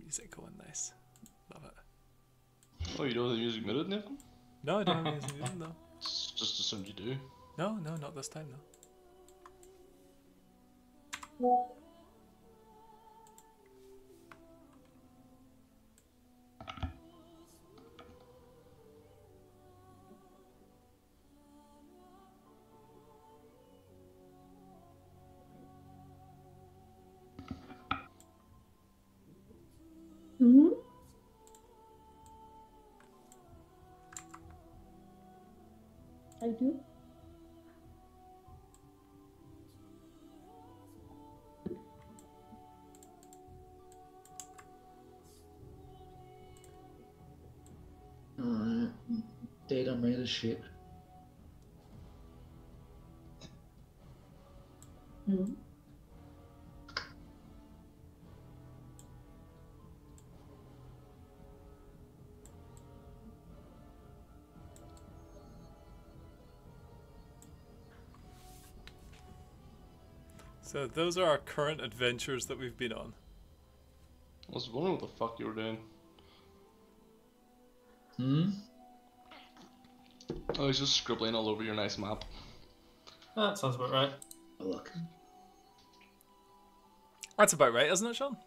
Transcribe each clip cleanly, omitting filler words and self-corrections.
music going nice. Love it. Oh, you don't have the music muted, Nathan? No, I don't have any music, no. Just assumed you do. No, not this time, no. Mm-hmm. I do. Data made a shit. Mm-hmm. So those are our current adventures that we've been on. I was wondering what the fuck you were doing. Hmm? I was just scribbling all over your nice map. That sounds about right. Oh, look. That's about right, isn't it, Sean?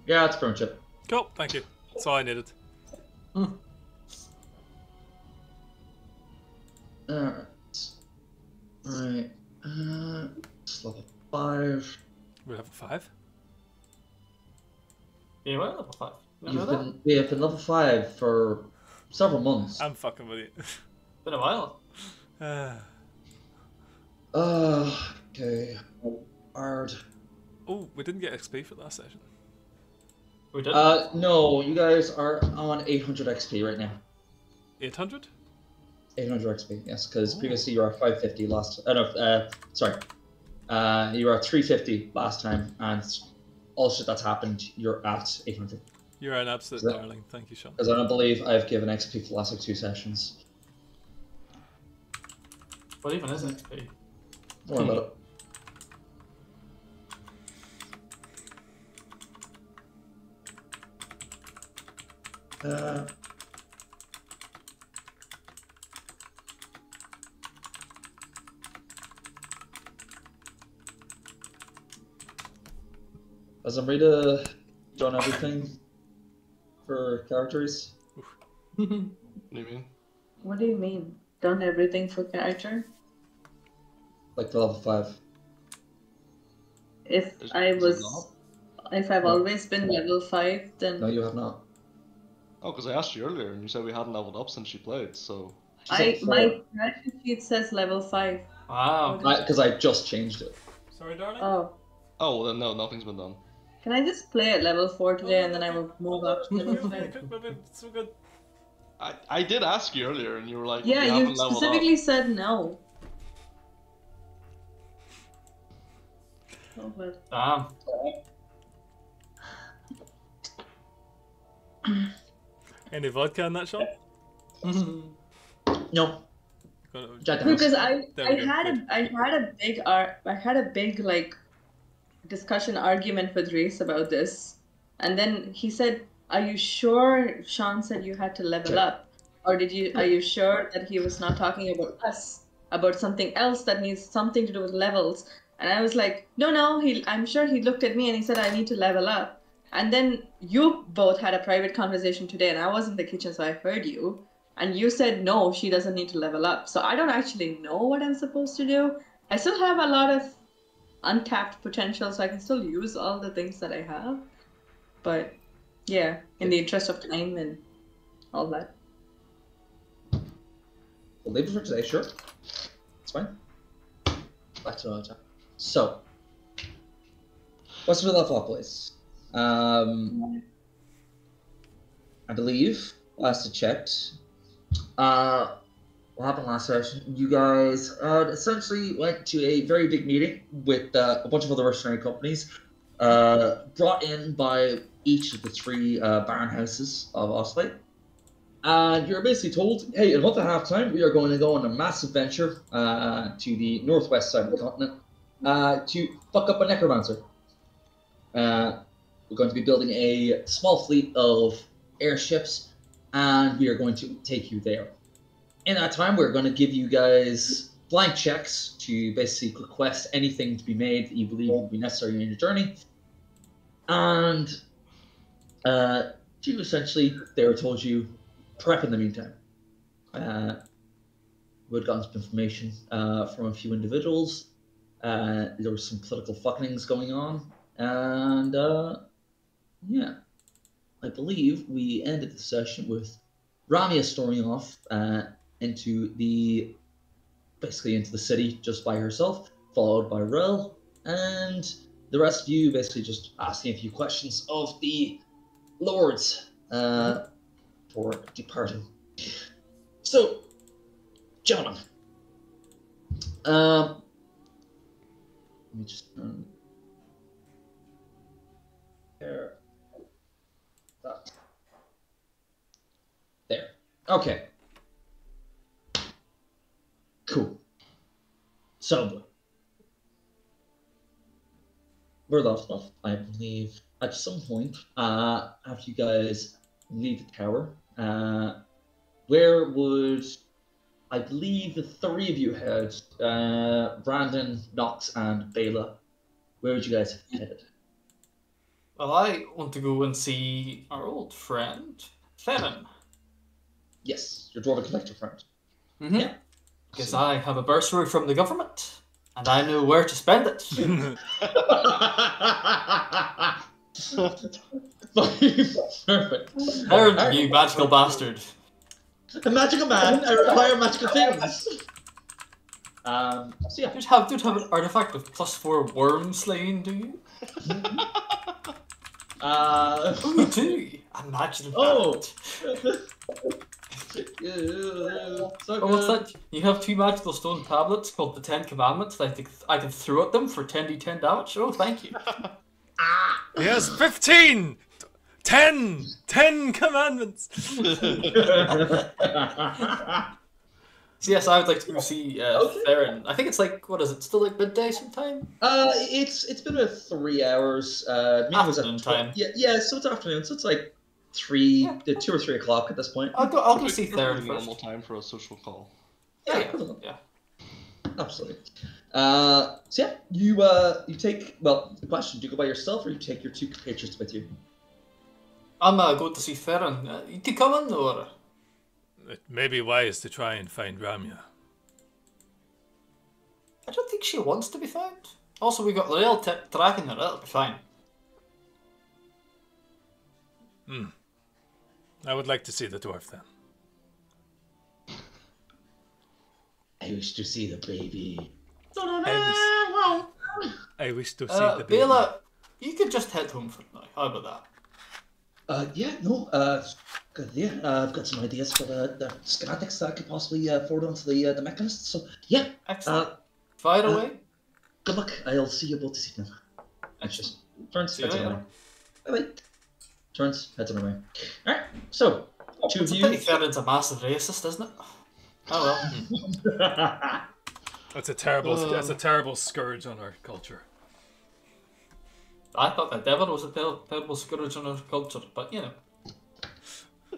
Yeah, it's pretty much it. Cool, thank you. That's all I needed. Alright. Alright. It's level 5. We have a 5. Yeah, we're at level 5. We have been level 5 for several months. I'm fucking with you. Been a while. Okay. Hard. Oh, we didn't get XP for last session. We did. No, you guys are on 800 XP right now. 800? 800 XP, yes, because previously you were at 550 last. Sorry. You were at 350 last time, and all shit that's happened, you're at 800. You're an absolute darling. Thank you, Sean. Because I don't believe I've given XP for the last like 2 sessions. What even is XP? Don't worry about it. Has Amrita done everything for characters? What do you mean? What do you mean? Done everything for character? Like for level 5. If I've always been level 5, then No, you have not. Oh, because I asked you earlier and you said we hadn't leveled up since you played, so... my character sheet says level 5. Wow. Because I just changed it. Sorry, darling? Oh. Oh, well then no, nothing's been done. Can I just play at level 4 today and then I will move up to level 5? It's so good. I did ask you earlier and you were like, Yeah, you you haven't leveled specifically up. said no. Oh, but... Damn. Any vodka in that, Sean? No. Because I had a big like discussion argument with Reese about this, and then he said, "Are you sure?" Sean said you had to level up, or are you sure that he was not talking about us, about something else that needs something to do with levels? And I was like, no. I'm sure he looked at me and he said I need to level up. And then you both had a private conversation today, and I was in the kitchen, so I heard you. And you said, no, she doesn't need to level up. So I don't actually know what I'm supposed to do. I still have a lot of untapped potential, so I can still use all the things that I have. But yeah, in the interest of time and all that. We'll leave it for today, sure. It's fine. Back to another time. So, what's the level up, please? I believe, last I checked, what happened last session, you guys essentially went to a very big meeting with a bunch of other mercenary companies, brought in by each of the 3 baron houses of Osprey. And you're basically told, hey, in a month and a half time, we are going to go on a massive venture to the northwest side of the continent to fuck up a necromancer. We're going to be building a small fleet of airships, and we are going to take you there. In that time, we're going to give you guys blank checks to basically request anything to be made that you believe will be necessary in your journey. And to essentially, they were told you, prep in the meantime. We'd gotten some information from a few individuals. There were some political fuckings going on. And yeah, I believe we ended the session with Ramia storming off basically into the city just by herself, followed by Rel, and the rest of you basically just asking a few questions of the lords for departing. So, gentlemen, let me just there. There. Okay. Cool. So, we're left off, I believe, at some point, after you guys leave the tower, where would, I believe the three of you head, Brandon, Knox, and Bela, where would you guys have headed? Well, I want to go and see our old friend, Theron. Yes, your Dwarven Collector friend. Mm-hmm. Yeah. Because I have a bursary from the government, and I know where to spend it. Perfect. Theron, you magical bastard. A magical man, I require magical things. So yeah. Don't have an artifact of +4 worm slaying, do you? Oh, you do. Imagine that. Oh. So Oh, what's that? You have 2 magical stone tablets called the 10 Commandments that I can throw at them for 10d10 damage. Oh, thank you. He has 15! 10! 10 commandments! So yes, I would like to go see Theron. I think it's like, what is it, still like midday sometime? It's been about 3 hours. Meeting was at Afternoon time. Yeah, so it's afternoon, so it's like 2 or 3 o'clock at this point. I'll go see Theron Pretty first. normal time for a social call. Yeah. Absolutely. So yeah, you take, well, the question, do you go by yourself or you take your 2 compatriots with you? I'm going to see Theron. You two coming or? It may be wise to try and find Ramya. I don't think she wants to be found. Also, we got Rail tracking her. That'll be fine. I would like to see the dwarf then. I wish to see the baby. I wish to see the baby. Bela, you could just head home for now. How about that? Good idea. I've got some ideas for the schematics that I could possibly forward onto the mechanists. So yeah, Excellent. Fire away. good luck. I'll see you both this evening. Just turns, heads on the way. Bye. Turns, heads on the way. All right. So 2 of It's a you. pity Theron's a massive racist, isn't it? Oh well. That's a terrible scourge on our culture. I thought that Devon was a terrible scourge on our culture, but you know.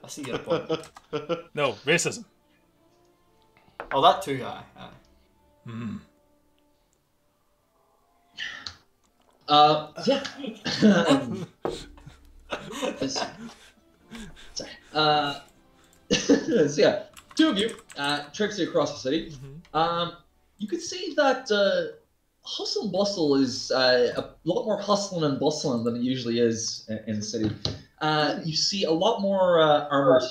I see your point. No, racism. Oh, that too, aye. Yeah. Sorry. So yeah, 2 of you traipsing across the city. You could see that hustle and bustle is a lot more hustling and bustling than it usually is in the city. You see a lot more armored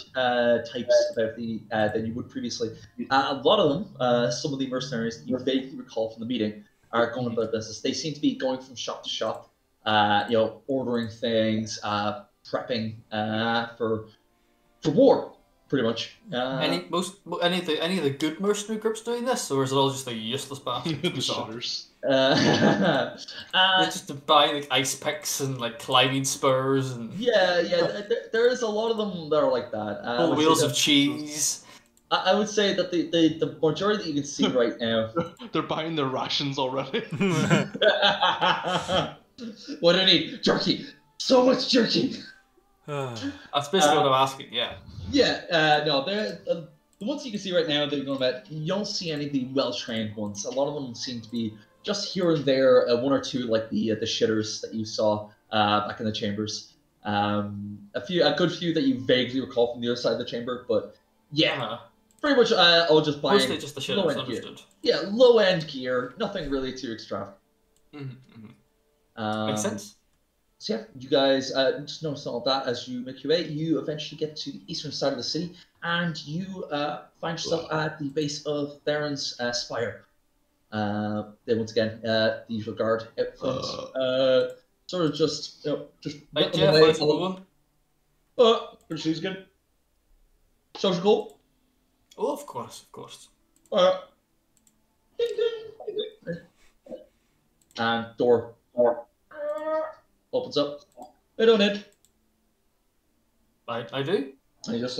types about than you would previously. A lot of them, some of the mercenaries that you vaguely recall from the meeting, are going about business. They seem to be going from shop to shop, ordering things, prepping for war. pretty much. Any of the good mercenary groups doing this, or is it all just the useless bastards? The we saw? shitters. They're just buying like ice picks and like climbing spurs and yeah. There is a lot of them that are like that. I would say wheels that- of cheese. I would say that the majority that you can see right now. They're buying their rations already. What do I need? Jerky. So much jerky. That's basically what I'm asking. Yeah. Yeah, no, the ones you can see right now that you're going about, you don't see any of the well-trained ones. A lot of them seem to be just here and there, one or two like the shitters that you saw back in the chambers. A good few that you vaguely recall from the other side of the chamber, but yeah, pretty much all just buying Mostly just the shitters. Understood. Yeah, low-end gear, nothing really too extravagant. Makes sense. So yeah, you guys just notice all that as you make your way. You eventually get to the eastern side of the city, and you find yourself at the base of Theron's spire. Then once again, the usual guard out front, sort of just Right, Jeff, how's it going? Pretty sure he's good. Social goal. Oh, of course. And door opens up. Hey, don't it? I do. And he just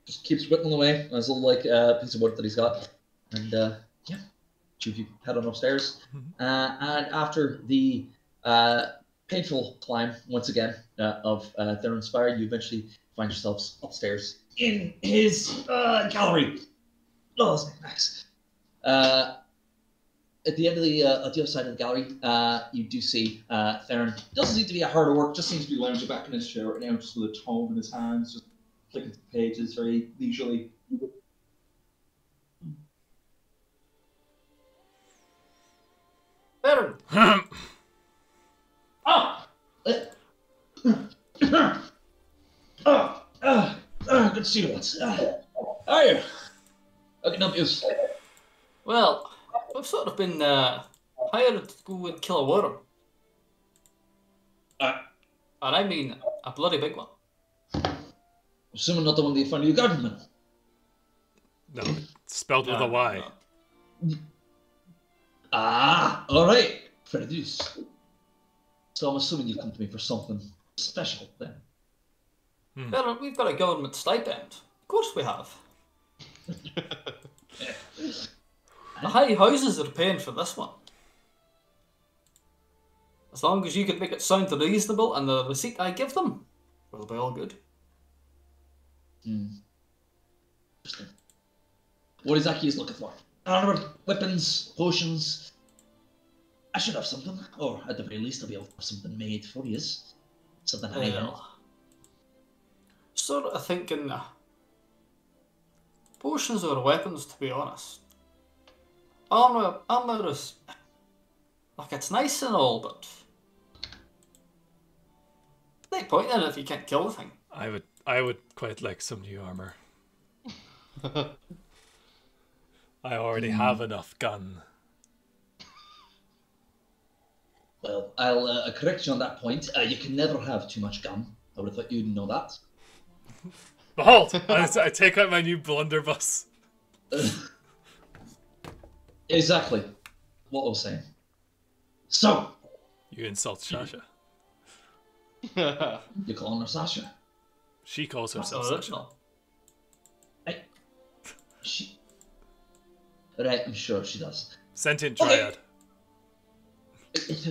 just keeps whittling away on his little piece of wood that he's got, and two of you head on upstairs. And after the painful climb once again of Theron's Spire, you eventually find yourselves upstairs in his gallery. Oh, that's nice. At the end of the other side of the gallery, you do see Theron. Doesn't seem to be a hard work. Just seems to be lounging back in his chair right now, just with a tome in his hands, just flicking through pages very leisurely. Theron. Good to see you once. How are you? How can I help you? Well, I've sort of been hired to go and kill a worm. And I mean a bloody big one. Assuming not the one that you found in your garden, man. No, it's spelled with a Y. No. Alright. Fair dues. So I'm assuming you come to me for something special then. Theron, we've got a government stipend. Of course we have. The high houses are paying for this one. As long as you can make it sound reasonable and the receipt I give them, we'll be all good. Interesting. What exactly is looking for? Armor, weapons, potions. I should have something, or at the very least, I'll be able to have something made for you. Something high end. Sort of thinking potions or weapons, to be honest. Armor is like it's nice and all, but no point in it if you can't kill the thing. I would quite like some new armor. I already have enough gun. Well, I'll correct you on that point. You can never have too much gun. I would have thought you'd know that. Behold! I take out my new blunderbuss. Exactly what I was saying. So, You insult Sasha. you calling her Sasha? She calls That's herself Sasha. original. She... Right, I'm sure she does. Sentient Okay. Dryad.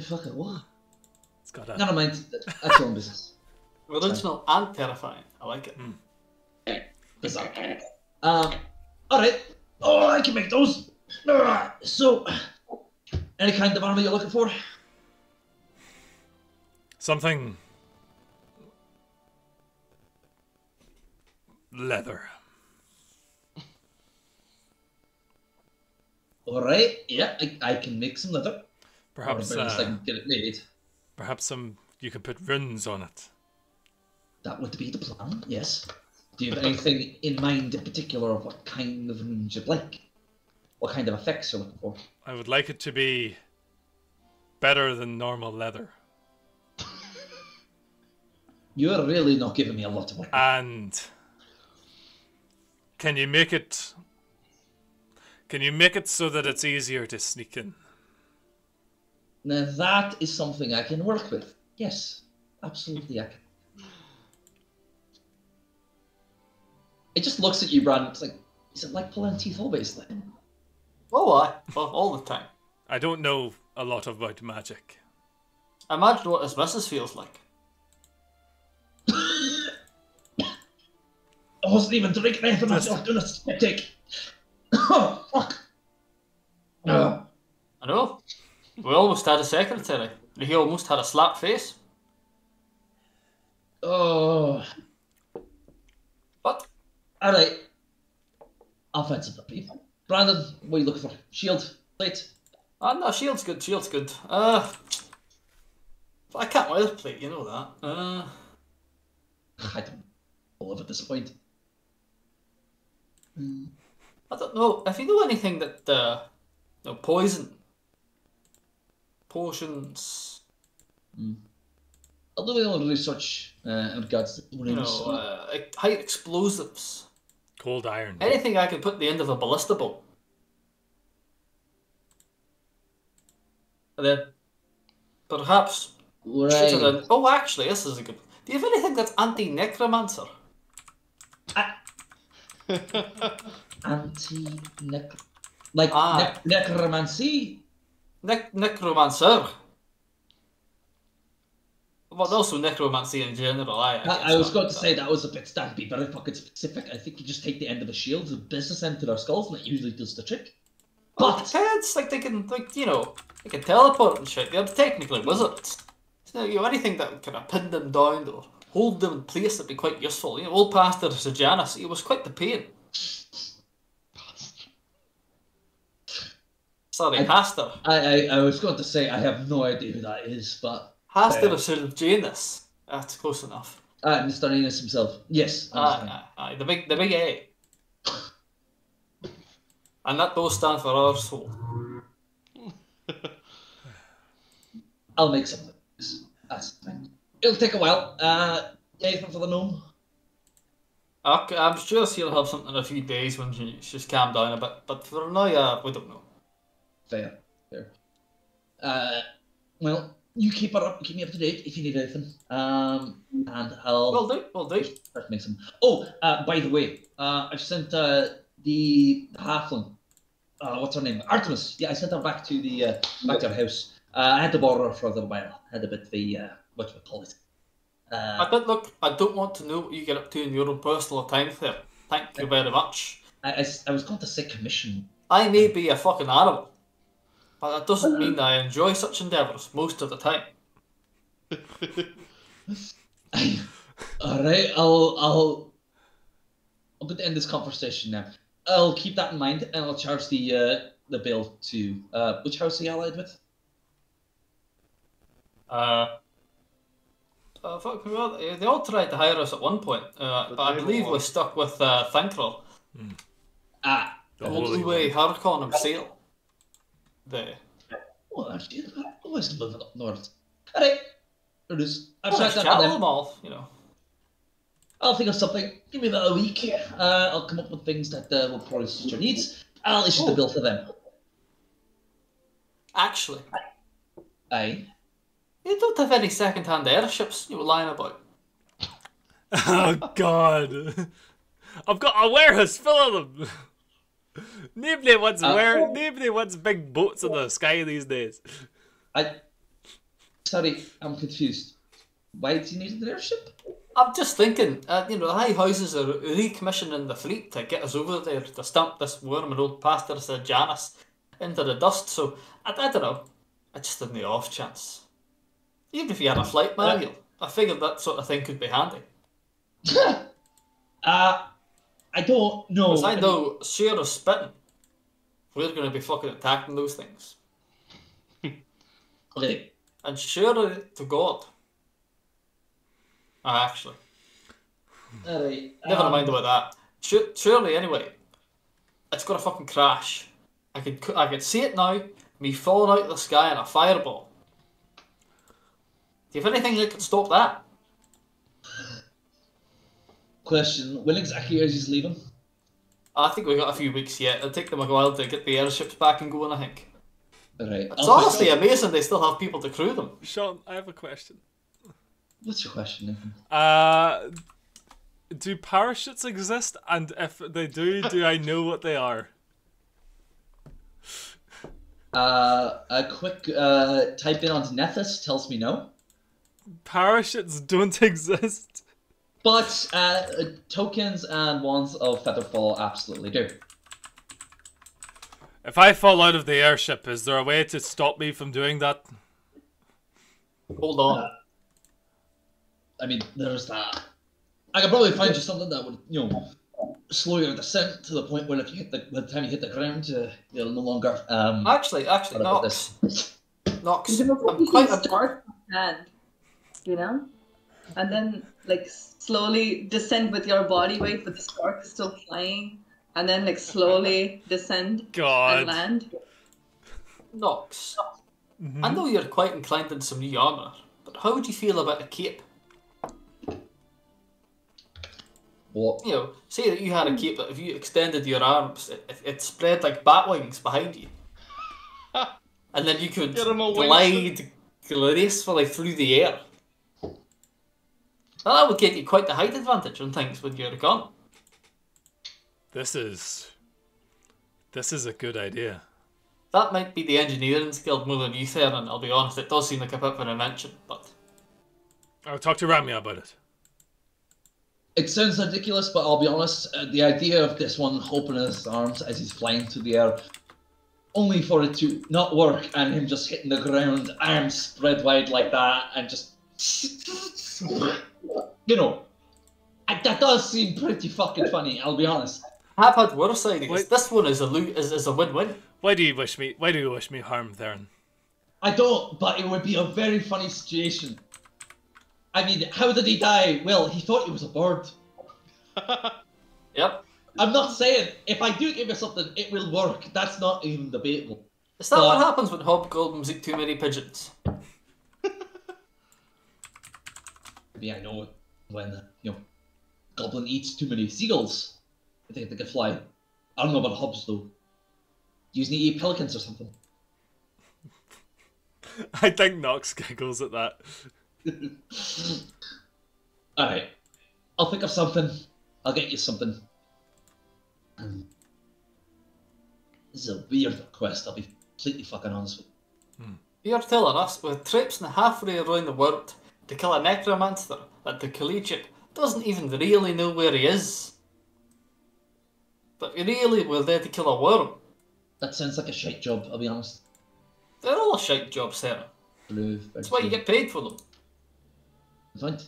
Fucking what? It's got a... Never mind. That's your own business. Original and terrifying. I like it. Bizarre. Alright. Oh, I can make those. So, any kind of armor you're looking for? Something... leather. Alright, yeah, I can make some leather. Perhaps, Or at least I can get it made. perhaps some... you could put runes on it. That would be the plan, yes. Do you have anything in mind in particular of what kind of runes you'd like? What kind of effects you're looking for? I would like it to be better than normal leather. You're really not giving me a lot of work. And Can you make it? Can you make it so that it's easier to sneak in? Now that is something I can work with. Yes, absolutely I can. It just looks at you, Brandon. It's like, is it like pulling teeth always? Like, Oh, I all the time. I don't know a lot about magic. Imagine what his missus feels like. I wasn't even drinking anything. I was doing a spit take. Oh, fuck. I know. We almost had a secretary. He almost had a slap face. Oh. But Alright. I'll find something for you. Brandon, what are you looking for? Shield? Plate? no, shield's good. Shield's good. I can't wear the plate. You know that. I don't believe at this point. I don't know if you know anything that poison, potions. I'll do a little research in regards to runes. High explosives. Cold iron. Anything I can put at the end of a ballista bolt. And then perhaps Right. oh, actually, this is a good. Do you have anything that's anti-necromancer? Necromancy? Necromancer. Well, also necromancy in general. I was going to say that was a bit that'd be very fucking specific. I think you just take the end of the shield, the business end to their skulls, and it usually does the trick. Well, But it depends. Like they can, they can teleport and shit. They're technically wizards. So, anything that would kind of pin them down or hold them in place would be quite useful. Old Pastor Sejanus, he was quite the pain. Sorry, Pastor. I was going to say I have no idea who that is, but Pastor Sejanus. That's close enough. Mr. Enos himself. Yes. Aye, the big A. And that does stand for arsehole. I'll make something. That's fine. It'll take a while. Anything for the gnome? Okay, I'm sure she'll have something in a few days when she's calmed down a bit. But for now, we don't know. Fair. Well, you keep her up. Keep me up to date if you need anything. And I'll. Will do. Start to make some. Oh, by the way, I've sent the halfling. What's her name? Artemis. Yeah, I sent her back to the back to her house. I had to borrow her for a little while. Had a bit of a what do we call it? Look, I don't want to know what you get up to in your own personal time there. Thank you very much. I was going to say commission. I may be a fucking animal, but that doesn't mean that I enjoy such endeavours most of the time. All right, I'm going to end this conversation now. I'll keep that in mind, and I'll charge the bill to which house are you allied with? Well, they all tried to hire us at one point, but I believe we stuck with Thankrel. The Louis Harkon himself. Well, actually, I always living up north. All right, there it is. I've tried that chat with them all, I'll think of something. Give me about a week. I'll come up with things that will probably suit your needs. I'll issue the bill for them. Actually, Aye. you don't have any second-hand airships you were lying about. Oh God! I've got a warehouse full of them. Nobody wants big boats in the sky these days. Sorry, I'm confused. Why do you need an airship? I'm just thinking, the high houses are recommissioning the fleet to get us over there to stamp this worm and old pastor Janus into the dust. So I don't know. I just in the off chance. Even if you had a flight manual, I figured that sort of thing could be handy. I don't know. Because I know, share of spitting, we're going to be fucking attacking those things. Okay. And sure to God. Actually. Alright. Never mind about that. Surely, anyway, it's going to fucking crash. I could see it now, me falling out of the sky in a fireball. Do you have anything that can stop that? Question: when exactly is he leaving? I think we got a few weeks yet. It'll take them a while to get the airships back and going, I think. Right. It's honestly amazing they still have people to crew them. Sean, I have a question. What's your question, Nathan? Do parachutes exist? And if they do I know what they are? A quick type in on Nethys tells me no. Parachutes don't exist. But tokens and wands of Featherfall absolutely do. If I fall out of the airship, is there a way to stop me from doing that? Hold on. I mean, there's that. I could probably find you something that would, slow your descent to the point where if you hit by the time you hit the ground, you'll no longer. Actually, Nox. Nox. You I'm can quite. start from hand, and then like slowly descend with your body weight, but the spark is still flying, and then like slowly descend and land. Nox. I know you're quite inclined in some new armor, but how would you feel about a cape? What? Say that you had a cape that if you extended your arms, it spread like bat wings behind you. And then you could glide gracefully through the air. Well, that would get you quite the height advantage on things with your gun. This is a good idea. That might be the engineering skill more than you, Theron, I'll be honest. It does seem like a bit of an invention, but... I'll talk to Ramia about it. It sounds ridiculous, but I'll be honest, the idea of this one opening his arms as he's flying through the air, only for it to not work and him just hitting the ground, arms spread wide like that, and just... that does seem pretty fucking funny, I'll be honest. I've had worse ideas. This one is a win-win. Why do you wish me harm, Theron? I don't, but it would be a very funny situation. I mean, how did he die? Well, he thought he was a bird. Yep. I'm not saying, if I do give you something, it will work. That's not even debatable. Is that what happens when hobgoblins eat too many pigeons? Maybe I know when, goblin eats too many seagulls. I think they can fly. I don't know about hobs, though. You need to eat pelicans or something. I think Nox giggles at that. Alright. I'll think of something. I'll get you something. This is a weird request, I'll be completely fucking honest with you. You're telling us, with traipsing halfway around the world to kill a necromancer that the collegiate doesn't even really know where he is. But really, we're there to kill a worm. That sounds like a shite job, I'll be honest. They're all a shite job, Sarah. That's why you get paid for them. Fine.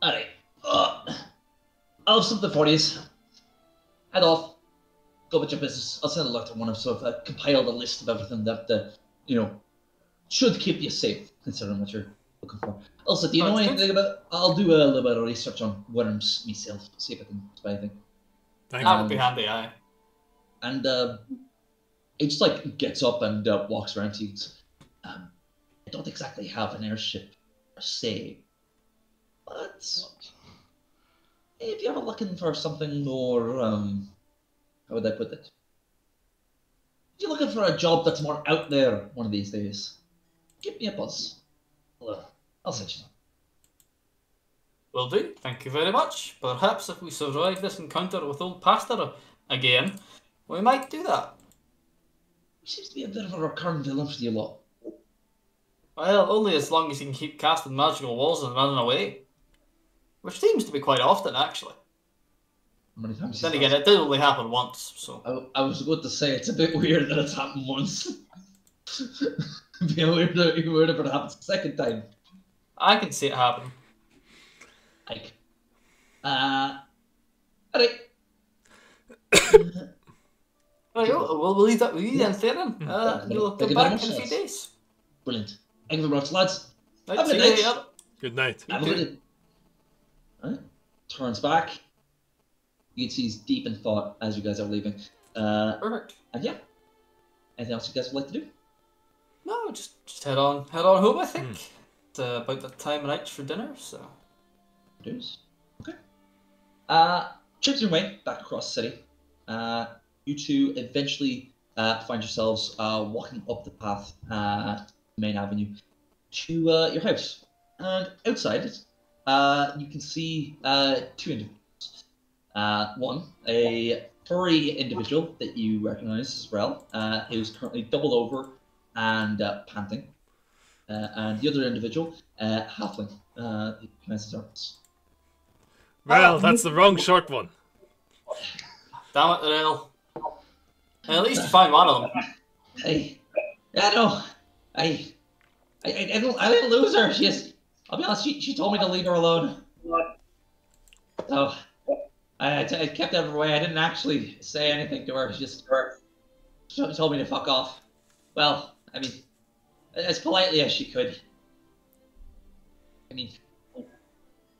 Alright. I'll have something for you. Head off. Go about your business. I'll send a letter to one of sort of compiled a list of everything that should keep you safe, considering what you're looking for. Also, do you know anything about... I'll do a little bit of research on worms myself, see if I can spy anything. That would be handy, aye. And he just gets up and walks around to you. I don't exactly have an airship per se, but if you're looking for something more, how would I put it? If you're looking for a job that's more out there one of these days, give me a buzz. I'll send you some. Will do. Thank you very much. Perhaps if we survive this encounter with old Pastor again, we might do that. He seems to be a bit of a recurring villain for you lot. Well, only as long as you can keep casting magical walls and running away. Which seems to be quite often, actually. How many times? Then again, it did only happen once, so... I was going to say, it's a bit weird that it's happened once. It'd be weird if it happens a second time. I can see it happen. Alright. Right, we'll leave that with you then, Theron. You'll come back in a few days. Brilliant. Thank you very much, lads. Right, Have a good night. Good night. Have a good night. Alright. Turns back. You can see he's deep in thought as you guys are leaving. Perfect. And yeah. Anything else you guys would like to do? No, just head on home, I think. It's about the time of night for dinner, so... Dudes. Okay. Trips your way back across the city. You two eventually find yourselves walking up the path, main avenue, to your house. And outside it, you can see two individuals. One, a furry individual that you recognize as well, who's currently doubled over and panting. And the other individual, halfling, who commences arms. Well, that's the wrong short one. Damn it, Rail. At least you find one of them. I no, I didn't lose her. I'll be honest, she told me to leave her alone. So, I kept her away. I didn't actually say anything to her. She told me to fuck off. Well, I mean, as politely as she could. I mean,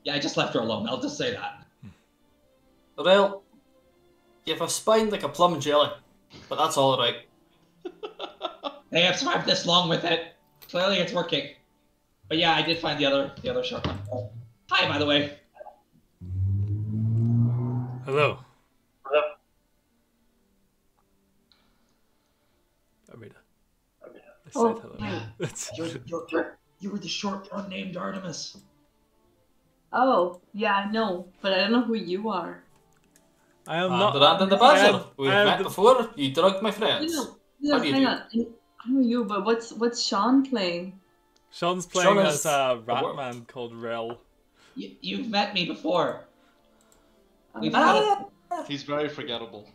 yeah, I just left her alone. I'll just say that. Rail, you have a spine like a plum jelly, but that's alright. Hey, I've survived this long with it. Clearly, it's working. But yeah, I did find the other short one. Hi, by the way. Hello. Armida. I said hello. You were the short one named Artemis. Oh, yeah, I know, but I don't know who you are. I am And not. Rand the Badger. We've met the- before. You drugged my friends. No, How do you hang do? on. I know you, but what's Sean playing? Sean's playing Sean as is a a rat worm. man called Rel. You've met me before. We've Oh, had a, He's very forgettable.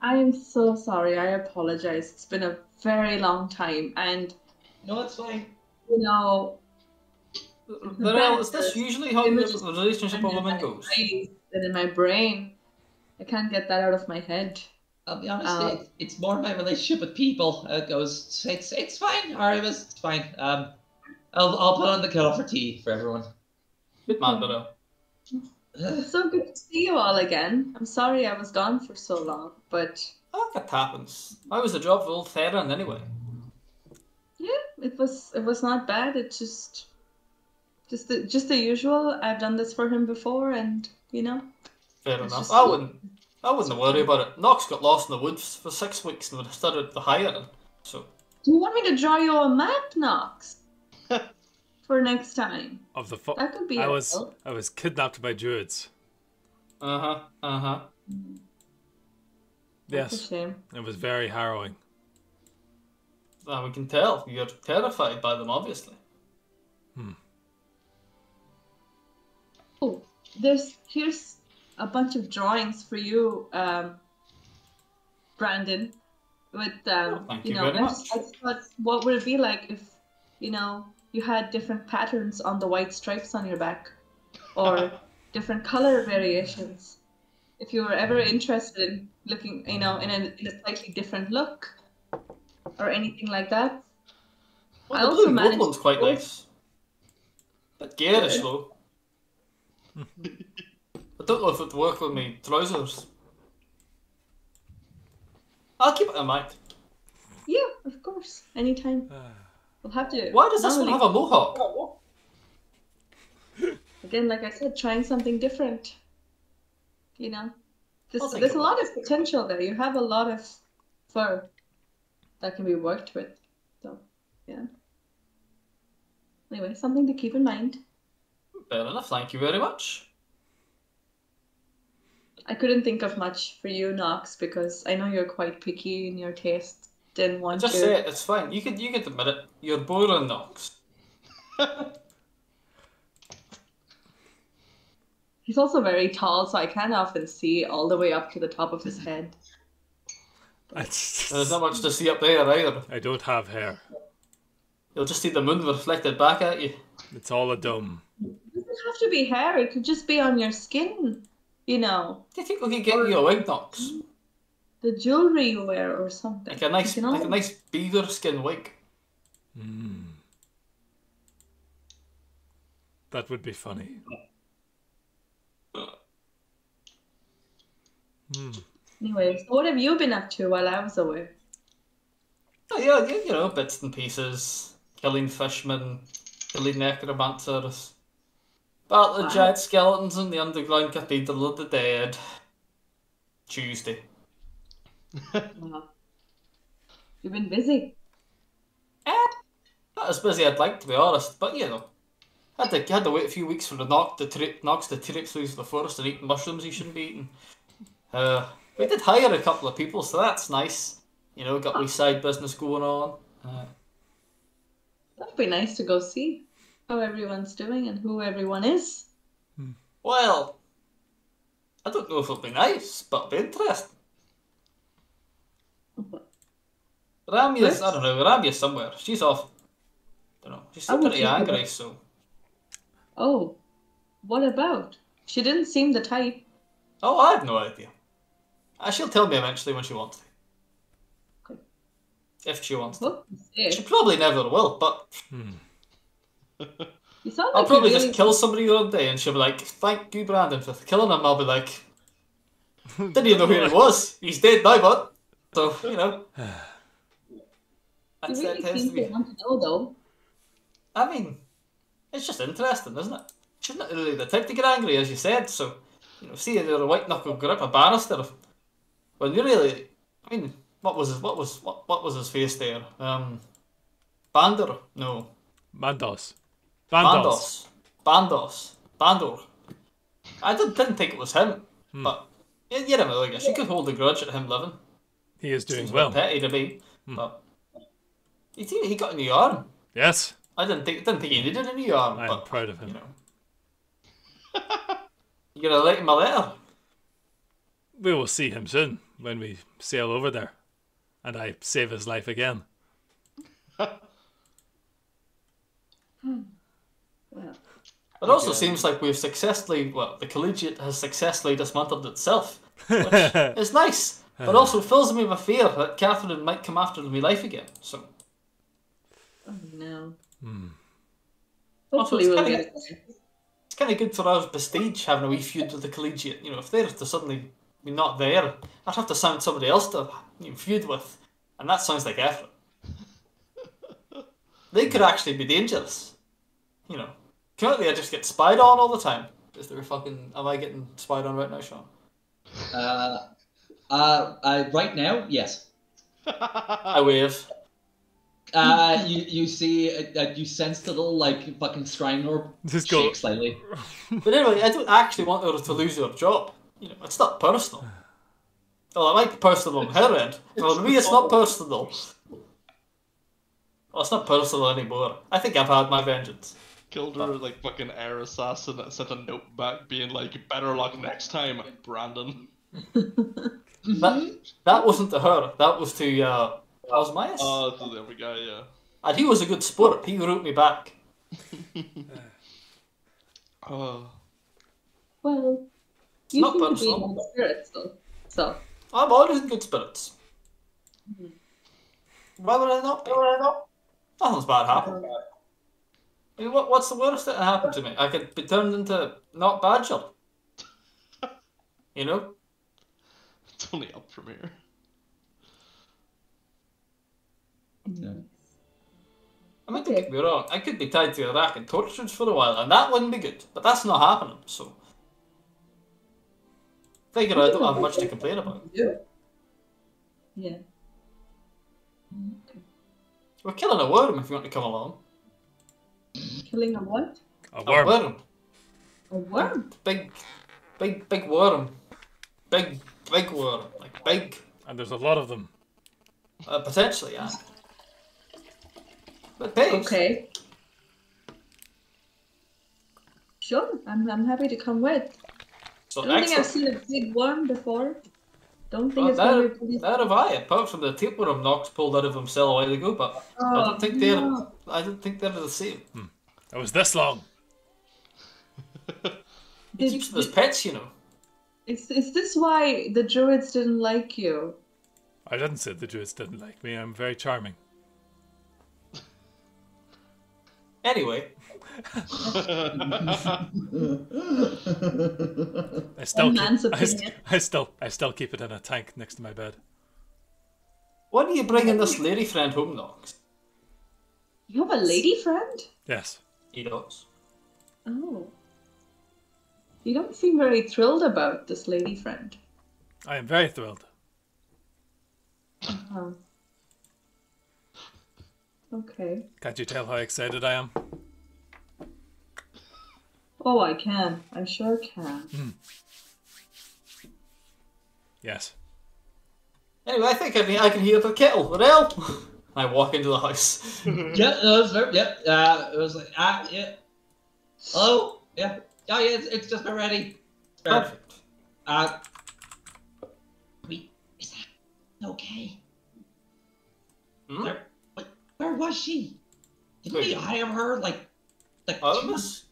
I am so sorry. I apologize. It's been a very long time, and no, it's fine. you know, Rail, is this usually how Images the relationship of in women my goes? eyes and in my brain. I can't get that out of my head. I'll be honest, it's more my relationship with people. It's fine, Artemis, it's fine. I'll put on the kettle for tea for everyone. Good man, Rail. It's so good to see you all again. I'm sorry I was gone for so long, but Oh, that happens. How was the job for old Theron anyway? yeah, it was not bad. It's just the usual. I've done this for him before, and you know. Fair It's enough. just- I wouldn't worry about it. Knox got lost in the woods for 6 weeks and we started the hiring. So Do you want me to draw you a map, Knox? For next time. Of the That could be I a was help. I was kidnapped by druids. That's a Yes, shame. it was very harrowing. we can tell. You're terrified by them, obviously. Oh, here's a bunch of drawings for you, Brandon. With thank you very I much. just thought, what would it be like if, you had different patterns on the white stripes on your back, or different color variations. If you were ever interested in looking, in a slightly different look, or anything like that. I Well, the also blue and gold managed one's quite to- nice. But garish though. I don't know if it'd work with my trousers. I'll keep it in mind. Yeah, of course. Anytime. We'll have to. Why does this one normally- have a mohawk? Again, like I said, trying something different. I'll think There's a about lot of potential there. You have a lot of fur that can be worked with. So, yeah. Anyway, something to keep in mind. Fair enough, thank you very much. I couldn't think of much for you, Knox, because I know you're quite picky in your taste. Didn't want Just you. say it, it's fine. You could admit it. You're boring, Knox. He's also very tall, so I can't often see all the way up to the top of his head. There's not much to see up there either. I don't have hair. You'll just see the moon reflected back at you. It's all a dome. It doesn't have to be hair. It could just be on your skin. Do you think we could get you a wig, Knox? The jewelry you wear or something. Like a nice, You can like a always- nice beaver skin wig. That would be funny. Anyway, so what have you been up to while I was away? Oh yeah, bits and pieces. Killing fishmen, killing necromancers. Battle of Wow. giant skeletons in the underground cathedral of the dead. Tuesday. Wow. You've been busy. Not as busy I'd like, to be honest, but you know. Had to wait a few weeks for the Nox to trip through the forest and eat mushrooms he shouldn't be eating. We did hire a couple of people, so that's nice. You know, got wee side business going on. That'd be nice to go see how everyone's doing and who everyone is. Well, I don't know if it'll be nice, but it'll be interesting. Ramia's, I don't know, Ramia's somewhere. She's off. Don't know. She's I would pretty think angry, about- so. Oh, what about? She didn't seem the type. Oh, I have no idea. She'll tell me eventually when she wants to. Okay. If she wants to. Hope to She say. probably never will, but You sound I'll like probably you really... just kill somebody one day and she'll be like, thank you, Brandon, for killing him. I'll be like, didn't even know who he was. He's dead now, bud. So, you know. You That really tends to seem to be. want to know, though. I mean, it's just interesting, isn't it? She's not really the type to get angry, as you said, so, you know, see her white knuckle grip a banister. When you really, I mean, what was his face there? Bandor? No. Bandos. Bandor. I didn't think it was him, but you never know, I guess. You could hold a grudge at him living. He is doing Seems a well. bit petty to be, but he got a new arm. Yes, I didn't think he needed a new arm, I'm but proud of him. you know. You gonna write him a letter? We will see him soon when we sail over there, and I save his life again. Well, It also seems like we've successfully, well, the collegiate has successfully dismantled itself, which is nice, but also fills me with fear that Catherine might come after my life again. So, oh no. Also, Hopefully it's we'll kinda- get there. it's kind of good for our prestige having a wee feud with the collegiate. You know, if they're to suddenly be not there, I'd have to find somebody else to feud with, and that sounds like effort. They could actually be dangerous. You know, currently I just get spied on all the time. Is there am I getting spied on right now, Sean? Right now, yes. I wave. You see, you sense the little like fucking shrine orb Just go- shake slightly. But anyway, I don't actually want her to lose her job. You know, it's not personal. Well, it might be personal on her end. Well, to me, it's not personal. Well, it's not personal anymore. I think I've had my vengeance. Killed her like fucking air assassin that sent a note back being like, better luck next time, Brandon. That wasn't to her. That was to Osmias. Oh, so there we go, yeah. And he was a good sport. He wrote me back. Oh. Well, you not seem to be personal. in good spirits, though. So, I'm always in good spirits. Why would I not be? Nothing's bad happened. I mean, what's the worst that can happen to me? I could be turned into not Badger. You know? It's only up from here. I mean, don't get me wrong. I could be tied to a rack and tortured for a while, and that wouldn't be good. But that's not happening, so... Figure I don't have much to complain about. yeah. We're killing a worm if you want to come along. Killing a what? A A worm. worm. A worm? Big worm. Big worm. Like, big. And there's a lot of them. Potentially, yeah. But pigs. Okay. Sure, I'm happy to come with. So I don't think I've excellent. seen a big worm before. Don't think Well, it's going to be pretty... there have I, apart from the tapeworm Knox pulled out of himself a while ago, but I don't think they're no. the same. It was this long. He keeps them as pets, you know. Is this why the druids didn't like you? I didn't say the Druids didn't like me. I'm very charming. Anyway, I still One keep, man's opinion. I still keep it in a tank next to my bed. when are you bringing this lady friend home, Knox? You have a lady friend? Yes. He does. Oh. You don't seem very thrilled about this lady friend. I am very thrilled. Oh. Okay. Can't you tell how excited I am? Oh, I can. I sure can. Yes. Anyway, I think I can hear the kettle. Well, I walk into the house. Yeah, no, it was, yep. It was like, yeah. Hello? Yeah. Oh, yeah, it's just about ready. Perfect. Is that okay? Hmm? Where was she? Didn't we hire her like All 2 of months? us?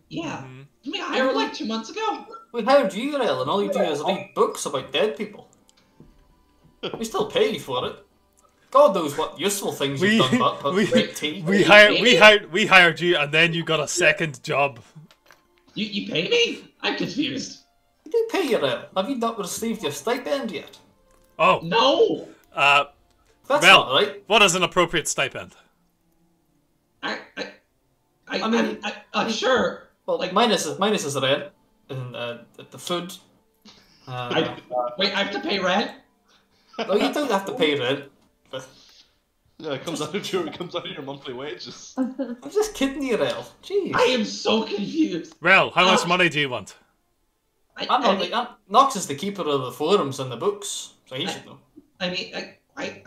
Yeah. Didn't we hire her like 2 months ago? We hired you, Rael, and all you do is read books about dead people. We still pay you for it. God knows what useful things you've done, but great tea. we hired you, and then you got a second job. You pay me? I'm confused. We do pay you, Rael. Have you not received your stipend yet? Oh, No. That's Well, not right. what is an appropriate stipend? I'm sure. Well, like minus is the rent and the food. Wait, I have to pay rent? No, you don't have to pay rent. But Yeah, it comes out of your monthly wages. I'm just kidding you, Rael. Jeez. I am so confused. Well, how much money do you want? I'm not like Knox is the keeper of the forums and the books, so he should know. I mean, I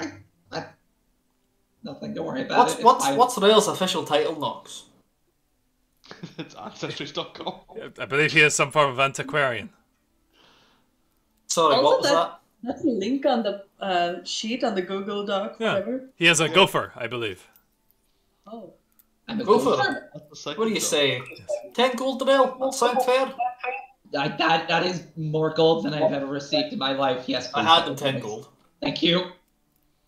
nothing to worry about. What's Rael's official title, Knox? It's ancestries.com. I believe he is some form of antiquarian. Sorry, Also, what was that? That's a link on the sheet on the Google Doc, Yeah. whatever. He is a gopher, I believe. Oh. I'm a Go for gopher. it. That's the second What do you job. say? 10 gold, Rael? That sound fair? That is more gold than I've ever received in my life. Yes, I please. had them 10 gold. Thank you.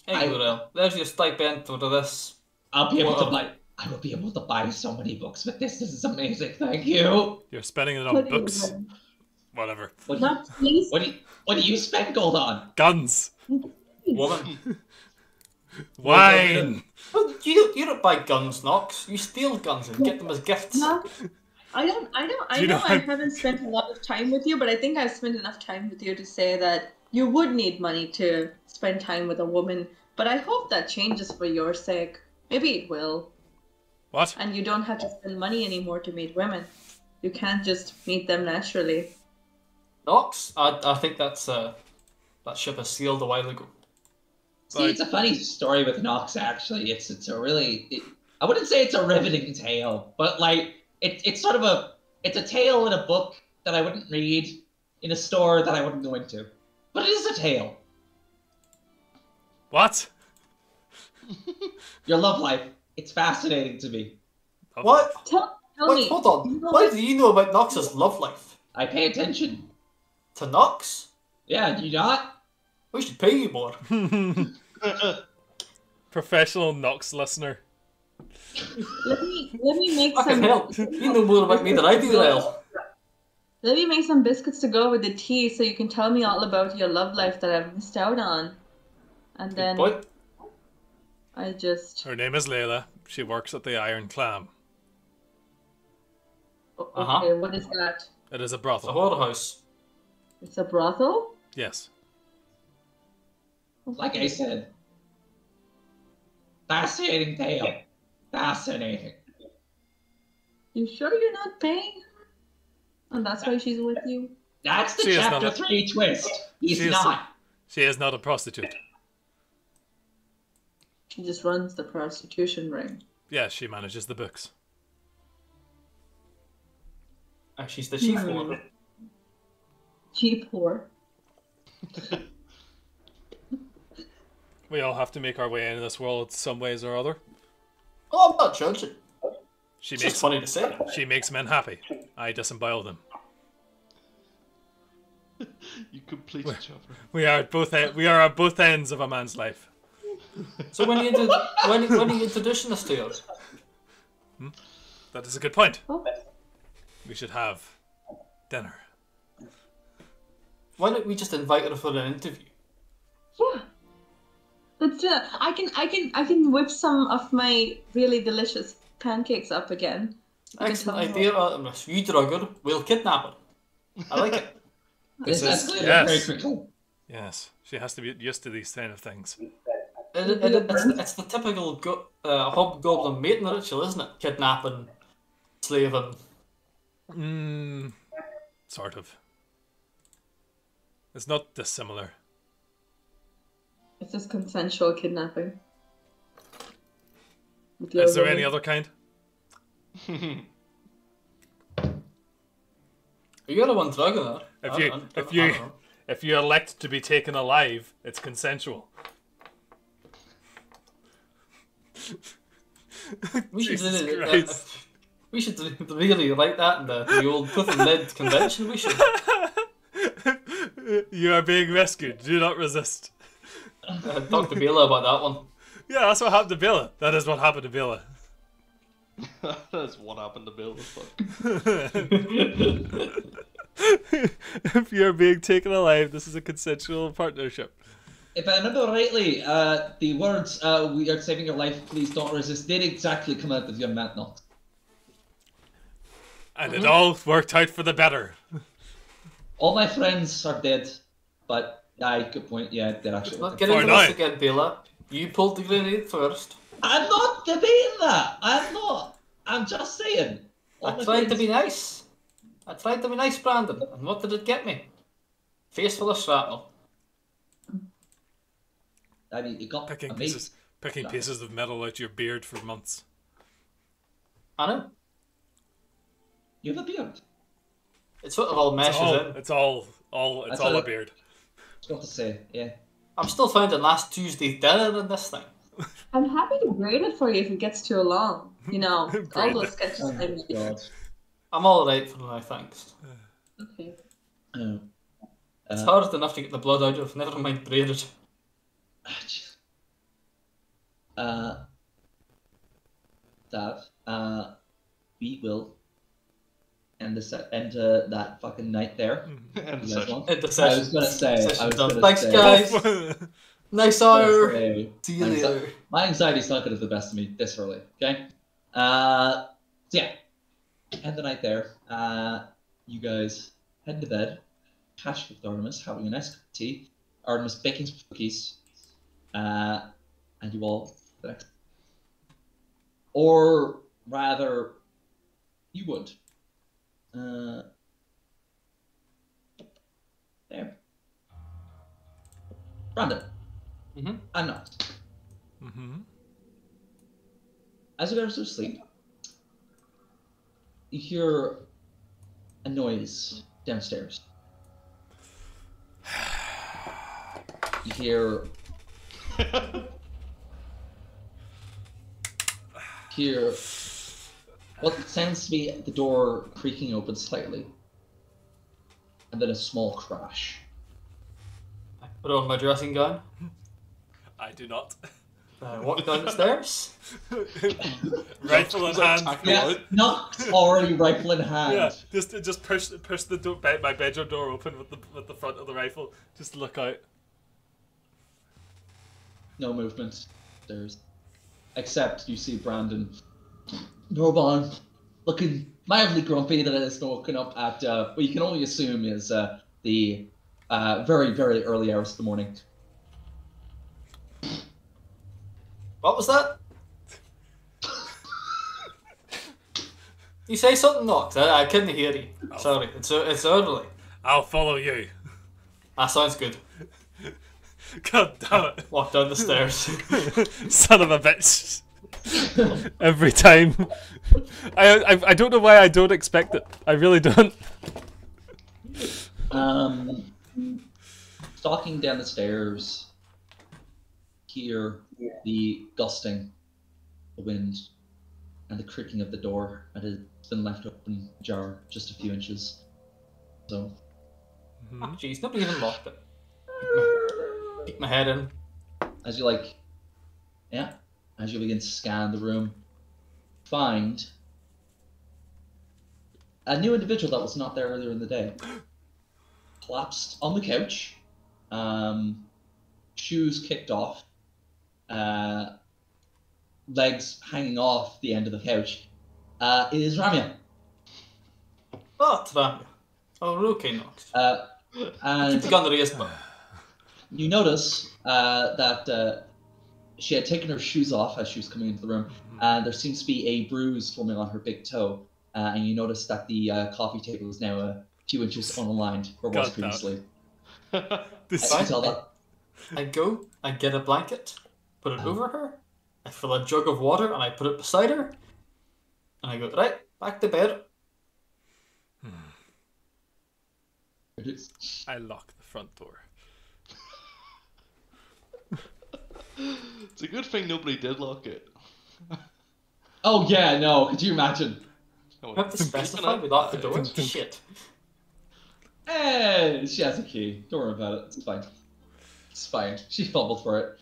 Hey, Rael. There's your stipend for this. I will be able to buy so many books with this. This is amazing. Thank you. You're spending it on books. Whatever. Not please. What do you spend gold on? Guns. Woman. Wine. Well, you don't buy guns, Knox. You steal guns and get them as gifts. No, I know You know, I haven't spent a lot of time with you, but I think I've spent enough time with you to say that you would need money to spend time with a woman. But I hope that changes for your sake. Maybe it will. What? And you don't have to spend money anymore to meet women. You can't just meet them naturally. Knox? I think that ship has sailed a while ago. See, it's a funny story with Nox. Actually, it's a really. I wouldn't say it's a riveting tale, but like it's sort of it's a tale in a book that I wouldn't read in a store that I wouldn't go into. But it is a tale. What? Your love life. It's fascinating to me. What? Tell Wait, me. hold on. What do you know about Knox's love life? I pay attention. To Knox? Yeah, do you not? We should pay you more. Professional Nox listener. Let me make Fucking some. hell. You know more about me than I do, Rael. Let me make some biscuits to go with the tea, so you can tell me all about your love life that I've missed out on. And then Boy, I just. Her name is Layla. She works at the Iron Clam. Okay, what is that? It is a it's a brothel. whorehouse. It's a brothel? Yes. Like I said, fascinating tale. Fascinating. You sure you're not paying her? And that's why she's with you? That's the She is chapter not 3 twist. He's She is- not. She is not a prostitute. She just runs the prostitution ring. Yes, she manages the books. She's the chief one. Cheap whore. We all have to make our way into this world some ways or other. Oh, I'm not judging. She It's makes just funny to say. she makes men happy. I disembowel them. You complete each other. We are at both ends of a man's life. So when are you introducing us to us? That is a good point. Oh. We should have dinner. Why don't we just invite her for an interview? Yeah. But I can whip some of my really delicious pancakes up again. You can Excellent tell her. idea, Artemis. You drug her, we'll kidnap her. I like it. It's This is- escalated yes. very quickly. Yes, she has to be used to these kind of things. It's the typical hobgoblin mating ritual, isn't it? Kidnapping, slaving. Sort of. It's not dissimilar. It's just consensual kidnapping. With Is there your any woman. other kind? You got a one drug in there. If you elect to be taken alive, it's consensual. We should Jesus do Christ. we should really write that in the old Cliff and Lid convention. We should. You are being rescued. Do not resist. Talk to Bela about that one. Yeah, that's what happened to Bela. That is what happened to Bela. That's what happened to Bill. Fuck. If you're being taken alive, this is a consensual partnership. If I remember rightly, the words "we are saving your life, please don't resist" did exactly come out of your mouth, not. And it all worked out for the better. All my friends are dead, but aye, good point. Yeah, they're actually. Let's not get For into now. this again, Bela. You pulled the grenade first. I'm not debating that. I'm not. I'm just saying. All I my tried to friends- be nice. I tried to be nice, Brandon. And what did it get me? Face full of shrapnel. I mean, you got Picking a mate. pieces of metal out your beard for months. I know. You have a beard. It sort of all meshes in. It's all That's a what beard. I was going to say, yeah. I'm still finding last Tuesday's dinner in this thing. I'm happy to braid it for you if it gets too long. You know, all Braid those it. sketches Oh I my made. god. I'm alright for now, thanks. Okay. Oh. It's hard enough to get the blood out of, never mind braided. That we will end that fucking night there. End You guys session. want? End the I session. was gonna say. Session I was done. gonna Thanks, say. guys. Nice hour. See you My later. My anxiety's not going to the best of me this early. Okay. So yeah, end the night there. You guys head to bed. Cash with Artemis, having a nice cup of tea. Artemis baking some cookies. And you all the next. Or rather, you would. There. Brandon. Mhm. I'm not. Mm-hmm. As you guys are asleep, you hear a noise downstairs. You hear what sounds to be the door creaking open slightly, and then a small crash. I put on my dressing gown. I do not. Walk down the stairs. Rifle in hand. Yeah, not already rifle in hand. Yeah, just push the door, my bedroom door open with the front of the rifle. Just look out. No movement. There's, except you see Brandon Norban looking mildly grumpy that is looking up at what you can only assume is the very, very early hours of the morning. What was that? You say something, Nox? I couldn't hear you. Sorry, it's early. I'll follow you. That sounds good. God damn it. Walk down the stairs. Son of a bitch. Every time. I don't know why I don't expect it. I really don't. Stalking down the stairs, hear the gusting, the wind, and the creaking of the door that has been left open ajar just a few inches. So, Oh, jeez, nobody even locked it. Peek my head in. as you as you begin to scan the room, find a new individual that was not there earlier in the day. Collapsed on the couch, shoes kicked off, legs hanging off the end of the couch. It is Ramya. Oh, Tramia. Oh, okay, Nox. Keep And the gun raised, but you notice that she had taken her shoes off as she was coming into the room, and there seems to be a bruise forming on her big toe. And you notice that the coffee table is now a few inches unaligned where it was God damn it. previously. This I can tell that. I go, I get a blanket, put it over her, I fill a jug of water and I put it beside her, and I go, right, back to bed. I lock the front door. It's a good thing nobody did lock it. Oh yeah, no. Could you imagine? You have to specify we lock the door? Shit. She has a key. Don't worry about it. It's fine. It's fine. She fumbled for it.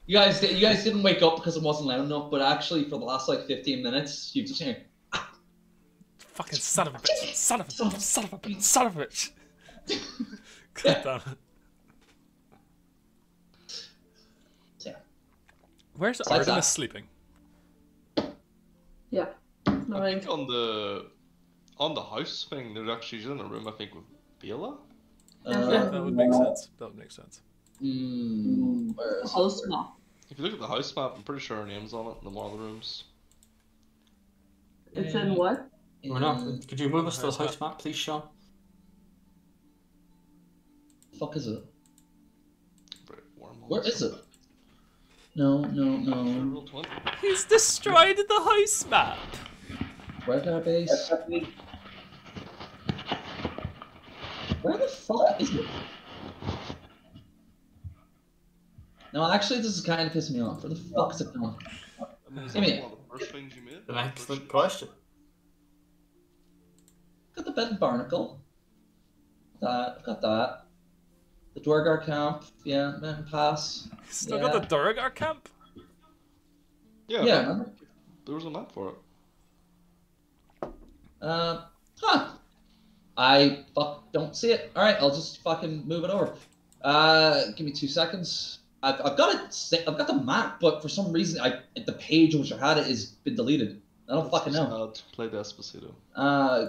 You guys didn't wake up because it wasn't loud enough, but actually for the last like 15 minutes, you just hear. Fucking son of a bitch! Son of a bitch! Son of a bitch! Son of a bitch! God damn it. Yeah. Where's Besides Artemis that- sleeping? Yeah. No, I think on the house thing, there's actually she's in a room I think with Bela. That would make sense. That would make sense. Where is house it? map. If you look at the house map, I'm pretty sure her name's on it in one of the rooms. It's in what? We're not. Could you move us to the house map, please, Sean? Fuck is it? Very warm. Where is it? No. Roll 20. He's destroyed the house map! Where database? Where the fuck is it? No, actually, this is kind of pissing me off. Where the fuck is it going? Is I mean- that one of the first things you made? An excellent question. Got the bed and barnacle. I've got that. The Dwargar camp, yeah, man, pass. Still Yeah. got the Durgar camp? Yeah, Yeah, but remember? there was a map for it. I don't see it. All right, I'll just fucking move it over. Give me 2 seconds. I've got it. I've got the map, but for some reason, the page on which I had it has been deleted. I don't fucking know. Play Despacito.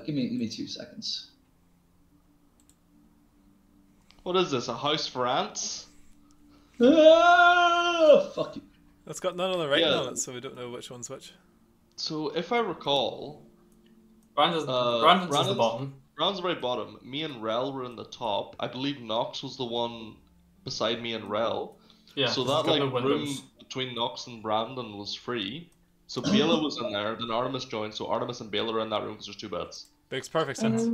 Give me 2 seconds. What is this? A house for ants? Oh, fuck you. That's got none of the writing Yeah. on it, so we don't know which one's which. So if I recall, Brandon's at the Brandon's- bottom. Brown's the very bottom. Me and Rel were in the top. I believe Nox was the one beside me and Rel. Yeah, So 'cause that it's got like no room windows. between Nox and Brandon was free. So Bela was in there. Then Artemis joined. So Artemis and Bela are in that room because there's 2 beds. Makes perfect sense.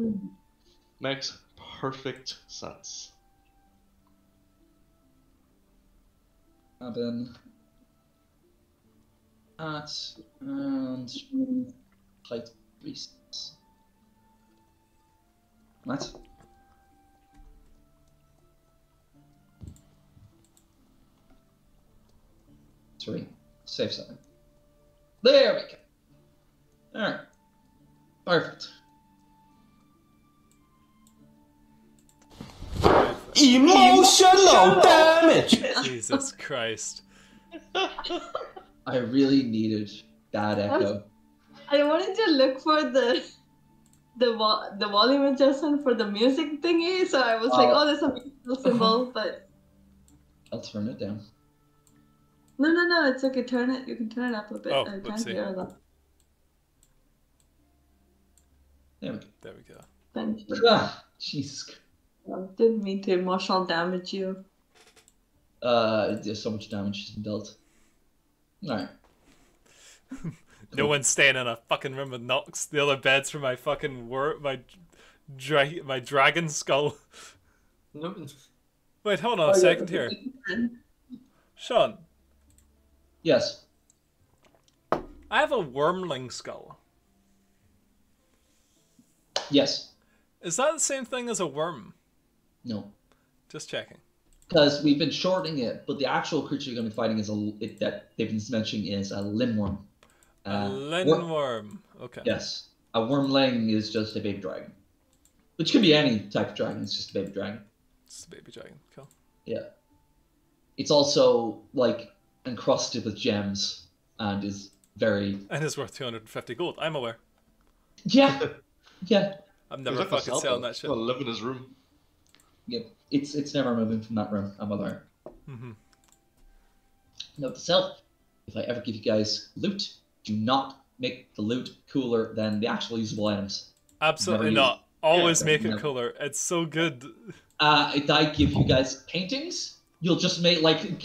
Makes perfect sense. Cabin. At and height 3. What? Three. Safe side. There we go. Alright. Perfect. Emotional damage. Jesus Christ. I really needed that echo. I wanted to look for the volume adjustment for the music thingy, so I was like, oh, there's a musical symbol, but I'll turn it down. no, it's okay. Turn it. You can turn it up a bit. Oh, I can't whoopsie. hear that. There we go. There we go. Thank you. Ah, Jesus. Didn't mean to emotional damage you. There's so much damage has been dealt. Alright. No one's staying in a fucking room with Nox. The other bed's for my fucking my dragon skull. No, Wait, hold on a second here. Sean, Yes. I have a wormling skull. Yes. Is that the same thing as a worm? No. Just checking. Because we've been shortening it, but the actual creature you're going to be fighting is that they've been mentioning is a limworm. A linworm. Okay. Yes. A wormling is just a baby dragon. Which could be any type of dragon, it's just a baby dragon. It's a baby dragon. Cool. Yeah. It's also, like, encrusted with gems and is very... And it's worth 250 gold. I'm aware. Yeah. Yeah. I'm He's never not gonna fucking sell selling them. that He's shit. gonna live in his room. Yep. It's never moving from that room. I'm aware. Note to self: if I ever give you guys loot, do not make the loot cooler than the actual usable items. Absolutely Never use not. Always Yeah, make it never. cooler. It's so good. If I give you guys paintings, you'll just make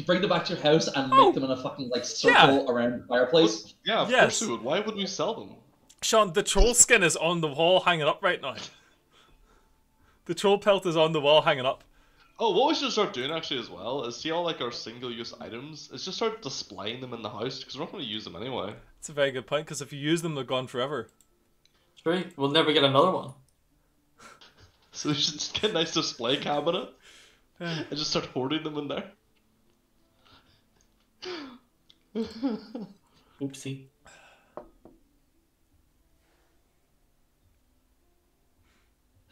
bring them back to your house and Oh, make them in a fucking circle around the fireplace. Yeah, of Yes. course we would. Why would we sell them? Sean, the troll skin is on the wall hanging up right now. The troll pelt is on the wall hanging up. Oh, what we should start doing actually as well is see all like our single-use items. Is just start displaying them in the house because we're not going to use them anyway. It's a very good point because if you use them, they're gone forever. True. We'll never get another one. So we should just get a nice display cabinet and just start hoarding them in there. Oopsie.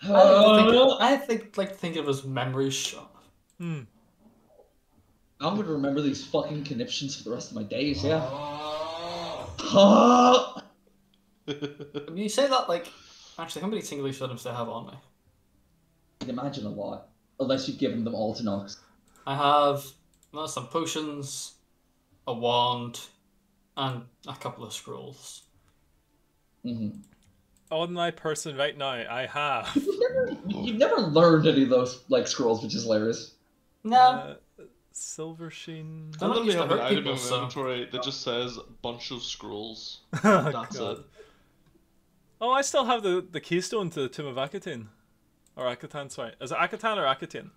I like to think of it as memories, Sean. I'm gonna remember these fucking conniptions for the rest of my days. Yeah. When you say that, like, actually, how many single-use items do I have on me? I can imagine a lot, unless you've given them all to Nox. I have some potions, a wand, and a couple of scrolls. On my person right now, I have You've never learned any of those scrolls, which is hilarious. No. silver sheen. I literally used to have an hurt item people, in my so- inventory that just says bunch of scrolls. Oh, That's God. it. Oh, I still have the keystone to the Tomb of Akatin. Or Akatan, sorry. Is it Akatan or Akatin?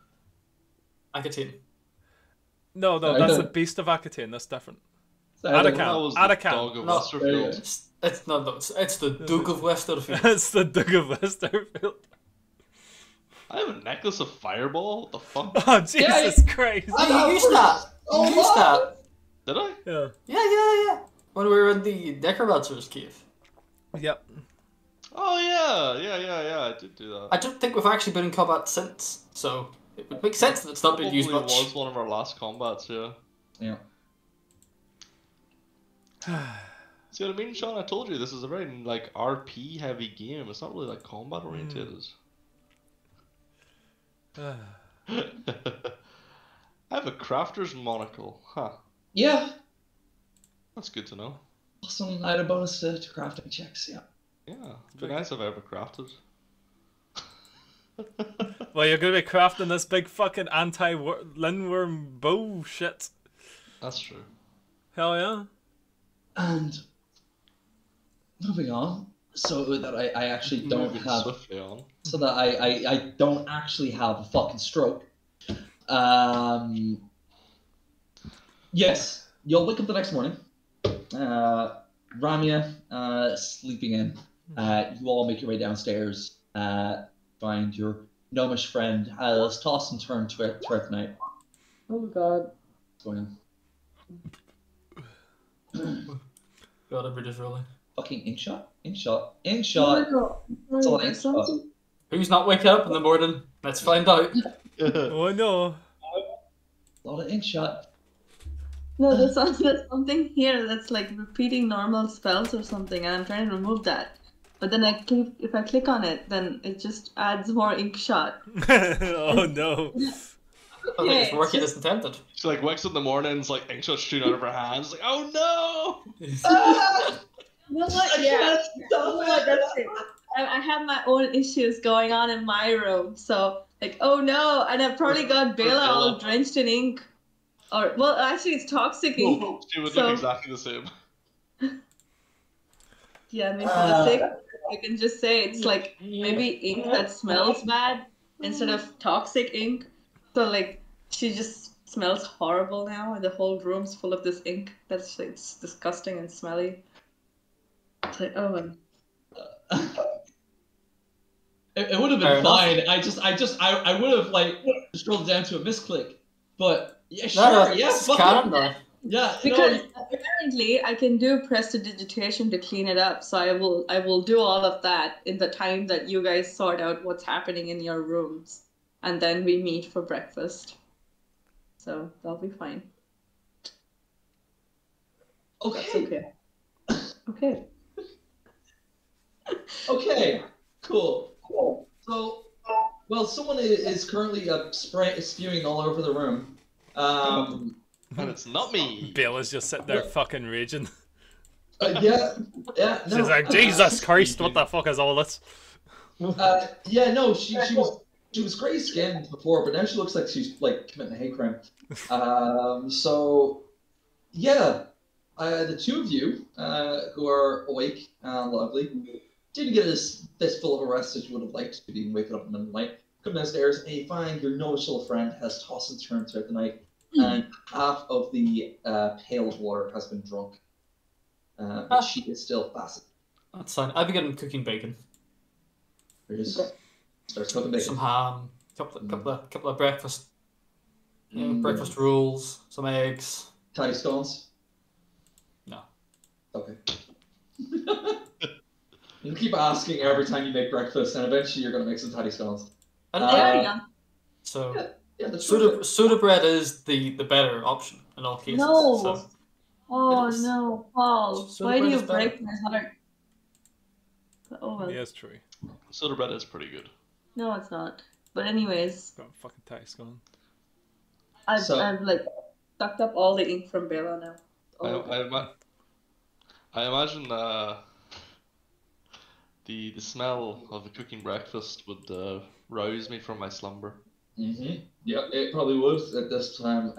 Akatin. No, that's the Beast of Akatin. That's different. That Atakan. was the Atakan. dog of No. Westerfield. It's not. It's the Duke of Westerfield. It's the Duke of Westerfield. I have a necklace of fireball. What the fuck? Oh, Jesus Christ. You used that. You used that. Did I? Yeah. Yeah. When we were in the Necromancer's cave. Yep. Oh yeah. I did do that. I don't think we've actually been in combat since, so it would make sense that it's not been used Probably much. was one of our last combats. Yeah. Yeah. See what I mean, Sean? I told you this is a very RP heavy game. It's not really combat oriented. I have a crafter's monocle. Huh. Yeah. That's good to know. Awesome. I had a bonus to crafting checks. Yeah. Yeah. It'd be nice if I ever crafted. Well, you're gonna be crafting this big fucking anti-Lindworm bullshit. That's true. Hell yeah. And moving on, so that I actually don't Moving have, swiftly on. so that I don't actually have a fucking stroke. Yes, you'll wake up the next morning. Ramya sleeping in. You all make your way downstairs. Find your gnomish friend has tossed and turned throughout the night. Oh God. What's going on? God, I'm just rolling. Fucking ink shot. That's all ink There's shot. something. Who's not waking up in the morning? Let's find out. Oh no. A lot of ink shot. No, there's something here that's repeating normal spells or something, and I'm trying to remove that. But then if I click on it, then it just adds more ink shot. Oh no. I think it's Yeah, working it's as intended. She wakes up in the morning and ink shot shooting out of her hands. Oh no! You know what? Yeah. You know what? That's it. I have my own issues going on in my room, so oh no, and I've probably got Bela all drenched in ink. Or well, actually, it's toxic ink. She would So- look exactly the same. Yeah, I mean, for the sake, I can just say it's maybe ink that smells bad instead of toxic ink. So she just smells horrible now, and the whole room's full of this ink. That's it's disgusting and smelly. It's oh. It would have Fair been fine. I would have scrolled down to a misclick. But yeah, sure, yeah, it's fuck canon it. now. Yeah, Because apparently I can do prestidigitation to clean it up, so I will do all of that in the time that you guys sort out what's happening in your rooms, and then we meet for breakfast. So that'll be fine. That's okay, okay. Okay. okay, cool. So, well, someone is currently spewing all over the room. And it's not me. Bela's just sitting there fucking raging. Yeah, no. She's like, Jesus Christ, what the fuck is all this? Yeah, no, she was gray skinned before, but now she looks like she's like committing a hate crime. So yeah, the two of you who are awake and lovely didn't get this full of a rest as you would have liked to be waking up in the middle of the night. Come downstairs and you find your noticeable friend has tossed and turned throughout the night, and half of the pail of water has been drunk. But she is still fascinated. That's fine. I begin cooking bacon. Starts cooking bacon. Some ham, couple of breakfast, breakfast rolls, some eggs. Tiny scones? No. Okay. You keep asking every time you make breakfast, and eventually you're going to make some tiny scones. So Yeah, that's soda bread is the better option in all cases. No. So Oh It is. no, Paul! Soda Why do bread you is better. break my heart? Oh well. Yeah, it's true. Soda bread is pretty good. No, it's not. But anyways, Got a fucking tax going. I've like sucked up all the ink from Bella now. I imagine the smell of the cooking breakfast would rouse me from my slumber. Mm-hmm. Yeah, it probably would at this time.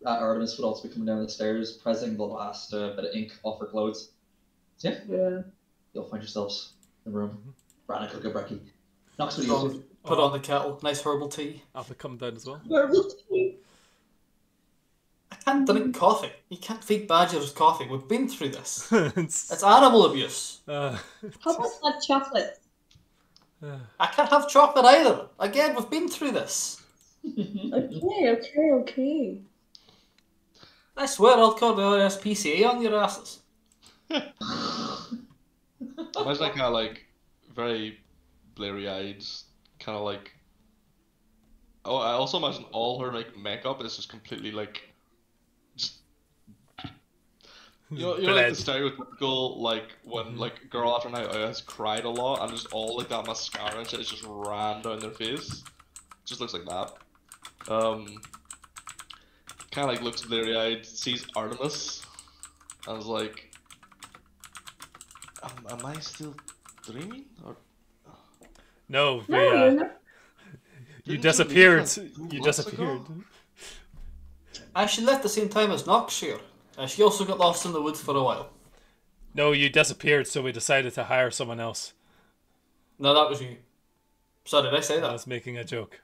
Artemis would also be coming down the stairs, pressing the last bit of ink off her clothes. So Yeah. you'll find yourselves in the room. Brana cook a brekkie. Knocks what put you on, put on the kettle. Nice herbal tea. I'll have to come down as well. I can't drink coffee. You can't feed badgers coffee. We've been through this. It's, It's animal abuse. How about that chocolate? I can't have chocolate either. Again, we've been through this. Okay. I swear I'll call the RSPCA on your asses. Imagine that kind of like very blurry-eyed, kind of like. Oh, I also imagine all her like makeup is just completely like, just you know like the stereotypical like when like a girl after a night out has cried a lot and just all like that mascara and shit is just ran down their face. Just looks like that. Kind of like looks blurry-eyed, sees Artemis, and is like, am I still dreaming or? no, No, you're not. you Didn't disappeared. leave, like, You months disappeared. ago? She left the same time as Noxshire. She also got lost in the woods for a while. No, you disappeared, so we decided to hire someone else. No, that was you. Sorry, did I say I that? was making a joke.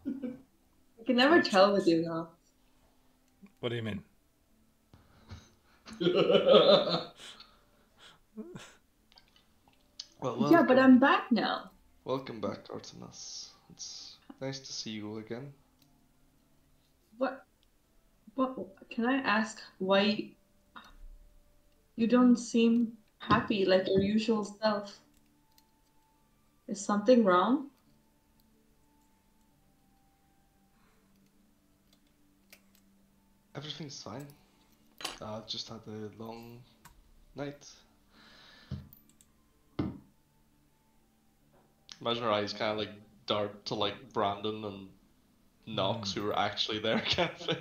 I can never tell with you now. What do you mean? Well, Yeah, but I'm back now. welcome back, Artemis. It's nice to see you again. What can I ask why you don't seem happy like your usual self? Is something wrong? Everything's fine. Just had a long night. Imagine her eyes kind of like dart to like Brandon and Knox, who were actually there, kind of thing.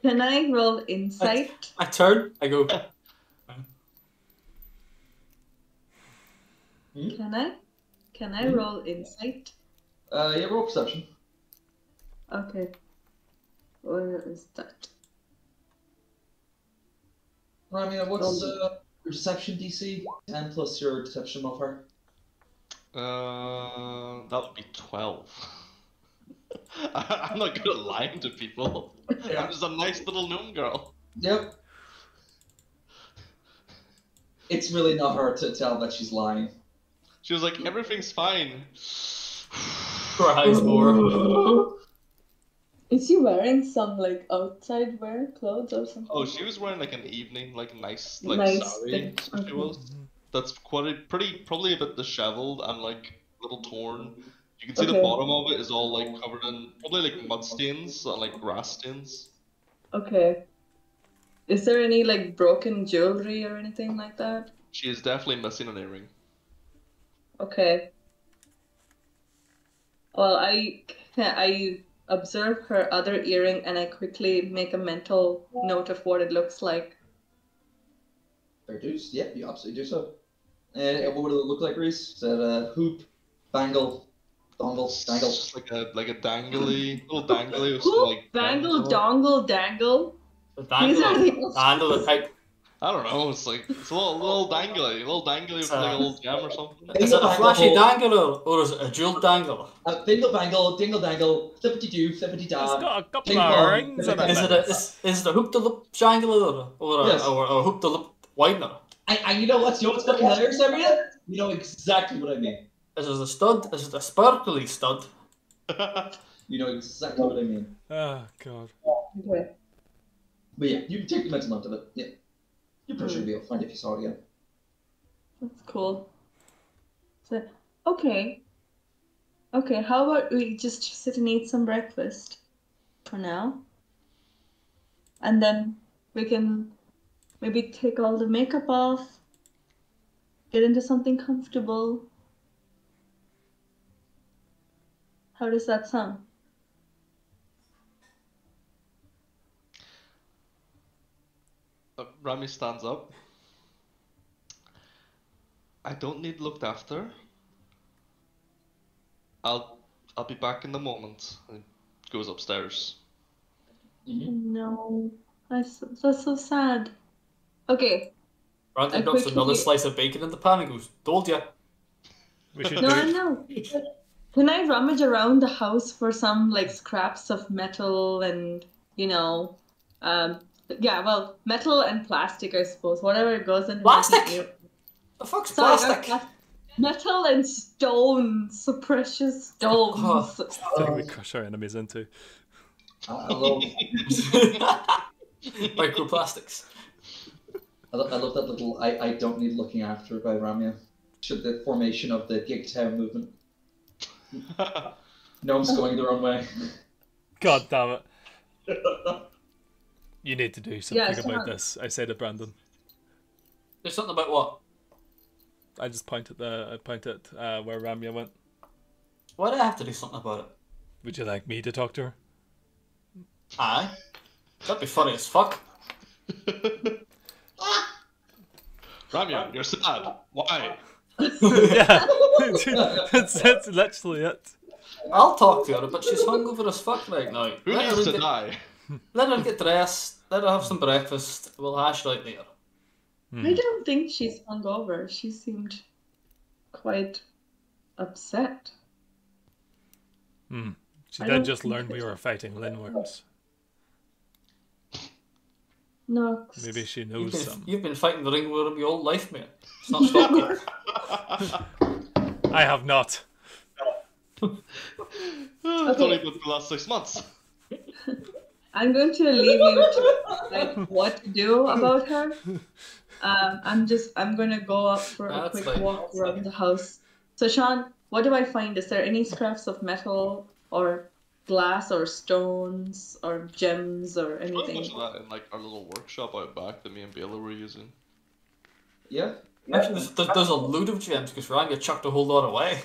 Can I roll insight? I turn, I go, Can I? Can I roll insight? Yeah, roll perception. Okay. Where is that? Ramia, what's your deception DC? 10 plus your deception modifier. That would be 12. I'm not good at lying to people. I'm just a nice little gnome girl. Yep. It's really not hard to tell that she's lying. She was like, everything's fine. cries more. Is he wearing some like outside wear clothes or something? Oh, she was wearing like an evening, like nice, like Nice sari. thing. That's what she was. That's probably a bit disheveled and like a little torn. You can see the Okay. bottom of it is all like covered in probably like mud stains and like grass stains. Okay. Is there any like broken jewelry or anything like that? She is definitely missing an earring. Okay. Well, I observe her other earring and I quickly make a mental note of what it looks like. Fair dues. Yeah, you absolutely do so. What would it look like, Reese? Is that a hoop, bangle, dongle, It's dangle? just like a dangly, little dangly with some Hoop, like gems bangle, on it. dongle, dangle. The These are dangle, the handle the type. I don't know. It's a little dangly with like a little gem or something. Is it a Bangle, flashy bangle. dangle or is it a jewel dangle? Bingle bangle, dingle dangle, flippity doo, flippity It's da. got a couple Ping of pong, rings in it. Is it Vince. is it a hoop to loop jangle or Yes. a hoop to loop widener? And you know what's fucking hilarious, Maria? You know exactly what I mean. Is it a stud? Is it a sparkly stud? You know exactly what I mean. Oh god. Okay. But yeah, you can take the mental note of it. Yeah. You're pretty sure you'll be able to find it if you saw it again. That's cool. So, okay. Okay, how about we just sit and eat some breakfast for now? And then we can maybe take all the makeup off, get into something comfortable. How does that sound? Rami stands up. I don't need looked after. I'll be back in the moment. And goes upstairs. No, that's so sad. Okay, Brandon I drops quickly- another slice of bacon in the pan and goes, "Told ya." We should no, do I know. Can I rummage around the house for some like scraps of metal and yeah, well, metal and plastic, I suppose. Whatever goes in. Plastic? The fuck's Sorry, plastic? metal and stones, so precious stones. thing we crush our enemies into. I love Microplastics. I love that little I don't need looking after by Ramya. Should the formation of the Gig Town movement. Gnomes going their own way. God damn it. You need to do something Yeah, about someone- this. I say to Brandon. There's something about what? I just point at where Ramya went. Why do I have to do something about it? Would you like me to talk to her? Aye. That'd be funny as fuck. Ramya, you're sad. Why? Yeah, that's literally it. I'll talk to her, but she's hungover as fuck right now. Who needs to die? Let her get dressed, let her have some breakfast, we'll hash it out later. I don't think she's hungover. She seemed quite upset. She I did don't just think learn we were fighting linworms. No. Maybe she knows some. You've been fighting the ringworm your whole life, mate. It's not stopped you. I have not. It's only been the last 6 months. I'm going to leave you to decide what to do about her. I'm going to go up for a That's quick fine. walk around the house. So Sean, what do I find? Is there any scraps of metal or glass or stones or gems or Pretty much anything? of that in like our little workshop out back that me and Baylor were using. Yeah. Actually, there's a load of gems because Ranga chucked a whole lot away.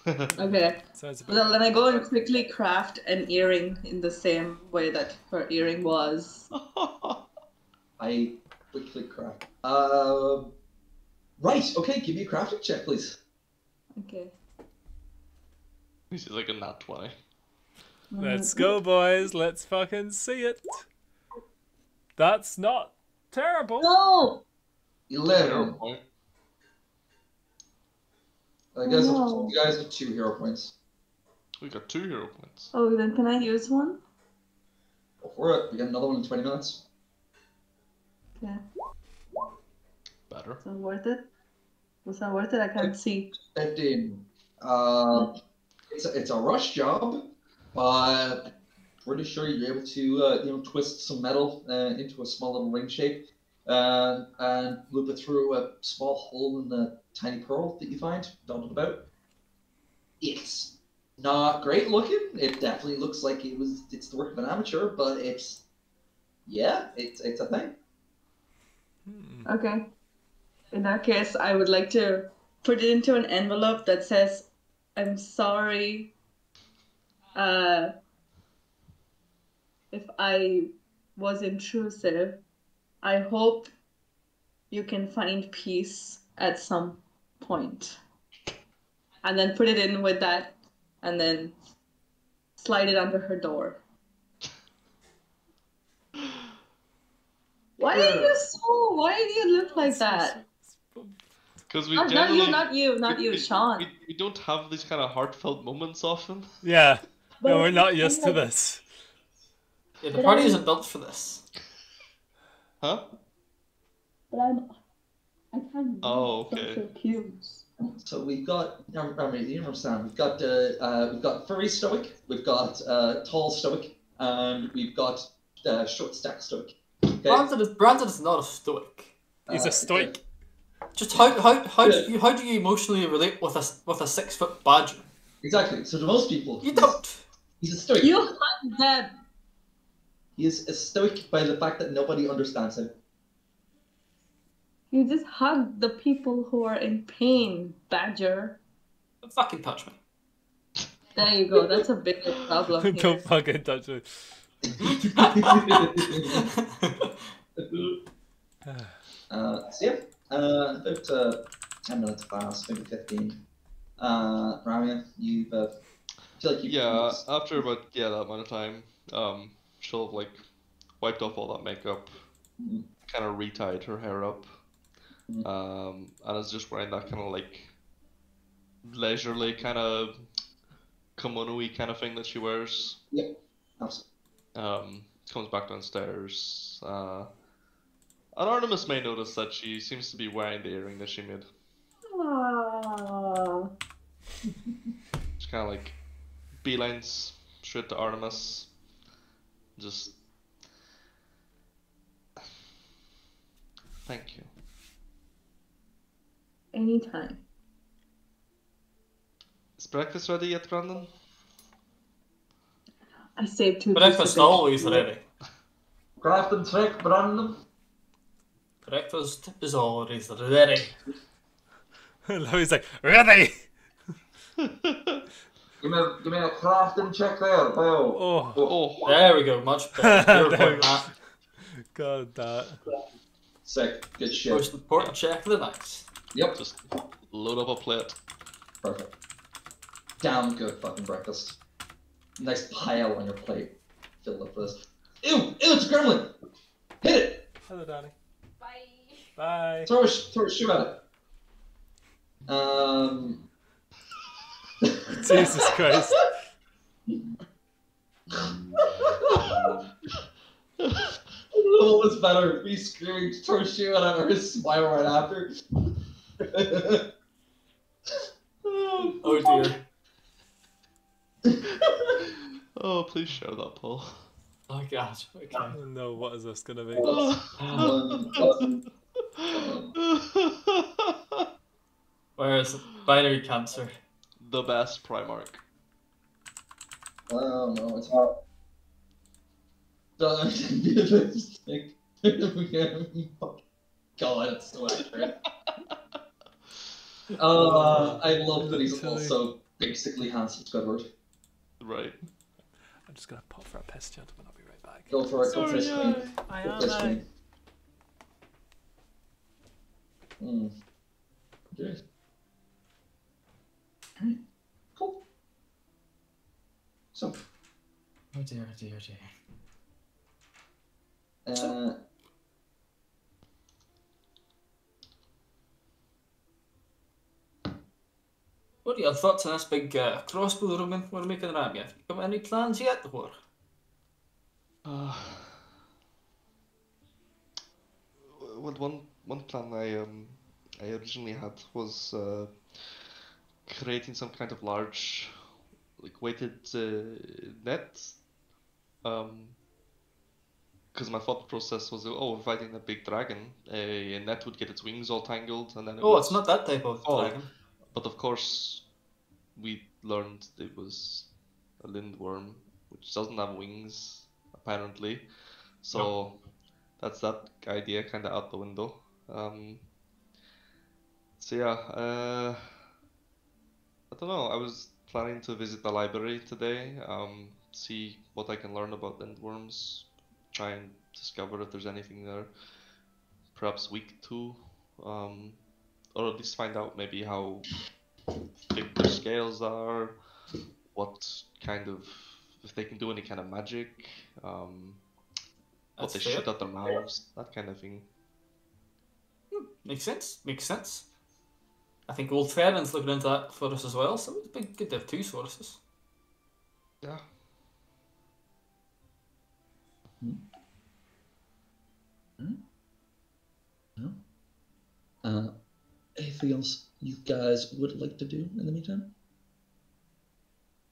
Okay. Sounds a bit. Well, then I go and quickly craft an earring in the same way that her earring was. I quickly craft. Right, okay, give me a crafting check, please. Okay. This is like a nat 20. Let's go, boys. Let's fucking see it. That's not terrible. No! 11. Point. I guess No. you guys have 2 hero points. We got 2 hero points. Oh, then can I use one? Go for it. We got another one in 20 minutes. Yeah. Better. Was that worth it? Was that worth it? I can't see. 15. It's a rush job, but pretty sure you're able to twist some metal into a small little ring shape and loop it through a small hole in the tiny pearl that you find dotted about. It's not great looking. It definitely looks like it's the work of an amateur, but it's a thing. Okay. In that case, I would like to put it into an envelope that says, "I'm sorry if I was intrusive. I hope you can find peace at some point." And then put it in with that, and then slide it under her door. Why do you look like that? Because we Not generally you, Sean. we don't have these kind of heartfelt moments often. Yeah. No, But we're not I'm used to like- this. Yeah, the But party I'm- isn't built for this. Huh? But I can't Oh, okay. social cues. So we've got, you understand, we've got furry stoic, we've got tall stoic, and we've got short stack stoic. Okay? Brandon is not a stoic. He's a stoic. Just how do you emotionally relate with a 6 foot badger? Exactly. So to most people, You don't. he's a stoic. You hug them. He is a stoic by the fact that nobody understands him. You just hug the people who are in pain, Badger. Don't fucking touch me. There you go. That's a bigger problem here. Don't fucking touch me. So yeah, about 10 minutes past, maybe 15. Ramya, you've feel like you've Yeah, after about that amount of time, she'll have like wiped off all that makeup, Mhm. kind of retied her hair up, Mhm. and is just wearing that kind of like leisurely kind of kimono-y kind of thing that she wears. Yep, absolutely. Comes back downstairs. And Artemis may notice that she seems to be wearing the earring that she made. Aww. She kind of like beelines straight to Artemis. Just thank you. Anytime. Is breakfast ready yet, Brandon? I saved 2 Breakfast always ready. Craft and trick, Brandon. Breakfast is always ready. Louis like, ready! Give me a crafting check there, pal. Oh, Oh, There we go, much better. You're There we putting go. that. God, that. Sick, good shit. Most important check of the night. Yep, just load up a plate. perfect. Damn good fucking breakfast. Nice pile on your plate. Filled up with this. Ew, it's a gremlin. Hit it. Hello, Danny. Bye. Bye. Throw a shoe at it. Jesus Christ. I don't know what was better, me screaming, throw a shoe at it, or his smile right after. Oh dear. Oh, please share that, Paul. Oh god. Okay. Oh no, what is this gonna be? Where is it? Binary cancer? The best Primark. Oh no, it's hot. Don't be a mistake. God, it's so accurate. I love that he's Literally. also basically Hans Squidward. Right. I'm just gonna pop for a piss, gentlemen. I'll be right back. Go for it, go for his queen. I Go for his am. queen. Okay. Alright, cool. So, Oh dear, dear, dear. What are your thoughts on this big crossbow we're making around yet? You got any plans yet, or? Well, one plan I originally had was creating some kind of large, like weighted net. Because my thought process was, oh, if fighting a big dragon, a net would get its wings all tangled, and then it Oh, would it's not that type of fall. dragon. But of course, we learned it was a lindworm, which doesn't have wings, apparently. So that's that idea kind of out the window. So yeah, I don't know. I was planning to visit the library today, see what I can learn about lindworms, try and discover if there's anything there. Perhaps week 2, or at least find out maybe how big their scales are, what kind of, if they can do any kind of magic, what That's they fair. shoot at their mouths, that kind of thing. Makes sense. Makes sense. I think Old Ferran's looking into that for us as well, so it'd be good to have 2 sources. Yeah. No. Anything else you guys would like to do in the meantime?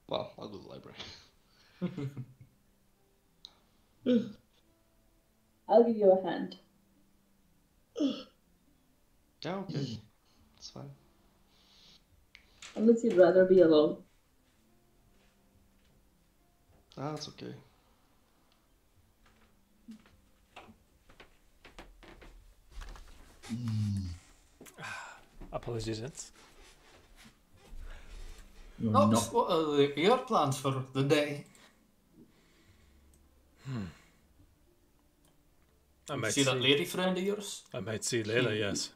Well, I'll go to the library. I'll give you a hand. Yeah, okay. It's fine. Unless you'd rather be alone. Ah, that's okay. Apologies, gents. You're Nox, not. what are your plans for the day? I might See that lady friend of yours? I might see Layla, yes.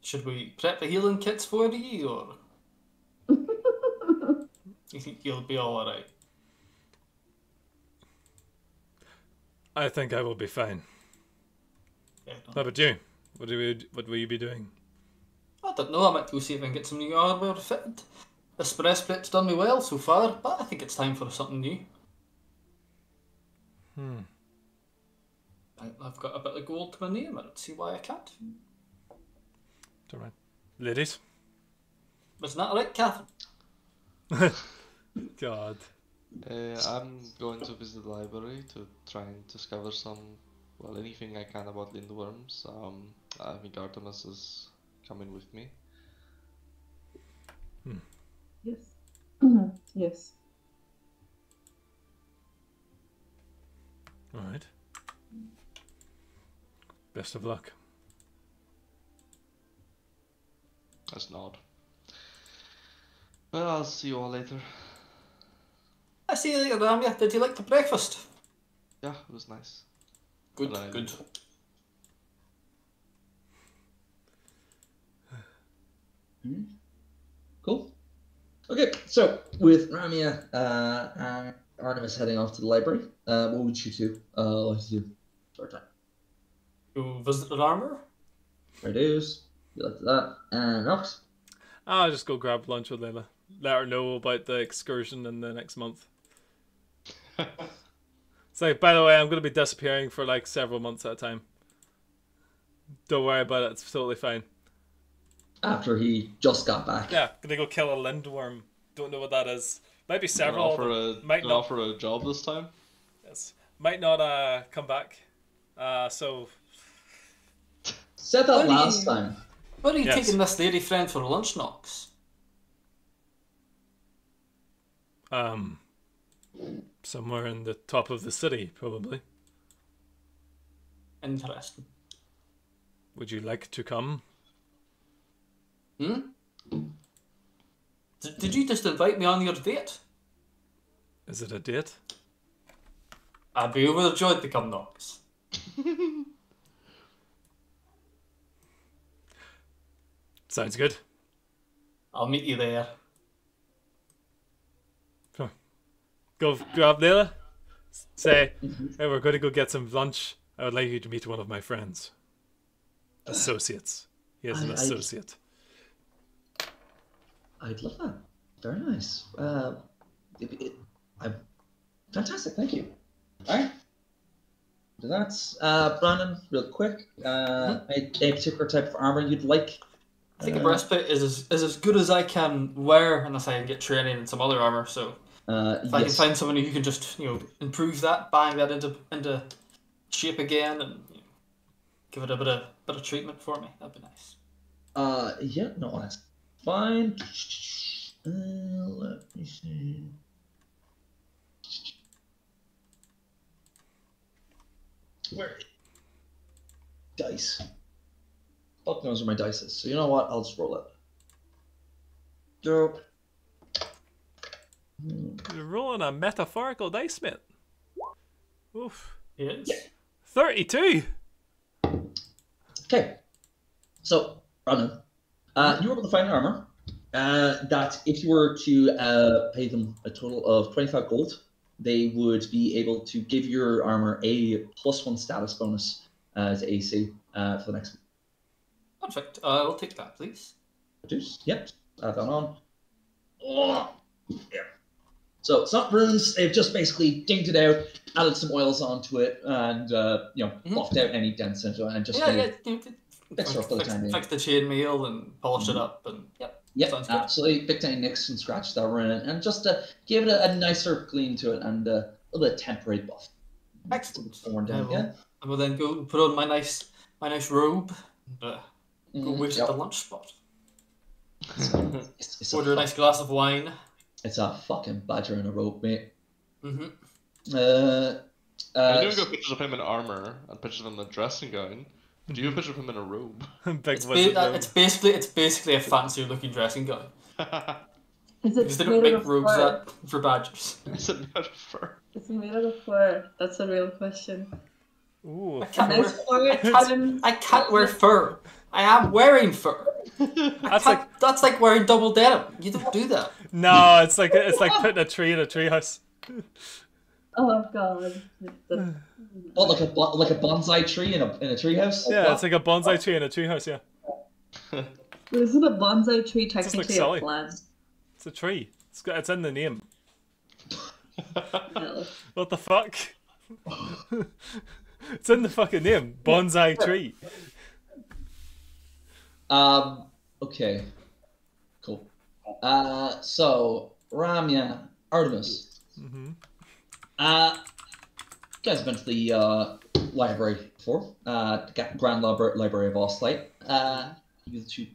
Should we prep the healing kits for you, or you think you'll be all right? I think I will be fine. Yeah, How about you? What will you be doing? I don't know. I might go see if I can get some new armor fitted. This breastplate's done me well so far, but I think it's time for something new. I've got a bit of gold to my name. I don't see why I can't. It's alright. Ladies? Isn't that right, Catherine? God. I'm going to visit the library to try and discover well, anything I can about lindworms. I think Artemis is coming with me. Yes. Yes. Alright. Best of luck. That's nod. Well, I'll see you all later. I see you later, Ramya. Did you like the breakfast? Yeah, it was nice. Good, Right. good. Cool. Okay, so with Ramya and Artemis heading off to the library, what would you two like to do? Short time. Go visit the armor? Fair dues. You like that. And Nox. I'll just go grab lunch with Layla. Let her know about the excursion in the next month. It's like, by the way, I'm going to be disappearing for like several months at a time. Don't worry about it. It's totally fine. After he just got back. Yeah, gonna go kill a lindworm. Don't know what that is. Might be Gonna several. offer of them. a, Might gonna not. offer a job this time? Yes. Might not come back. So Said that What do last you- time. Where are you Yes. taking this lady friend for lunch, Knox? somewhere in the top of the city, probably. Interesting. Would you like to come? Did you just invite me on your date? Is it a date? I'd be overjoyed to come, Knox. Sounds good. I'll meet you there. Go grab Layla. Say, hey, we're going to go get some lunch. I would like you to meet one of my friends. Associates. He is an associate. I'd love that. Very nice. Fantastic, thank you. Alright. So that's Brandon, real quick. A particular type of armor you'd like? I think a breastplate is as good as I can wear unless I get training in some other armor, so if I can find someone who can just, improve that, bang that into shape again and give it a bit of treatment for me, that'd be nice. Yeah, no, that's fine. Let me see. Where? dice. Fuck knows where my dice is. So you know what? I'll just roll it. Go. You're rolling a metaphorical dice, mate. Oof. Yes. Yeah. 32. Okay. So, Ronan, you were able to find armor that if you were to pay them a total of 25 gold, they would be able to give your armor a +1 status bonus to AC for the next Perfect. We'll take that, please. reduce. Yep. Add that on. Oh, yeah. So it's not runes. They've just basically digged it out, added some oils onto it, and buffed out any dents into it, and just made fix her up for the time being. Fix the chainmail and polish it up, and yep. Yep, Sounds good. absolutely. Picked any nicks and scratches that were in it, and just give it a nicer clean to it, and a little bit of temporary buff. Excellent. Worn down, yeah. I will then go put on my nice robe, and go wait at the lunch spot. It's Order a nice glass of wine. It's a fucking badger in a rope, mate. Mm-hmm. I do got pictures of him in armor and pictures of him in a dressing gown. Do you have a picture of him in a robe? Big It's wizard. basically a fancier looking dressing gown. Is Because they it don't made make of robes fur? for badgers. Is it not a fur? It's made out of fur. That's a real question. Ooh. I can't Nice wear, fur. I can't wear fur. I am wearing fur. That's like wearing double denim. You don't do that. No, it's like putting a tree in a treehouse. Oh god. Oh, like a bonsai tree in a treehouse. Yeah, it's like a bonsai tree in a treehouse. Yeah, Isn't a bonsai tree like technically Sully. a plant? it's a tree. It's in the name. No. What the fuck? It's in the fucking name. Bonsai tree. Okay. Cool. So Ramya, Artemis. Mm-hmm. You guys have been to the library before. Grand Library of Ostlight. You two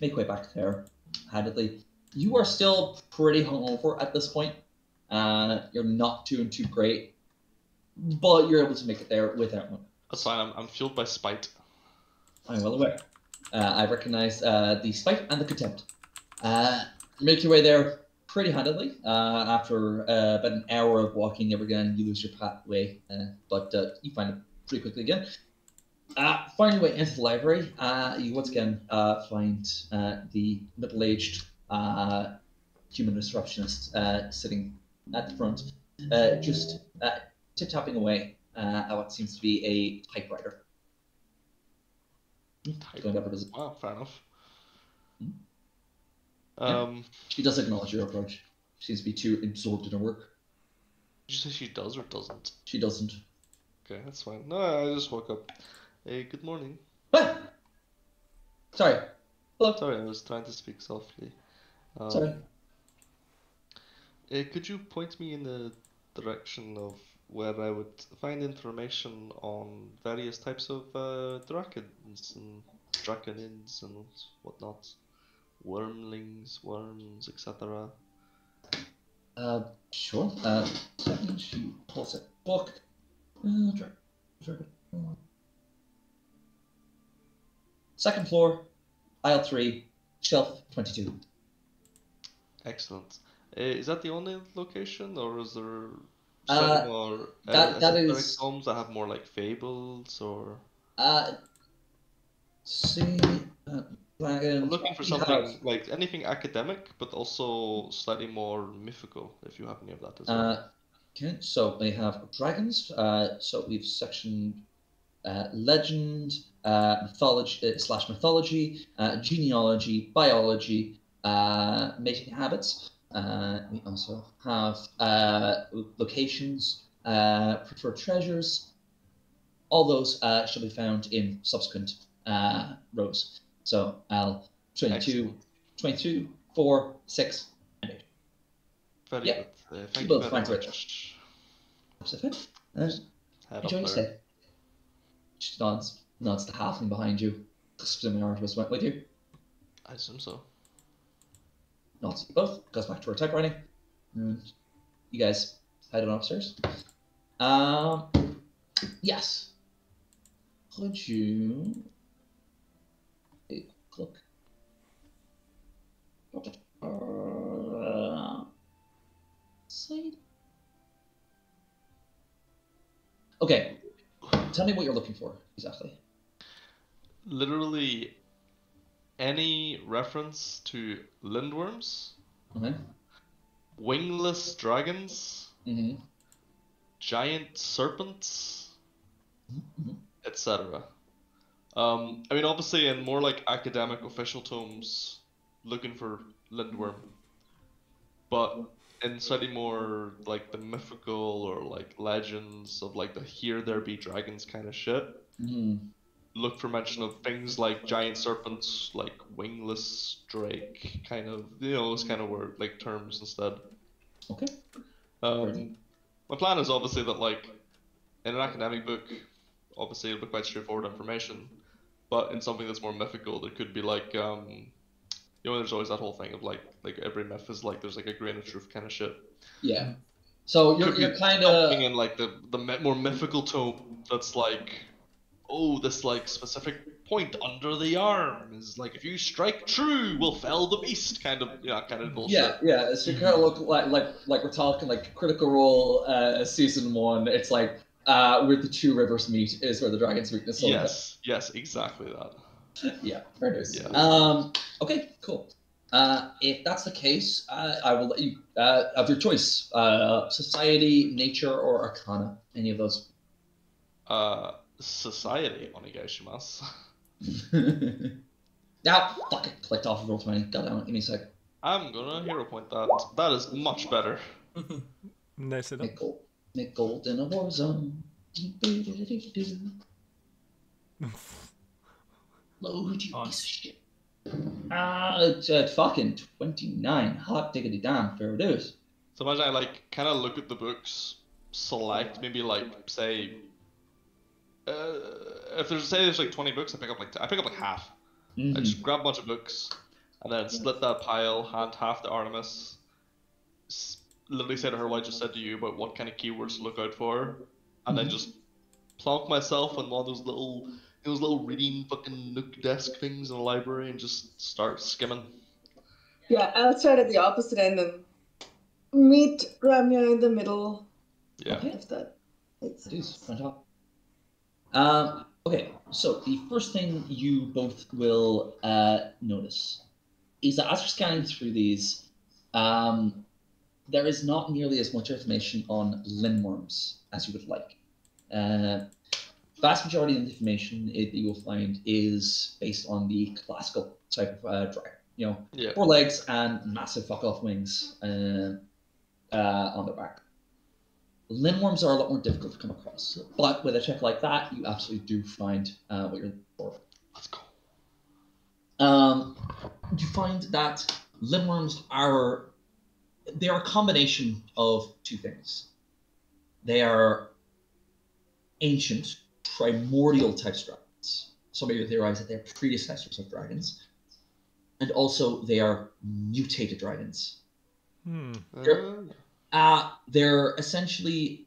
make way back there. Handedly. You are still pretty hungover at this point. You're not doing too great, but you're able to make it there without one. That's fine. I'm fueled by spite. I'm well aware. I recognize the spite and the contempt. Make your way there pretty handedly. After about an hour of walking, ever again, you lose your pathway, but you find it pretty quickly again. Find your way into the library. You once again find the middle-aged human disruptionist sitting at the front, just tip-tapping away at what seems to be a typewriter. Going up with Wow, fair enough. She does acknowledge your approach. She seems to be too absorbed in her work. Did you say she does or doesn't? She doesn't. Okay, that's fine. No, I just woke up. Hey, good morning. What? Sorry. Hello. Sorry, I was trying to speak softly. Sorry. Could you point me in the direction of where I would find information on various types of dragons and draconids and whatnot? Wormlings, worms, etc. Sure. Second, she pulls a book. Second floor, aisle 3, shelf 22. Excellent. Is that the only location, or is there Uh, slightly more that is- esoteric tomes that have more like fables or? See, dragon. I'm looking for something like anything academic, but also slightly more mythical. If you have any of that as well. Okay, so we have dragons. So we've section legend, mythology slash mythology, genealogy, biology, mating habits. We also have locations, preferred treasures. All those shall be found in subsequent rows. So I'll 22, 4, 6, and 8. Very yeah. good. Thank both you find very it. much. That's it. Head Enjoy your up stay. She nods to halfling behind you. Assuming Artemis went with you. I assume so. Nods to both. Goes back to her typewriting. And you guys head on upstairs. Yes. Could you take a look? Side. Okay. Tell me what you're looking for exactly. Literally any reference to lindworms, Okay. wingless dragons, Mm-hmm. giant serpents, Mm-hmm. etc. I mean, obviously, in more like academic official tomes, looking for lindworm, but in slightly more like the mythical or like legends of like the here there be dragons kind of shit, Mm-hmm. look for mention of things like giant serpents, like wingless drake, kind of, those kind of word like terms instead. Okay. Um, my plan is obviously that like in an academic book, obviously it'll be quite straightforward information, but in something that's more mythical, there could be like there's always that whole thing of like every myth is like there's like a grain of truth kind of shit. Yeah. So Could you're be kind something of in like more mythical tome that's like, oh, this like specific point under the arm is like if you strike true, we'll fell the beast, kind of kind of bullshit. yeah. So you kind of look like we're talking like Critical Role season 1. It's like where the two rivers meet is where the dragon's weakness will be. Yes, exactly that. Yeah, very nice. Yeah. Okay, cool. If that's the case, I will let you have your choice. Society, nature, or arcana. Any of those. Society, onegaishimasu. Now, fuck it. Clicked off of Roll20. God damn it. Give me a sec. I'm gonna hero point that. That is much better. Nice enough. Make gold in a war zone. Load, you piece of shit. It's fucking 29. Hot diggity damn. Fair it is. So imagine I like kind of look at the books, select maybe like say, if there's like 20 books, I pick up like half. Mm-hmm. I just grab a bunch of books, and then split that pile, hand half to Artemis. Literally say to her what I just said to you about what kind of keywords to look out for, and then just plonk myself on one of those little reading fucking nook desk things in the library and just start skimming. Yeah, I'll start at the opposite end and meet Ramya in the middle. Yeah. Okay. If that makes It is sense. fantastic. Okay, so the first thing you both will notice is that as you're scanning through these, there is not nearly as much information on lindworms as you would like. Vast majority of the information that you will find is based on the classical type of dragon. Yeah. 4 legs and massive fuck off wings on their back. Lindworms are a lot more difficult to come across, but with a check like that, you absolutely do find what you're looking for. Let's go. You find that lindworms are a combination of 2 things. They are ancient, primordial types of dragons. Some people theorize that they're predecessors of dragons, and also they are mutated dragons. They're essentially,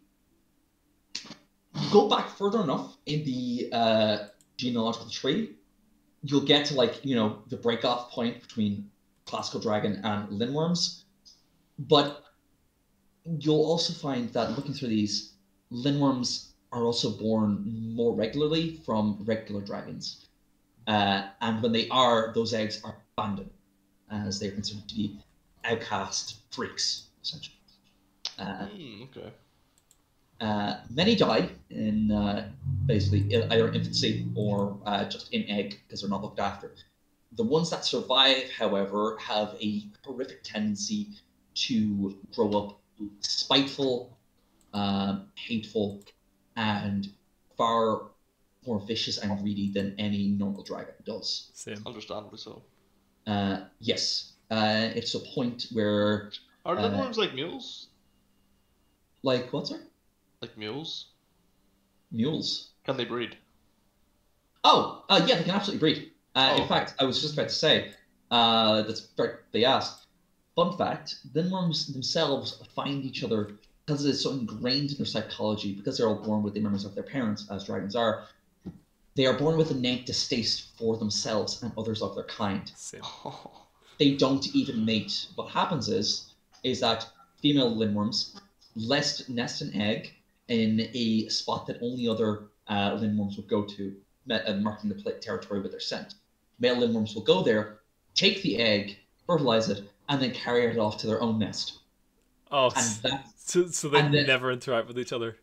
you go back further enough in the genealogical tree, you'll get to the break-off point between classical dragon and lindworms, but you'll also find that looking through these, lindworms are also born more regularly from regular dragons, and when they are, those eggs are abandoned as they're considered to be outcast freaks, essentially. Okay. Many die in basically either infancy or just in egg because they're not looked after. The ones that survive, however, have a horrific tendency to grow up spiteful, hateful, and far more vicious and greedy than any normal dragon does. Same. Understandably so. Yes. It's a point where... Are lindworms like mules? Like what, sir? Like mules? Mules. Can they breed? Oh, yeah, they can absolutely breed. In okay. fact, I was just about to say, that's right, they asked. Fun fact, lindworms themselves find each other because it is so ingrained in their psychology, because they're all born with the memories of their parents, as dragons are. They are born with innate distaste for themselves and others of their kind. Same. They don't even mate. What happens is that female lindworms nest an egg in a spot that only other lindworms would go to, marking the territory with their scent. Male lindworms will go there, take the egg, fertilize it, and then carry it off to their own nest. Oh, And so they never interact with each other.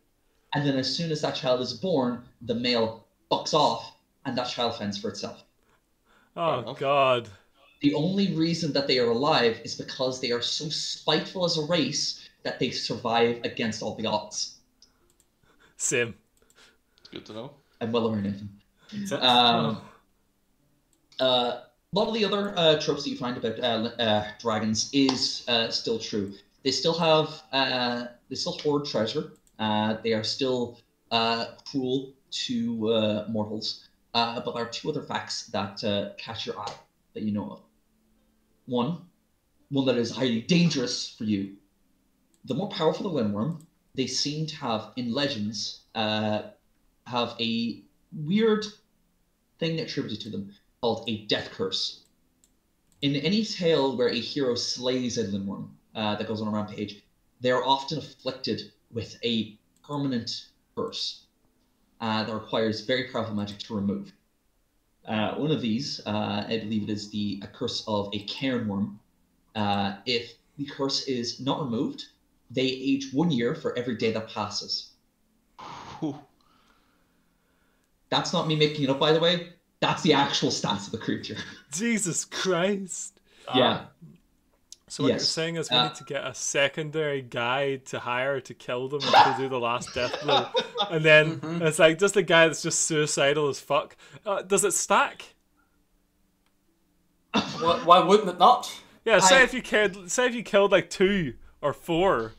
And then as soon as that child is born, the male bucks off, and that child fends for itself. Oh, God. The only reason that they are alive is because they are so spiteful as a race that they survive against all the odds. Same. Good to know. I'm well aware, Nathan. A lot of the other tropes that you find about dragons is still true. They still hoard treasure. They are still cruel to mortals. But there are two other facts that catch your eye that you know of. One that is highly dangerous for you. The more powerful the lindworm, they seem to have, in legends, have a weird thing attributed to them called a death curse. In any tale where a hero slays a lindworm that goes on a rampage, they are often afflicted with a permanent curse that requires very powerful magic to remove. One of these, I believe it is the curse of a cairnworm. If the curse is not removed, they age 1 year for every day that passes. Whew. That's not me making it up, by the way. That's the actual stats of the creature. Jesus Christ. Yeah. So what you're saying is we need to get a secondary guy to hire to kill them to do the last death blow. And then it's like just a guy that's just suicidal as fuck. Does it stack? Why wouldn't it not? Yeah, say if you killed like 2 or 4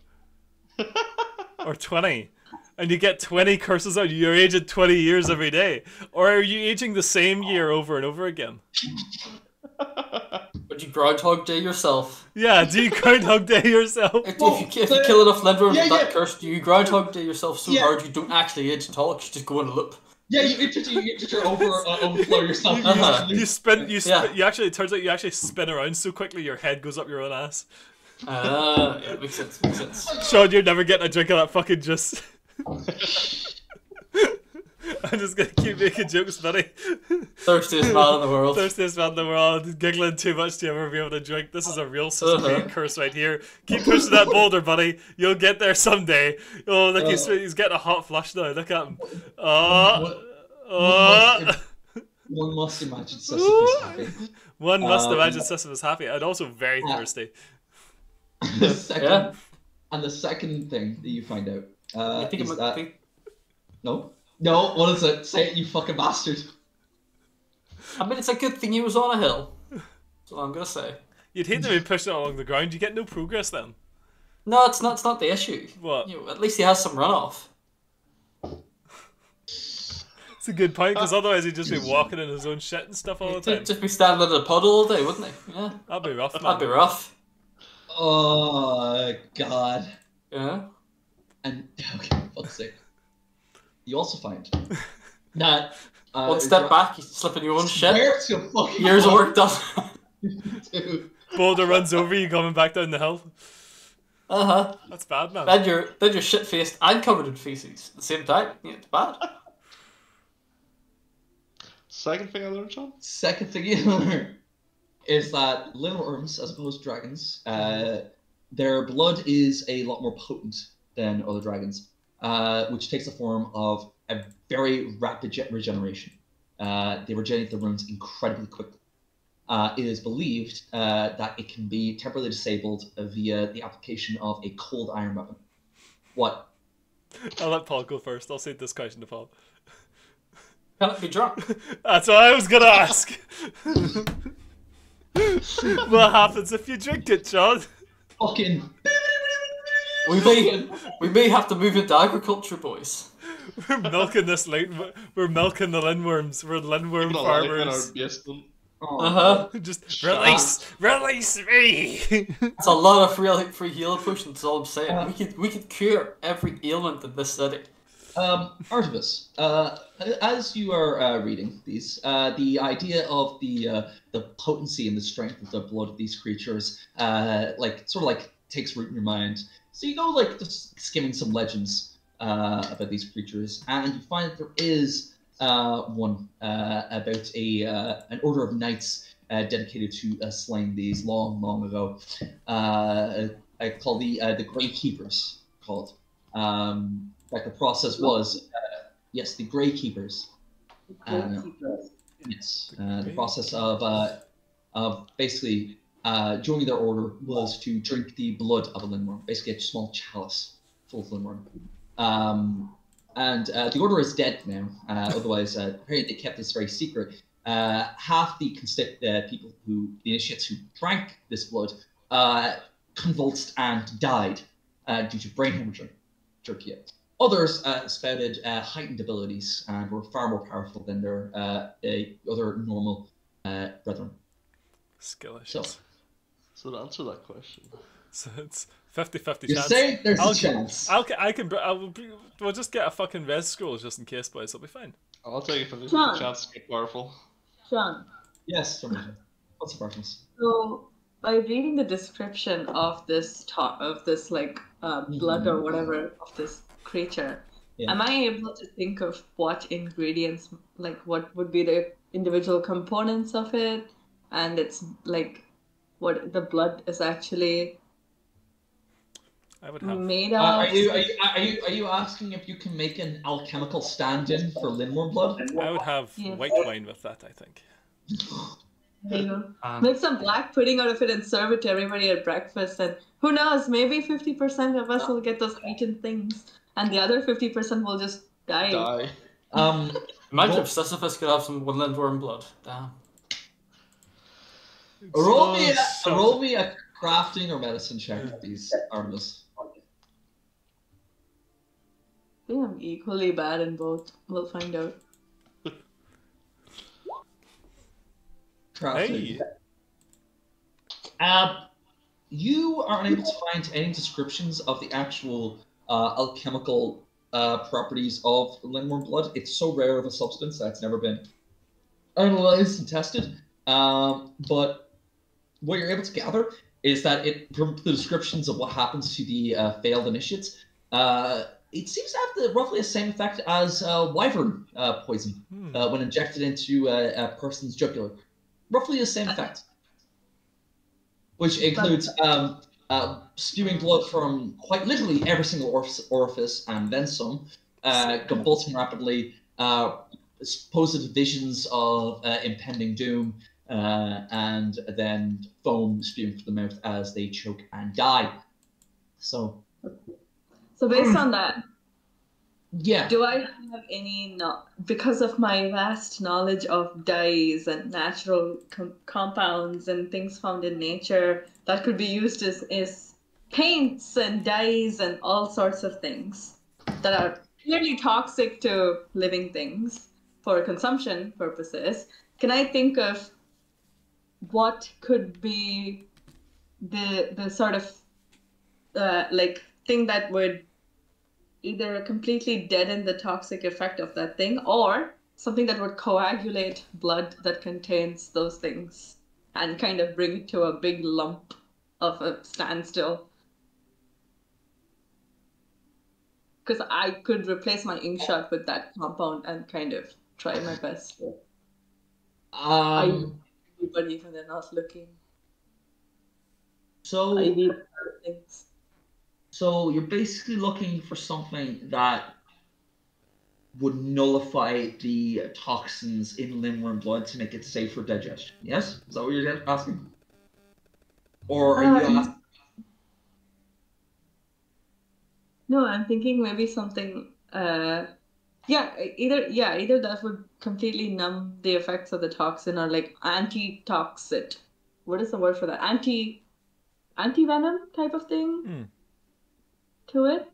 or 20 and you get 20 curses out, you're aging 20 years every day. Or are you aging the same year over and over again? Would you Groundhog Day yourself? Yeah, do you Groundhog Day yourself? If you kill enough lindworms with that curse, do you Groundhog Day yourself so hard you don't actually age at all? You just go in a loop. Yeah, you overflow yourself. You spin. You actually. It turns out you actually spin around so quickly your head goes up your own ass. Yeah, makes sense. Sean, you're never getting a drink of that fucking juice. I'm just gonna keep making jokes, buddy. Thirstiest man in the world. Thirstiest man in the world. Giggling too much to ever be able to drink. This is a real sustained curse right here. Keep pushing that boulder, buddy. You'll get there someday. Oh, look, he's getting a hot flush now. Look at him. One must imagine Sisyphus happy. One must imagine Sisyphus happy and also very thirsty. The second thing that you find out is that... No, what is it? Say it, you fucking bastard. I mean, it's a good thing he was on a hill. That's what I'm gonna say. You'd hate to be pushing it along the ground. You get no progress then. No, it's not the issue. What? At least he has some runoff. It's a good point, because otherwise he'd just be walking in his own shit and stuff all the time. He'd just be standing in a puddle all day, wouldn't he? Yeah. That'd be rough, man. That'd be rough. Oh, God. Yeah. And, okay, fuck's sake. You also find that... One step back, you're slipping your own shit. Where to fucking... Years of work done. Dude. Boulder runs over you coming back down the hill. Uh-huh. That's bad, man. Then you're shit-faced and covered in feces at the same time. Yeah, it's bad. Second thing I learned, John? Second thing you learn is that lindworms, as opposed to dragons, their blood is a lot more potent than other dragons, which takes the form of a very rapid regeneration. They regenerate the runes incredibly quickly. It is believed that it can be temporarily disabled via the application of a cold iron weapon. What? I'll let Paul go first. I'll say this question to Paul. Can it be drunk? That's what I was gonna ask. What happens if you drink it, John? Fucking... We may have to move into agriculture, boys. We're milking this we're milking the lindworms. We're lindworm farmers. Just release me. It's a lot of free healing potions. That's all I'm saying. We could cure every ailment in this city. Artemis, as you are reading these, the idea of the potency and the strength of the blood of these creatures, takes root in your mind. So you go like just skimming some legends about these creatures, and you find that there is one about an order of knights dedicated to slaying these long ago, called the Grey Keepers. Called. Like the process was, yes, the Grey Keepers. Yes, the process of basically joining their order was to drink the blood of a lindworm, basically a small chalice full of lindworm. And the order is dead now. Otherwise, apparently they kept this very secret. Half the people the initiates who drank this blood, convulsed and died due to brain hemorrhage. Others spouted heightened abilities and were far more powerful than their other normal brethren. Skill issues. So to answer that question, So it's 50-50 You chance. say there's a chance. We'll just get a fucking res scroll just in case, boys. It'll be fine. I'll take it for the Sean. chance to get powerful. Sean. Yes, Terminator. What's the darkness? So, by reading the description of this blood or whatever of this creature, am I able to think of what ingredients, like what would be the individual components of it, and it's like what the blood is actually I would have. made of? Are you asking if you can make an alchemical stand-in for lindworm blood? I would have Yeah. white wine with that, I think. There you go. Make some black pudding out of it and serve it to everybody at breakfast, and who knows, maybe 50% of us will get those heightened things, and the other 50% will just die. Imagine if Sisyphus could have some lindworm blood. Damn. Roll me a crafting or medicine check with these Artemis. I think I'm equally bad in both. We'll find out. Crafting. Hey! You are unable to find any descriptions of the actual alchemical properties of lindworm blood. It's so rare of a substance that it's never been analyzed and tested. But what you're able to gather is that from the descriptions of what happens to the failed initiates, it seems to have roughly the same effect as wyvern poison when injected into a person's jugular. Roughly the same effect. Which includes spewing blood from quite literally every single orifice and then some, convulsing rapidly, supposed visions of impending doom, and then foam spewing from the mouth as they choke and die. So based on that, yeah. do I have any, because of my vast knowledge of dyes and natural compounds and things found in nature that could be used as paints and dyes and all sorts of things that are clearly toxic to living things for consumption purposes, can I think of what could be the sort of thing that would either completely deaden the toxic effect of that thing, or something that would coagulate blood that contains those things and kind of bring it to a big lump of a standstill? Because I could replace my ink shot with that compound and kind of try my best. But even they're not looking. So I need things. So you're basically looking for something that would nullify the toxins in lindworm blood to make it safe for digestion. Yes? Is that what you're asking? Or are you asking? No, I'm thinking maybe something. Either that would completely numb the effects of the toxin, or like antitoxic. What is the word for that? Anti-venom type of thing. To it,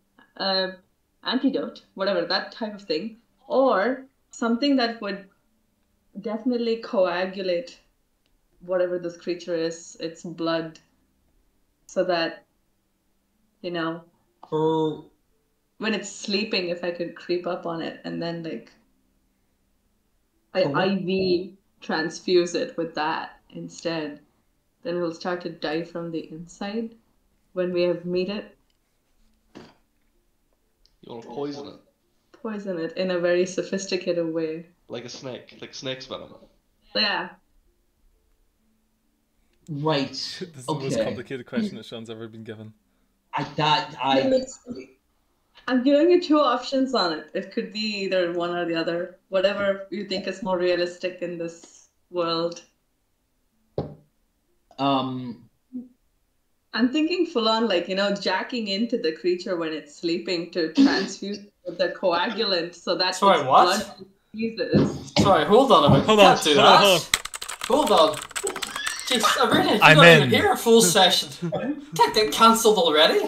antidote, whatever, that type of thing, or something that would definitely coagulate whatever this creature is, its blood, so that, For when it's sleeping, if I could creep up on it and then like I For what? IV transfuse it with that instead, then it'll start to die from the inside when we have meat it. You want to poison it Poison it in a very sophisticated way. like a snake, like snake's venom. Yeah. Right. This is the most Okay. complicated question that Sean's ever been given. I'm giving you two options on it. It could be either one or the other. Whatever you think is more realistic in this world. I'm thinking full on, like, jacking into the creature when it's sleeping to transfuse with the coagulant so that Sorry, its what? blood freezes. Sorry, hold on a minute. Hold You on, can't do hold on, that. hold Hold on. Jeez, I really I'm not even in. here a full session. Can't get cancelled already.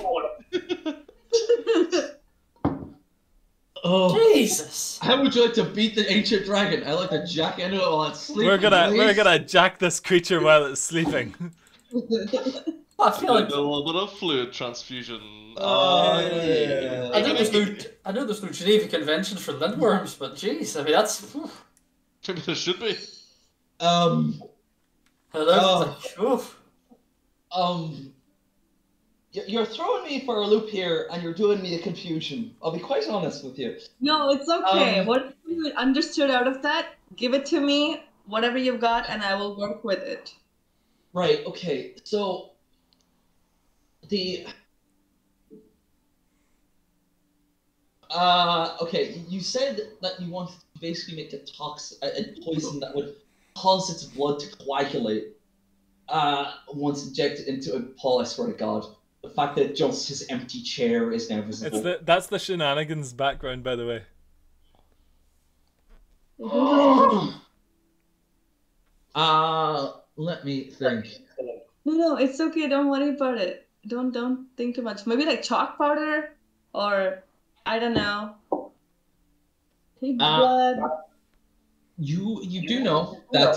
Oh, Jesus. how would you like to beat the ancient dragon? I like to jack into it while it's sleeping. We're gonna please. jack this creature while it's sleeping. I feel Like like a little bit of fluid transfusion. Yeah. I know there's no Geneva Convention for lindworms, but jeez, I mean that's. Maybe there should be. Hello. Oof. You're throwing me for a loop here, and you're doing me a confusion. I'll be quite honest with you. No, it's okay. What you understood out of that, give it to me, whatever you've got, and I will work with it. Right. Okay. So okay. You said that you wanted to basically make a poison that would cause its blood to coagulate. Once injected into it. Paul, I swear to God, the fact that just his empty chair is now visible. That's the shenanigans background, by the way. Let me think. No, it's okay. Don't worry about it. Don't think too much. Maybe like chalk powder, or I don't know. Pig blood. You do know that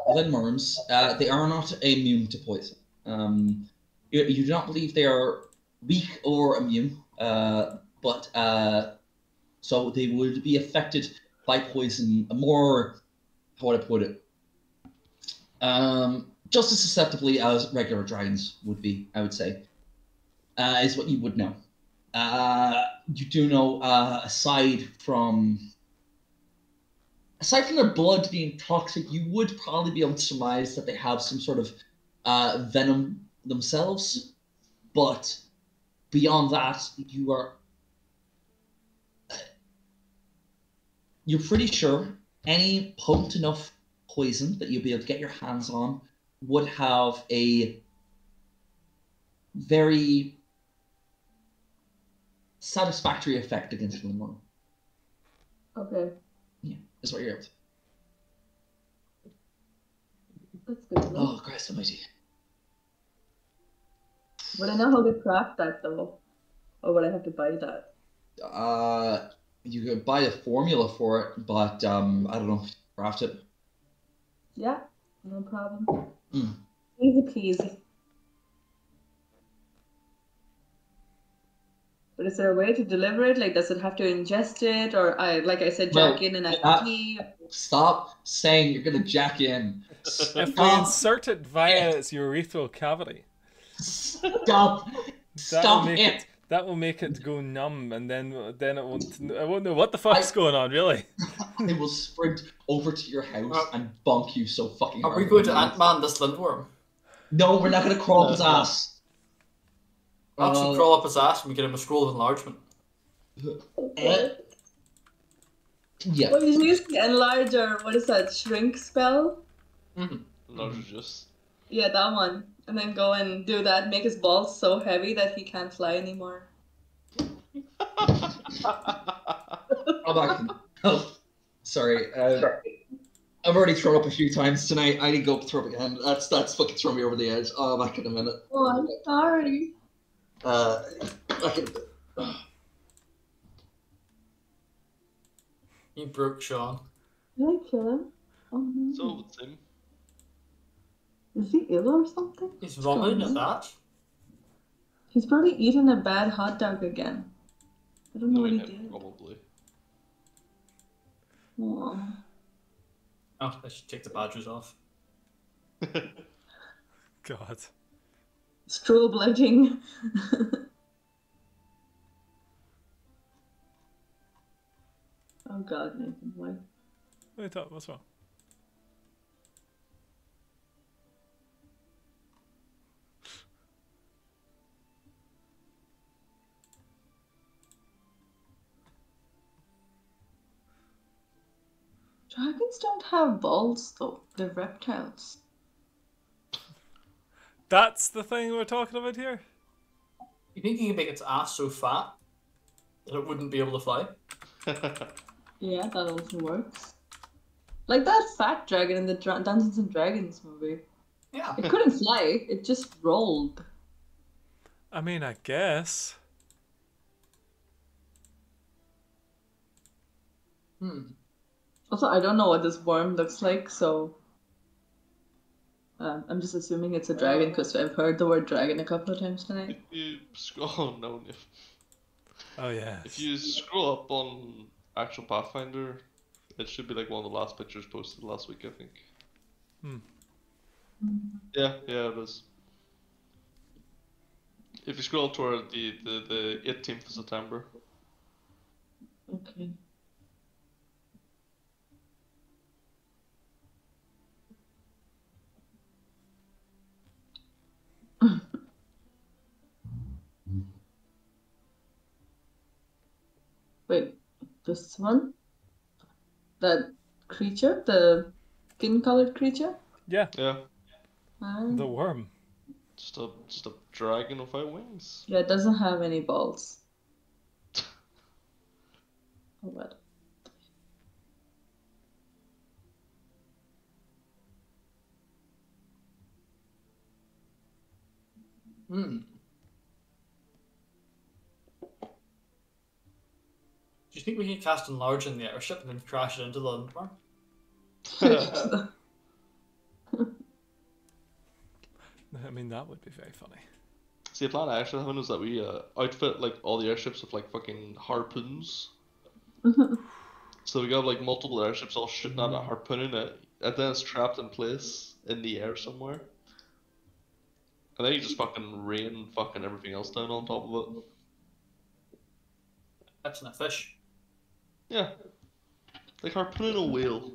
lindworms they are not immune to poison. You do not believe they are weak or immune, but so they would be affected by poison more. How would I put it? Just as susceptibly as regular dragons would be, I would say, is what you would know. You do know, aside from their blood being toxic, you would probably be able to surmise that they have some sort of venom themselves. But beyond that, you're pretty sure any potent enough poison that you'll be able to get your hands on would have a very satisfactory effect against the lindworm. Okay, Yeah, that's what you're able to. that's good. Enough. Oh, Christ almighty. Would I know how to craft that though, or would I have to buy that? You could buy a formula for it, but I don't know if you craft it. Yeah, no problem. Mm. Easy peasy. But is there a way to deliver it? Like, does it have to ingest it, or like I said, jack in an IV? Stop saying you're gonna jack in. If we insert it via its urethral cavity, Stop. Stop it. That will make it go numb, and then it won't know what the fuck's going on, really. I will sprint over to your house and bonk you so fucking hard. Are we going to Ant-Man this lindworm? No, we're not gonna crawl up his ass. Actually, crawl up his ass and we get him a scroll of enlargement. Yeah. Well, you use the enlarger. What is that? Shrink spell? Larger juice. Yeah, that one. And then go and do that. Make his balls so heavy that he can't fly anymore. Oh, sorry. I've already thrown up a few times tonight. I need to go up and throw up again. That's fucking throwing me over the edge. Oh, back in a minute. Oh, I'm sorry. You broke Sean. Did I kill him? Oh, no. So it's him. Is he ill or something? He's vomiting at that. He's probably eaten a bad hot dog again. I don't know what he Knowing him, did. probably. Aw. Oh, I should take the badges off. God. Strobe lighting. Oh God, Nathan, why? What I thought, what's wrong? Dragons don't have balls though. They're reptiles. That's the thing we're talking about here? You think you can make its ass so fat that it wouldn't be able to fly? Yeah, that also works. Like that fat dragon in the Dungeons and Dragons movie. Yeah. It couldn't fly. It just rolled. I mean, I guess. Also, I don't know what this worm looks like, so I'm just assuming it's a dragon because I've heard the word dragon a couple of times tonight. If you scroll, oh no, Oh, yeah. if you scroll up on actual Pathfinder, it should be like one of the last pictures posted last week, I think. Yeah, it is. If you scroll toward the 18th of September. Okay. Wait, this one? That creature? The skin-colored creature? Yeah, Yeah, the worm. just a dragon without wings. Yeah, it doesn't have any balls. Oh, what? Do you think we can cast Enlarge in the airship and then crash it into the lindworm? I mean, that would be very funny. See, a plan I actually have is that we outfit like all the airships with like fucking harpoons. So we got like multiple airships all shooting at a harpoon in it, and then it's trapped in place in the air somewhere. And then you just fucking rain fucking everything else down on top of it. Catching a fish. Yeah. Like harpooning a whale.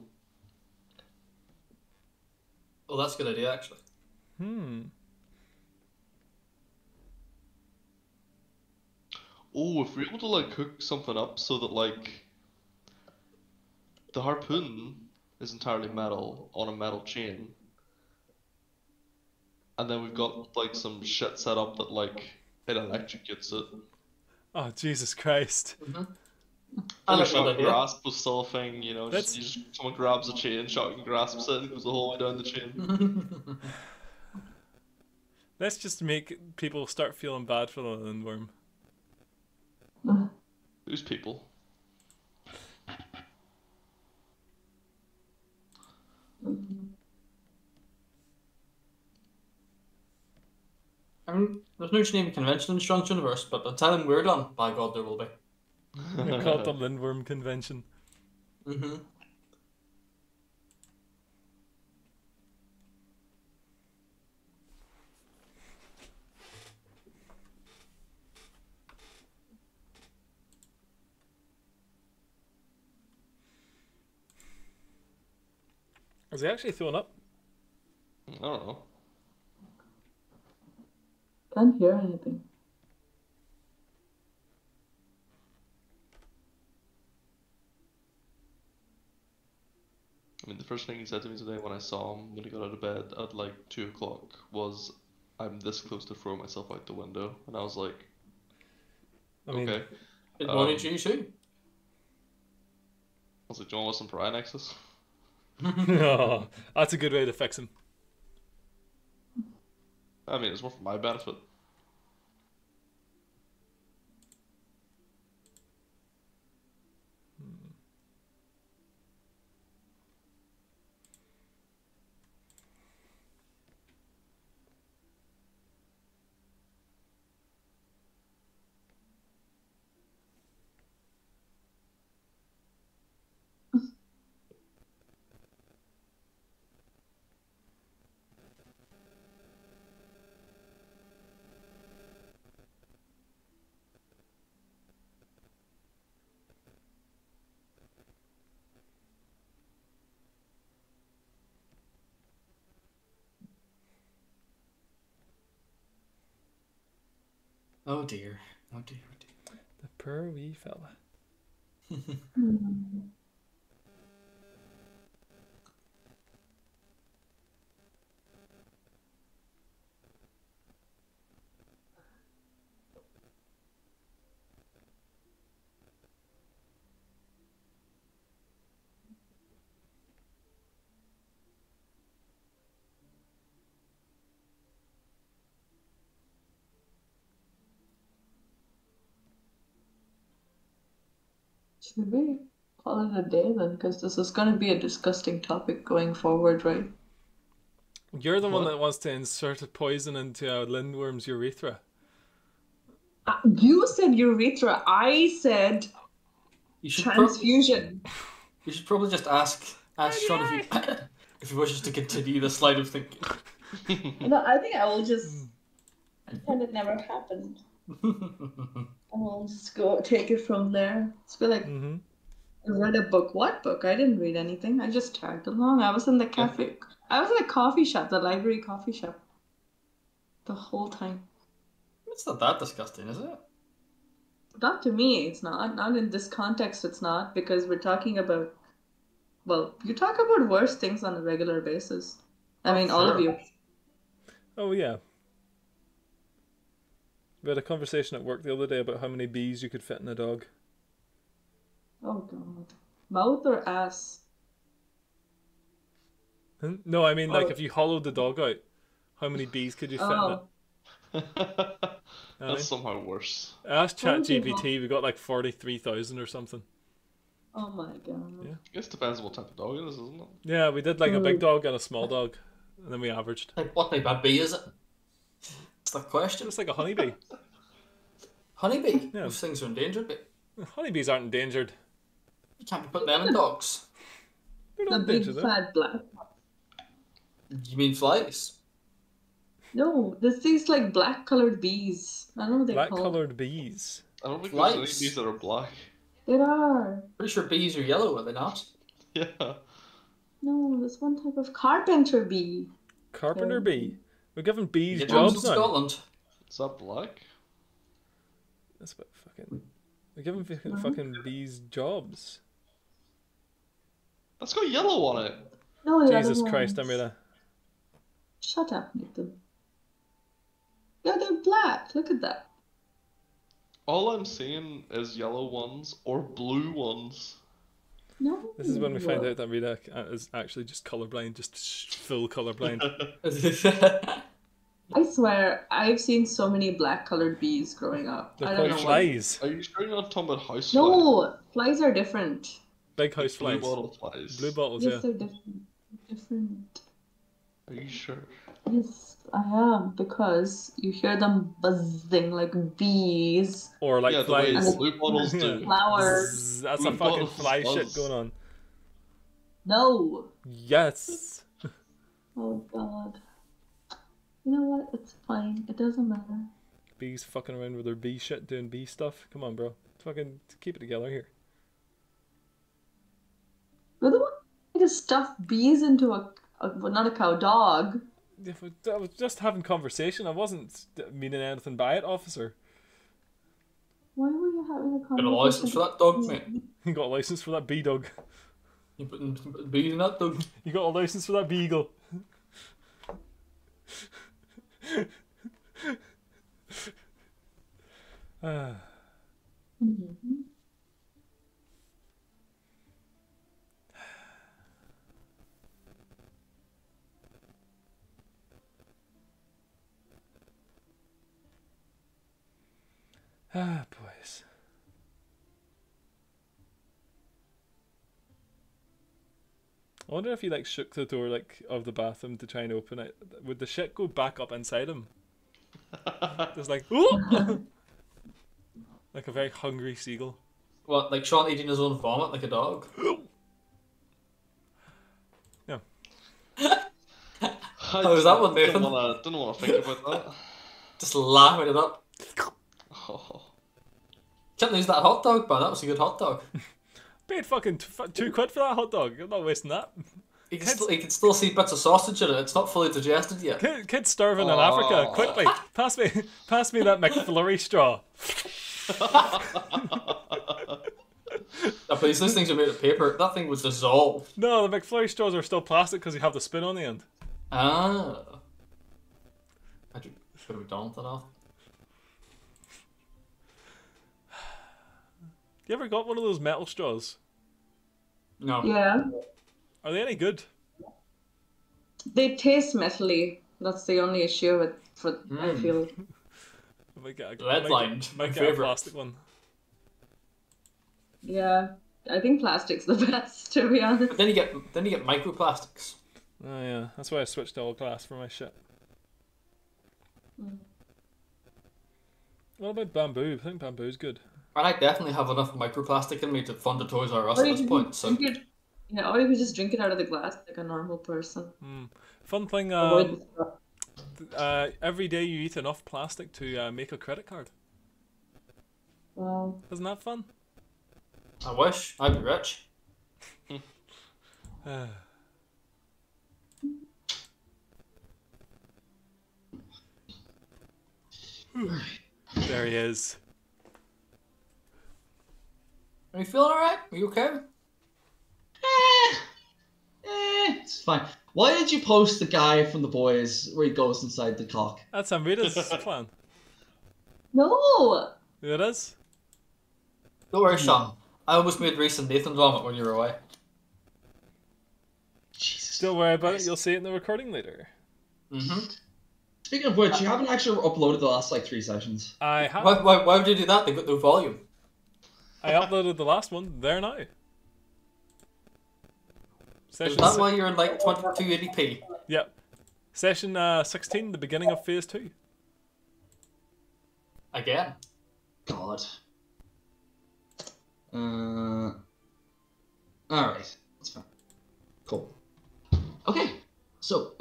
Oh, that's a good idea, actually. Oh, if we're able to like hook something up so that like the harpoon is entirely metal on a metal chain, and then we've got like some shit set up that like it electrocutes it. Oh, Jesus Christ. I Only like that shot idea. grasp was still a thing, you know. That's- Someone grabs a chain, shot and grasps it, and goes the whole way down the chain. Let's just make people start feeling bad for the lindworm. Who's people? I mean, there's no naming convention in Sean's universe, but by the time we're done, by God, there will be. They call it the lindworm convention. Is he actually thrown up? I don't know. Can't hear anything. I mean, the first thing he said to me today when I saw him when he got out of bed at like 2 o'clock was, "I'm this close to throwing myself out the window," and I was like, I mean, "Okay." Good morning to you too. I was like, "Do you want to listen to Brian Nexus?" oh, that's a good way to fix him. I mean, it's more for my benefit. Oh dear. Oh dear. Oh dear. The poor wee fella. Should we call it a day then? Because this is going to be a disgusting topic going forward, right? You're the one What? that wants to insert a poison into a lindworm's urethra. You said urethra. I said You should transfusion. You should probably just ask Sean if he wishes to continue this line of thinking. No, I think I will just pretend it never happened. And we'll just go take it from there. It's feel like I read a book. What book? I didn't read anything. I just tagged along. I was in the cafe. I was in a coffee shop, the library coffee shop, the whole time. It's not that disgusting, is it? Not to me, it's not. Not in this context, it's not, because we're talking about. Well, you talk about worse things on a regular basis. I mean, all of sure. you. Oh yeah. We had a conversation at work the other day about how many bees you could fit in a dog. Oh god. Mouth or ass? No, I mean like if you hollowed the dog out, how many bees could you fit in it? Oh, That's somehow worse. I asked How would you ChatGPT, we got like 43,000 or something. oh my god. Yeah. I guess it depends on what type of dog it is, isn't it? Yeah, we did like a big dog and a small dog, and then we averaged. Like, what type of bee is it? It's the question. Just like a honeybee. Honeybee? Yeah. Those things are endangered, but Honeybees aren't endangered. you can't be putting them in dogs. They're The not big endangered though. fat black. You mean flies? No, this these like black colored bees. I don't know what they're Black called. colored bees. I don't think there's any Flies. bees that are black. There are. Pretty sure bees are yellow, are they not? Yeah. No, there's one type of carpenter bee. Carpenter bee. We're giving bees You get ones jobs in now. Scotland. Is that black? That's what fucking. We're giving fucking bees jobs. That's got yellow on it. No, the Jesus other Christ, ones. Amrita. Shut up, Nathan. Yeah, they're black. Look at that. All I'm seeing is yellow ones or blue ones. No. This is when we find out that Rita is actually just colorblind, just full colorblind. I swear, I've seen so many black colored bees growing up. They're I don't called know flies. Are you sure you're not talking about house flies? No, flies are different. Big house Blue flies. bottle flies. Blue bottles, Yes, yeah. they're different. Different. Are you sure? Yes, I am, because you hear them buzzing like bees. Or like yeah, the way flies. blue bottles Yeah. do. Flowers. Zzz, that's Blue a fucking bottles fly shit buzz. going on. No. Yes. Oh god. You know what? It's fine. It doesn't matter. Bees fucking around with their bee shit doing bee stuff. Come on, bro. Fucking keep it together here. You're the one who just stuff bees into well, not a cow, dog. Yeah, but I was just having conversation. I wasn't meaning anything by it, officer. Why were you having a Got conversation? a license for that dog, mate. You got a license for that bee dog. You putting bees in that dog? You got a license for that beagle. Ah. Mhm. Ah, boys. I wonder if he like shook the door like of the bathroom to try and open it. Would the shit go back up inside him? Just like ooh! Like a very hungry seagull. What, like Sean eating his own vomit like a dog? Yeah. How was that one, Nathan? Don't wanna think about that. Just laughing it up. Oh. Can't lose that hot dog, man. That was a good hot dog. Paid fucking £2 for that hot dog. I'm not wasting that. He can still see bits of sausage in it. It's not fully digested yet. Kids starving in Africa. Quickly, pass me that McFlurry straw. No, please, these things are made of paper. That thing would dissolve. No, the McFlurry straws are still plastic because you have the spin on the end. Ah. I should have done that off. You ever got one of those metal straws? No. Yeah. Are they any good? They taste metally. That's the only issue with I feel. I might get Lead lined, my a favourite. plastic one. Yeah. I think plastic's the best, to be honest. But then you get microplastics. Oh yeah, that's why I switched to all glass for my shit. What about bamboo? I think bamboo's good. And I definitely have enough microplastic in me to fund a Toys R Us Or at you this can point. So drink it, yeah, or you can just drink it out of the glass like a normal person. Fun thing. Avoid the straw. Every day you eat enough plastic to make a credit card. Wow. Isn't that fun? I wish I'd be rich. There he is. Are you feeling alright? Are you okay? It's fine. Why did you post the guy from The Boys where he goes inside the cock? That's Amrita's plan. No! It is. Don't worry, Sean. I almost made Reese and Nathan vomit when you were away. Jesus. Don't worry about it. You'll see it in the recording later. Mm-hmm. Speaking of which, you haven't actually uploaded the last like 3 sessions. I have. Why would you do that? They got no volume. I uploaded the last one. There now. Is Session. that why you're in like 2280p? Yep. Session 16, the beginning of phase 2. Again. God. Alright. That's fine. Cool. Okay. So,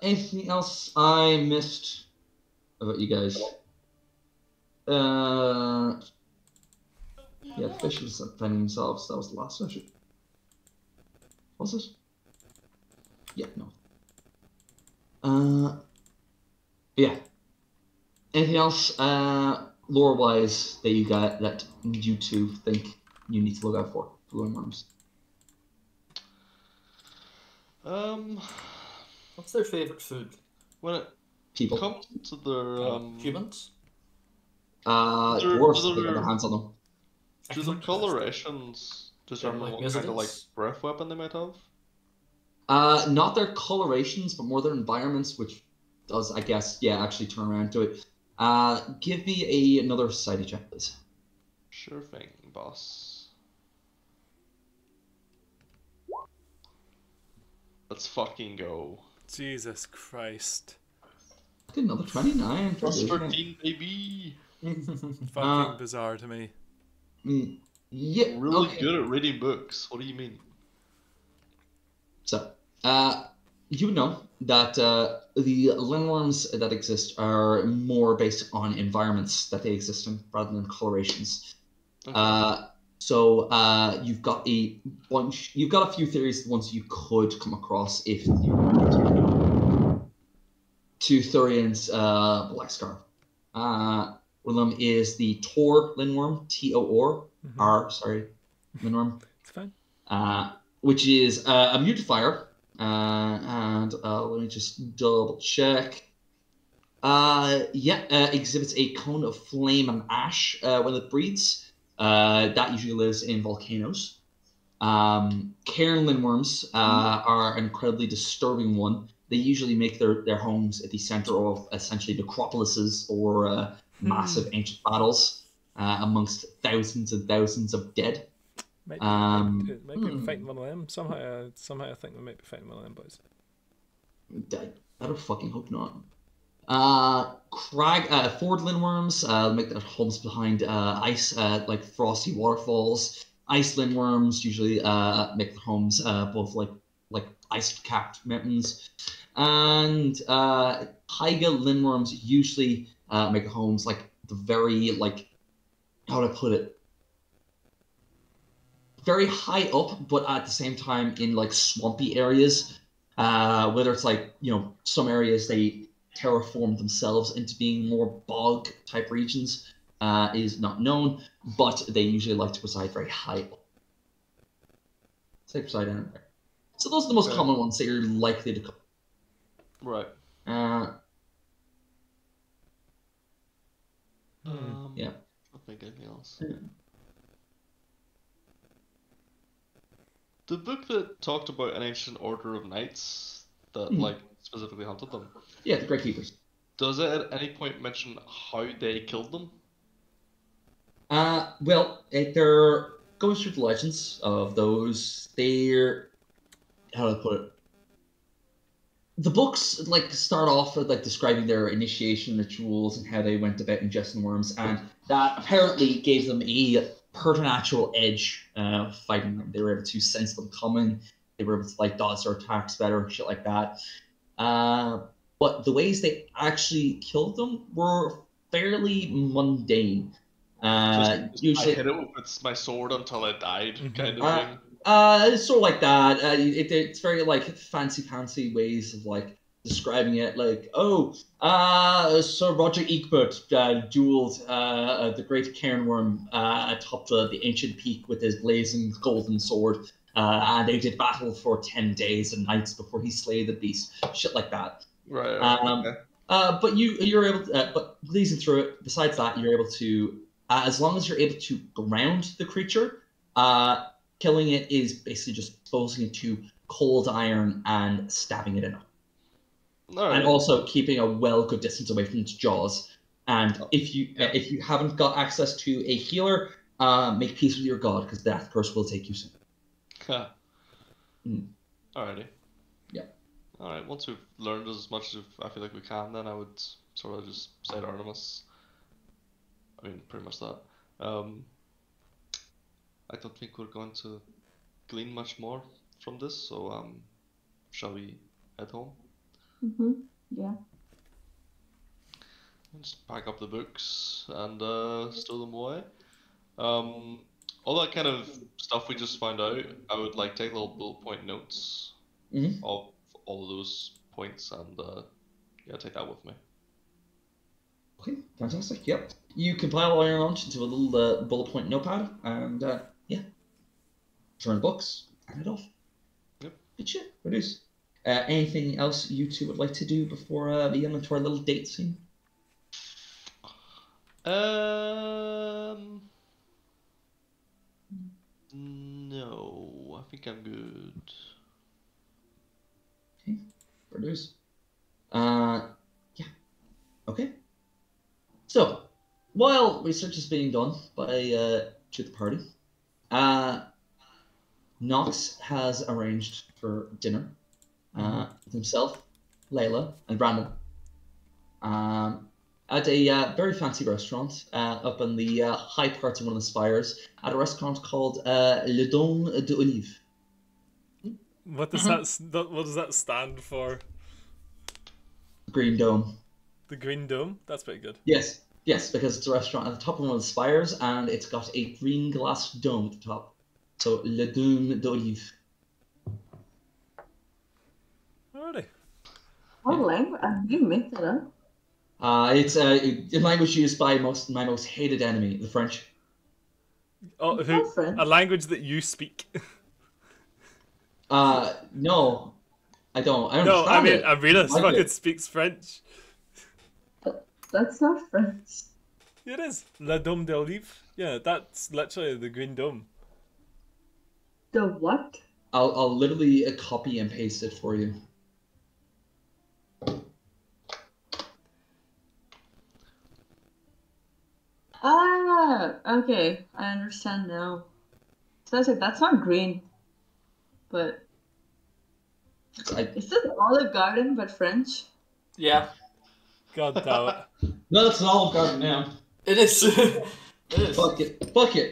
anything else I missed about you guys? Yeah, the fish was defending themselves. That was the last session. Was it? Yeah, no. Yeah. Anything else, lore-wise, that you got that you two think you need to look out for lore worms? What's their favourite food? When it People. comes to their Humans? Dwarves, they got their hands on them. do their colorations determine like what kind of like residents? breath weapon they might have? Not their colorations, but more their environments, which does, I guess, yeah, actually turn around to it. Give me another society check, please. Sure thing, boss. Let's fucking go. Jesus Christ. Get another 29. Plus 13, baby. Fucking bizarre to me. Yeah, Really okay. good at reading books. What do you mean? So, you know that the lindworms that exist are more based on environments that they exist in rather than colorations. Okay. So you've got a few theories, the ones you could come across if you wanted to Thurian's Black Scarf. One of them is the Tor lindworm, T-O-R, sorry, lindworm. It's fine. Which is a mutifier. And let me just double check. Exhibits a cone of flame and ash when it breathes. That usually lives in volcanoes. Cairn lindworms are an incredibly disturbing one. They usually make their homes at the center of essentially necropolises or massive ancient battles amongst thousands and thousands of dead. Might be fighting one of them. Somehow I think we might be fighting one of them boys. I better fucking hope not. Ford lindworms make their homes behind ice, like frosty waterfalls. Ice lindworms usually make their homes both like ice-capped mountains, and taiga lindworms usually make their homes like the very how do I put it? very high up, but at the same time in like swampy areas. Whether it's like, some areas they terraform themselves into being more bog type regions is not known, but they usually like to reside very high up. Say reside anywhere. So those are the most common ones that you're likely to come. Right. Yeah. I think anything else. Yeah. The book that talked about an ancient order of knights that like specifically hunted them. Yeah, the Great Keepers. Does it at any point mention how they killed them? Well, there goes through the legends of those. They're, how do I put it? The books like start off with like describing their initiation rituals and how they went about ingesting worms, and that apparently gave them a preternatural edge fighting them. They were able to sense them coming. They were able to like dodge their attacks better and shit like that. But the ways they actually killed them were fairly mundane. Usually, I hit it with my sword until it died, kind of thing. It's sort of like that. It's very like fancy ways of like describing it. Like, Sir Roger Egbert dueled the great cairnworm atop the ancient peak with his blazing golden sword, and they did battle for 10 days and nights before he slayed the beast. Shit like that. Right. Okay. But you're able to, but blazing through it. Besides that, you're able to, as long as you're able to ground the creature, killing it is basically just exposing it to cold iron and stabbing it in. Right. And also keeping a good distance away from its jaws. And if you haven't got access to a healer, make peace with your god, because Death Curse will take you soon. Alrighty. Yeah. Alright, once we've learned as much as I feel like we can, then I would sort of just say to Artemis. I mean, pretty much that. I don't think we're going to glean much more from this, so shall we head home? Yeah. Just pack up the books and stow them away. All that kind of stuff we just found out, I would like take little bullet point notes of all of those points and take that with me. Okay, fantastic. Yep. You compile all your lunch into a little bullet point notepad, and turn books and head off. Yep. Good shit. Produce. Anything else you two would like to do before we get into our little date scene? No, I think I'm good. Okay, produce. Yeah. Okay. So, while research is being done by to the party, Knox has arranged for dinner with himself, Layla, and Brandon at a very fancy restaurant up in the high parts of one of the spires at a restaurant called Le Dôme d'Olive. What does what does that stand for? Green Dome. The Green Dome? That's pretty good. Yes, because it's a restaurant at the top of one of the spires and it's got a green glass dome at the top. So Le Dôme d'Olive. Alrighty. What language? You make that up? It's a language used by my most hated enemy, the French. Oh, a language that you speak. No, I don't. I no, I mean, it. Arena fucking speaks French. That's not French. Yeah, it is. La Dôme d'Olive. Yeah, that's literally the Green Dome. The what? I'll literally copy and paste it for you. Ah, okay. I understand now. So I was like, that's not green. But is this Olive Garden but French? Yeah. God damn it. No, it's an Olive Garden now. It is. It is. Fuck it.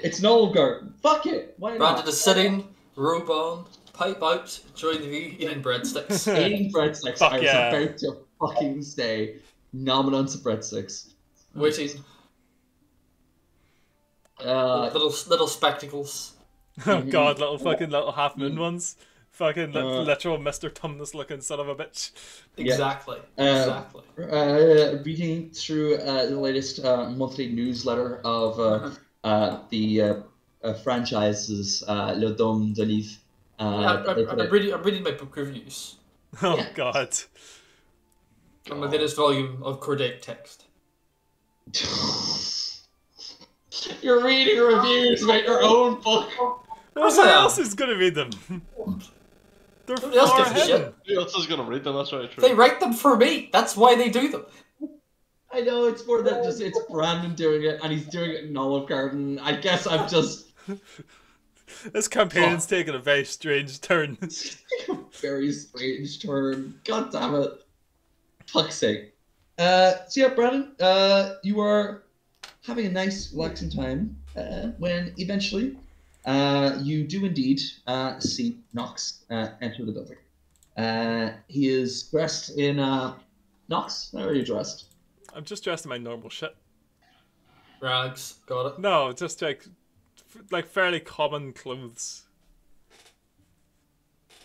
It's an Olive Garden. Fuck it. Why not? Brandon is sitting, robe on, pipe out, enjoying the view, eating breadsticks. Eating breadsticks. Fuck I was yeah. about to fucking say nomming on some breadsticks. Waiting. Little spectacles. Oh god, little half moon ones. Fucking Uh, literal Mr. Tumnus looking son of a bitch. Exactly. Yeah. Exactly. Reading through the latest monthly newsletter of the franchises Le Dôme de Livre. I'm reading my book reviews Oh Yeah. god. from the latest volume of Cordate Text. You're reading reviews about your own book. Well, course who I am. else is gonna read them? They're Nobody else far gives a shit. hidden. Who else is gonna read them? That's very true. They write them for me. That's why they do them. I know it's more than just it's Brandon doing it, and he's doing it in Olive Garden. I guess I'm just This campaign's taken a very strange turn. very strange turn. God damn it! Fuck's sake. So yeah, Brandon, you are having a nice, relaxing time when eventually you do indeed see Knox enter the building. He is dressed in Knox. How are you dressed? I'm just dressed in my normal shit. Rags. Got it. No, just like fairly common clothes.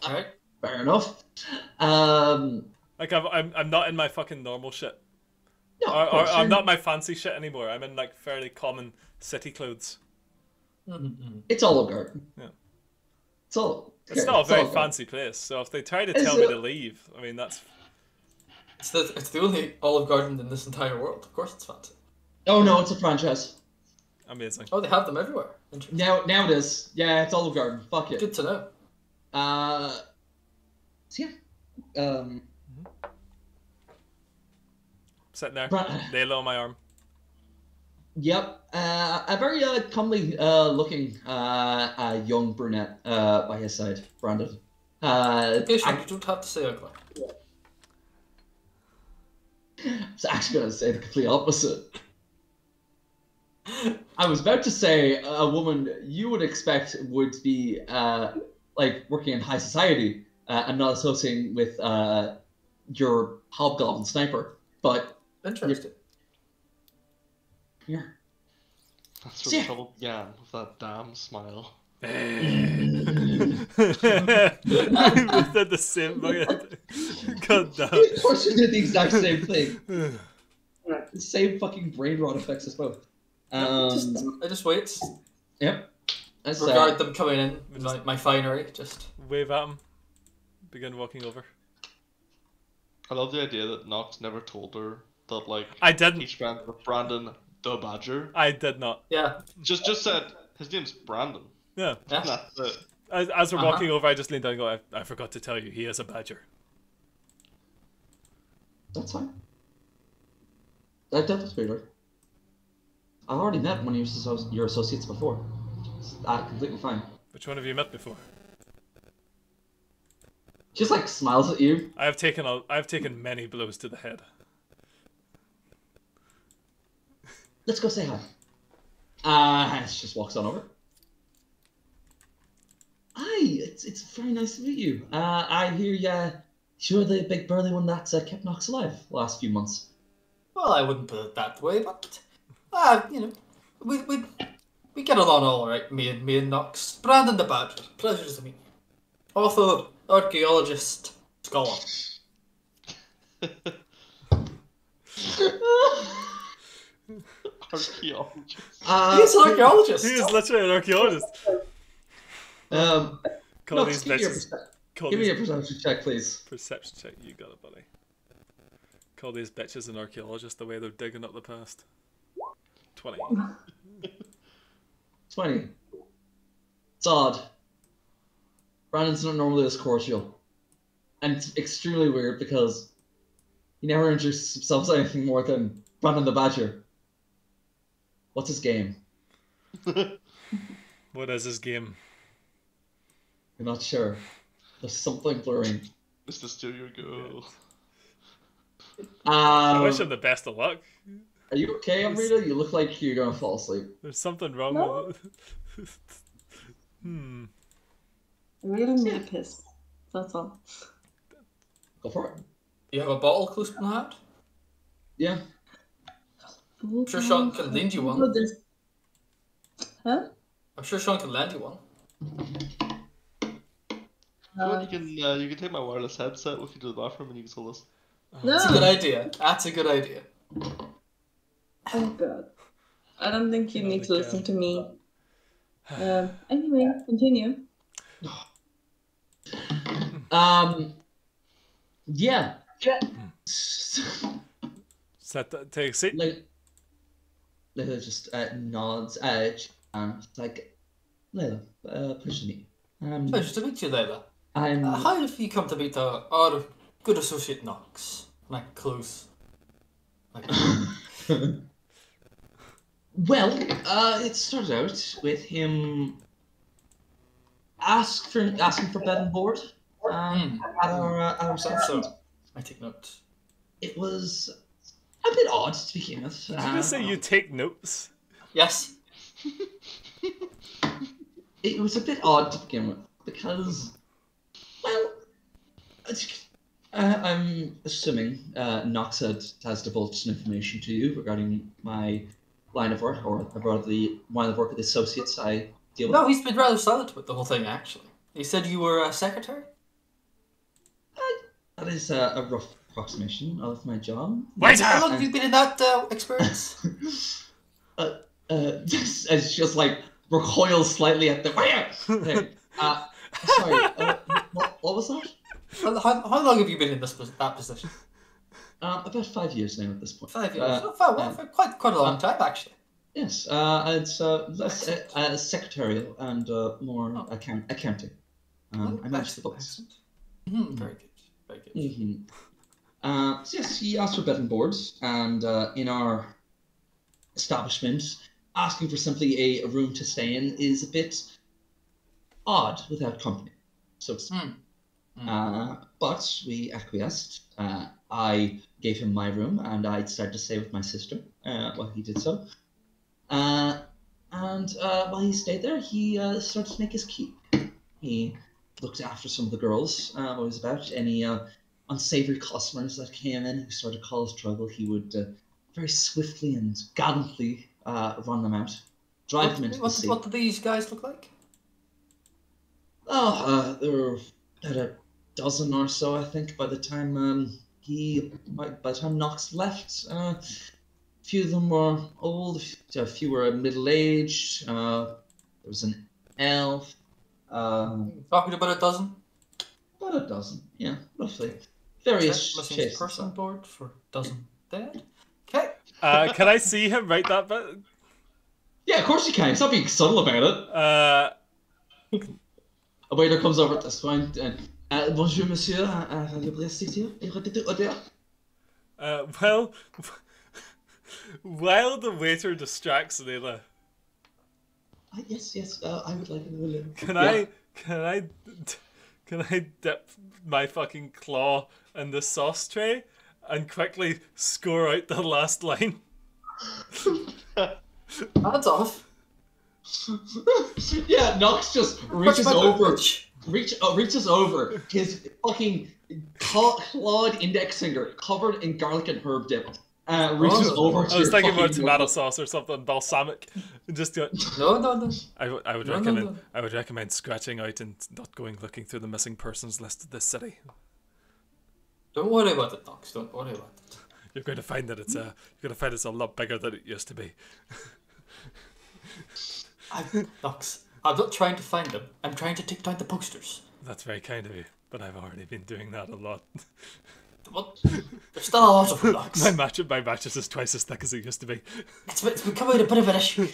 Alright. Fair enough. Like I'm not in my fucking normal shit. No, Or of course, I'm you're- not my fancy shit anymore. I'm in like fairly common city clothes. It's Olive Garden. Yeah. It's all. It's not a very Olive Garden. fancy place, so if they try to Is tell me it? to leave, I mean that's It's the only Olive Garden in this entire world. Of course it's fancy. Oh no, it's a franchise. amazing. Oh, they have them everywhere. Interesting. Now it is. Yeah, it's Olive Garden. Fuck it. Good to know. So yeah. Sitting there, Bra- nail on my arm. Yep. A very comely looking young brunette by his side, Brandon. Okay, Sean, I you don't have to say ugly. was actually going to say the complete opposite. I was about to say a woman you would expect would be like working in high society and not associating with your hobgoblin sniper, but Interesting. yeah. That's where the trouble began, with that damn smile. We both did the same fucking. God damn. Of course, you did the exact same thing. The same fucking brain rot affects us both. I just wait. Yep. That's, Regard them coming in with my finery. Just Wave at him. Begin walking over. I love the idea that Nox never told her that, like, I didn't. he's friends with Brandon the Badger. I did not. yeah. Just said his name's Brandon. Yeah. Yeah. That's it. As we're walking over, I just leaned down and go, I forgot to tell you, he is a badger. That's fine. That was weird. I've already met one of your associates before. It's completely fine. Which one have you met before? Just like smiles at you. I've taken many blows to the head. Let's go say hi. She just walks on over. Hi, it's very nice to meet you. I hear you're the big burly one that's kept Knox alive the last few months. Well, I wouldn't put it that way, but you know, we get along all right. Me and Knox. Brandon the Badger. Pleasure to meet you. Author, archaeologist, scholar. Archaeologist. He's an archaeologist. He is literally an archaeologist. Call Knox, these give me, bitches. give me a perception check, please. Perception check. You got it, buddy. Call these bitches an archaeologist the way they're digging up the past. 20. 20. It's odd. Brandon's not normally this cordial. And it's extremely weird because he never introduces himself as anything more than Brandon the Badger. What's his game? What is this game? You're not sure. There's something blurring. Mr. Steal Your Girl. I wish him the best of luck. Are you okay, Amrita? You look like you're gonna fall asleep. There's something wrong No. with it. I really need a piss. That's all. Go for it. You have a bottle close to hand? Yeah. I'm sure Sean can lend you one. Huh? I'm sure Sean can lend you one. Well, you can take my wireless headset with you to the bathroom and you can still listen. That's a good idea. That's a good idea. Oh god. I don't think you Not need to listen again. to me. Anyway, continue. Yeah. Take a seat. Layla just nods. It's like, Layla, pleasure to meet you. Pleasure to meet you, Layla. I'm. How have you come to meet our good associate Knox? Like close. Like, Well, it started out with him asking for bed and board at our establishment. so, I take notes. It was a bit odd to begin with. Did you just say you take notes? Yes. It was a bit odd to begin with because, well, I'm assuming Knox has divulged some information to you regarding my line of work, or about the line of work of the associates I deal with. No, he's been rather silent with the whole thing, actually. He said you were a secretary? That is a rough approximation of my job. Waiter! How long have you been in that experience? It's just like recoils slightly at the. Sorry, what was that? How long have you been in that position? About 5 years now at this point. 5 years. Quite a long time, actually. Yes, it's less secretarial and more accounting. I manage the books. Very good. Very good. So yes, he asked for bed and boards, and in our establishment, asking for simply a room to stay in is a bit odd without company, so to speak. But we acquiesced. I gave him my room, and I decided to stay with my sister while he did so. And while he stayed there, he started to make his keep. He looked after some of the girls. What was about any unsavory customers that came in who started to cause trouble, he would very swiftly and gallantly run them out, drive them into the sea. What do these guys look like? There were about a dozen or so, I think, by the time Knox left. A few of them were old, a few were middle-aged. There was an elf. Talking about a dozen? About a dozen, yeah, roughly. Various shapes. Person board for dozen dead. Okay. Can I see him write that bit? Yeah, of course you can. Stop being subtle about it. A waiter comes over at this point and bonjour, monsieur. Well, while the waiter distracts Layla, yes, I would like a can I dip my fucking claw in the sauce tray and quickly score out the last line? Hands off. Yeah, Knox just reaches over. Reaches over his fucking clawed index finger covered in garlic and herb dip. Reaches over to I was thinking fucking about tomato sauce or something balsamic. Just go. No. I would recommend. I would recommend scratching out and not going looking through the missing persons list of this city. Don't worry about it, Knox. Don't worry about it. You're going to find that it's a lot bigger than it used to be. Knox, I'm not trying to find them. I'm trying to take down the posters. That's very kind of you, but I've already been doing that a lot. What? There's still a lot of them, Knox. My mattress is twice as thick as it used to be. It's becoming a bit of an issue.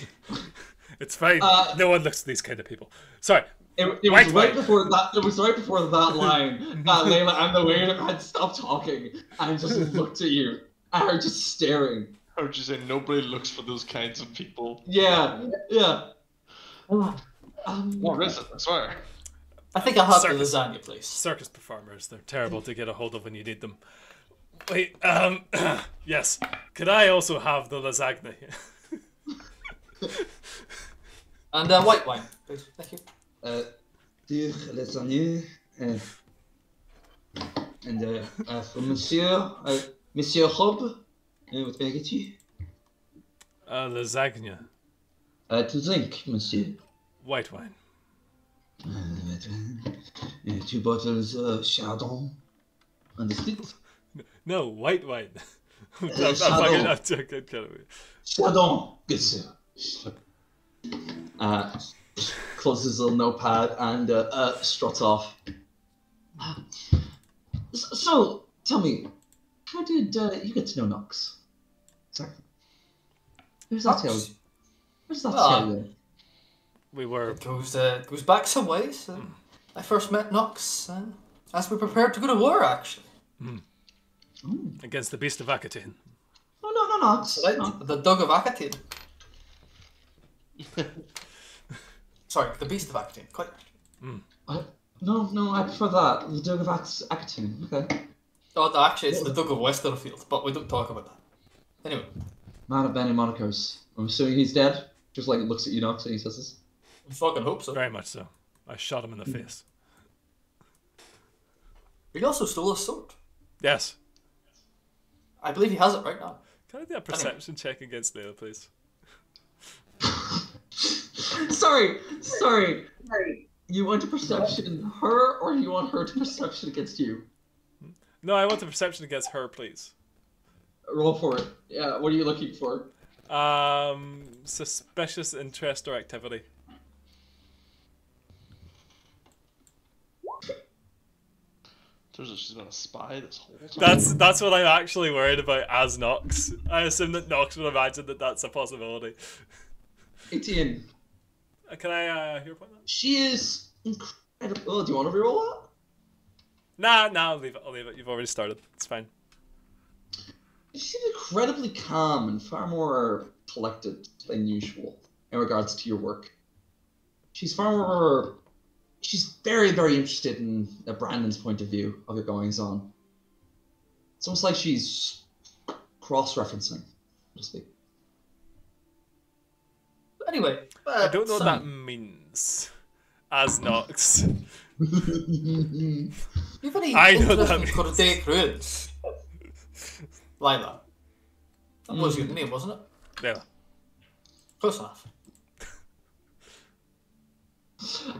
It's fine. No one looks at these kind of people. Sorry. It was right before that. It was right before that line that Layla and the waiter had stopped talking and just looked at you and are just staring. I would just say nobody looks for those kinds of people. Yeah. What is it? I swear. I think I'll have the lasagna, please. Circus performers, they're terrible to get a hold of when you need them. Wait, yes. Could I also have the lasagna? And white wine, please. Thank you. Deux lasagnes. And for Monsieur Rob, what may I get you? Lasagna. To drink, monsieur. White wine. Two bottles of Chardon. Understood? No, white wine. I'm Chardon. I'm joking, kind of weird. Chardon, good sir. Closes his little notepad and struts off. So, tell me, how did you get to know Knox? Sorry. Who's that tell? Where's that tell then? We were. It goes back some ways. I first met Knox as we prepared to go to war, actually. Against the beast of Akatin. Oh, no, Knox. Right? No. The Dog of Akatin. Sorry, the Beast of Akatin. Quite right. No, I prefer that. The Dog of Akatin. Okay. Oh, no, actually, it's the Dog of Westerfield, but we don't talk about that. Anyway. Man of many monikers. I'm assuming he's dead. Just like looks at you, Knox, and he says this. I fucking hope so. Very much so. I shot him in the face. He also stole his sword. Yes. I believe he has it right now. Can I do a perception check against Layla, please? Sorry. You want a perception her, or you want her to perception against you? No, I want a perception against her, please. Roll for it. Yeah, what are you looking for? Suspicious interest or activity. She's been a spy this whole time. That's what I'm actually worried about as Nox. I assume that Nox would imagine that that's a possibility. 18. Can I hear about that? She is incredible. Oh, do you want to reroll that? Nah, I'll leave it. You've already started. It's fine. She's incredibly calm and far more collected than usual in regards to your work. She's very, very interested in Brandon's point of view of your goings on. It's almost like she's cross-referencing, so to speak. Anyway, I don't know what that means. As Nox. You've any I know interest that in means. Cordac ruins? Lila. That was your name, wasn't it? Yeah. Close enough.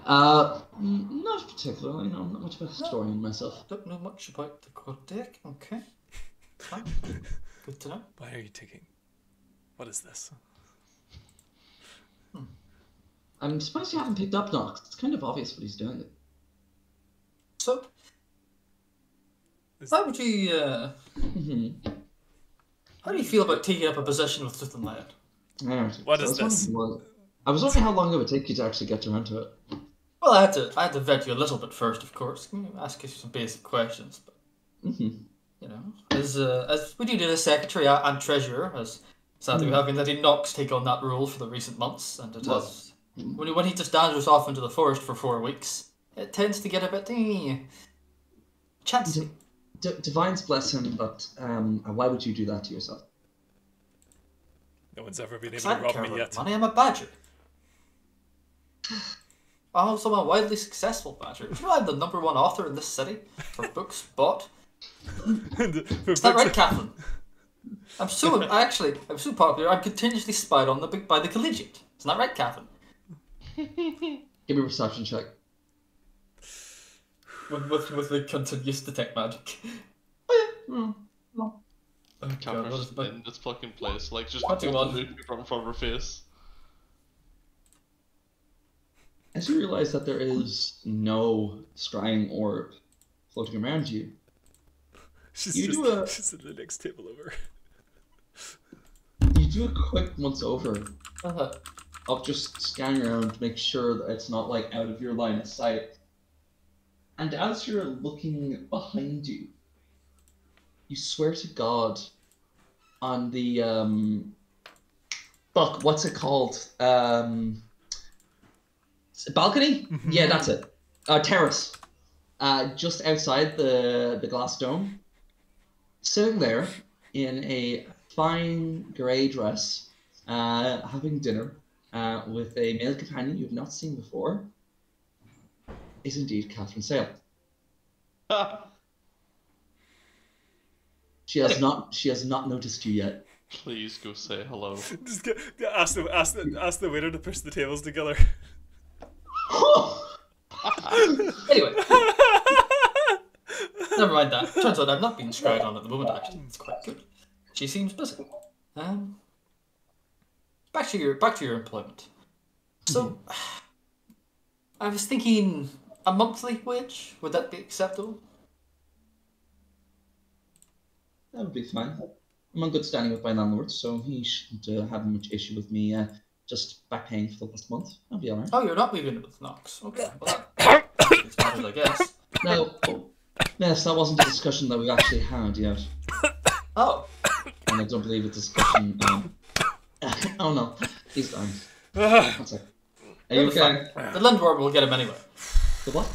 Not particularly. No, I'm not much of a historian myself. Don't know much about the Cordac. Okay. Fine. Good to know. Why are you taking? What is this? I'm surprised you haven't picked up Knox. It's kind of obvious what he's doing. So, how would you, how do you feel about taking up a position with Little Lad? What is this? I was wondering how long it would take you to actually get around to it. Well, I had to vet you a little bit first, of course. Ask you some basic questions, but you know, as we do to the secretary and treasurer, as sadly we have been letting Knox take on that role for the recent months, and it has when he just danders off into the forest for 4 weeks, it tends to get a bit chancy. Divine's blessing, but why would you do that to yourself? No one's ever been able I to don't rob care me about yet. money. I'm a badger. I'm also a widely successful badger. You know I'm the #1 author in this city for books bought. Is that right, Catherine? I'm so popular. I'm continuously spied on by the collegiate. Isn't that right, Catherine? Give me a perception check. With the continuous detect magic. Oh, Cameron's just in this fucking place, like just What do you want? from her face. As you realize that there is no scrying orb floating around you, She's she's at the next table over. you do a quick once over of just scanning around to make sure that it's not like out of your line of sight. And as you're looking behind you, you swear to God on the fuck, what's it called? Balcony? Yeah, that's it. Terrace. Just outside the glass dome. Sitting there in a fine grey dress, having dinner with a male companion you've not seen before, is indeed Catherine Sale. She has not noticed you yet. Please go say hello. Just ask the waiter to push the tables together. Anyway, never mind that. Turns out I'm not being scryed on at the moment. Actually, it's quite good. She seems busy. Back to your employment. So, I was thinking a monthly wage. Would that be acceptable? That would be fine. I'm on good standing with my landlord, so he shouldn't have much issue with me just back paying for the last month. I'll be alright. Oh, you're not moving with Knox. Okay, well, that makes matters, I guess. No, yes, that wasn't a discussion that we've actually had yet. Oh, And I don't believe it's a discussion. Oh no, he's dying. One sec. Are you okay? the Lindworm will get him anyway. The what?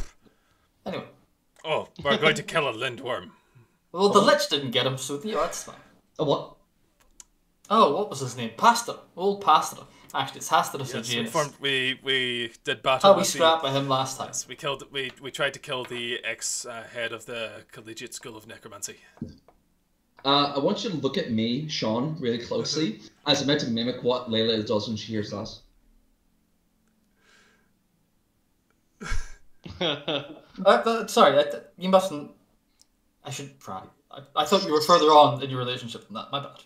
Anyway, Oh, we're going to kill a lindworm. well, the Lich didn't get him, so yeah, that's fine. A what? Oh, what was his name? Pastor. Old Pastor. Actually, it's Hasterus Yes, Janus. we did battle. Oh, we with the- scrapped by him last time. Yes, we killed. We tried to kill the ex head of the Collegiate School of Necromancy. I want you to look at me, Sean, really closely, as I'm meant to mimic what Layla does when she hears us. Sorry, you mustn't. I should try. I thought you were further on in your relationship than that. My bad.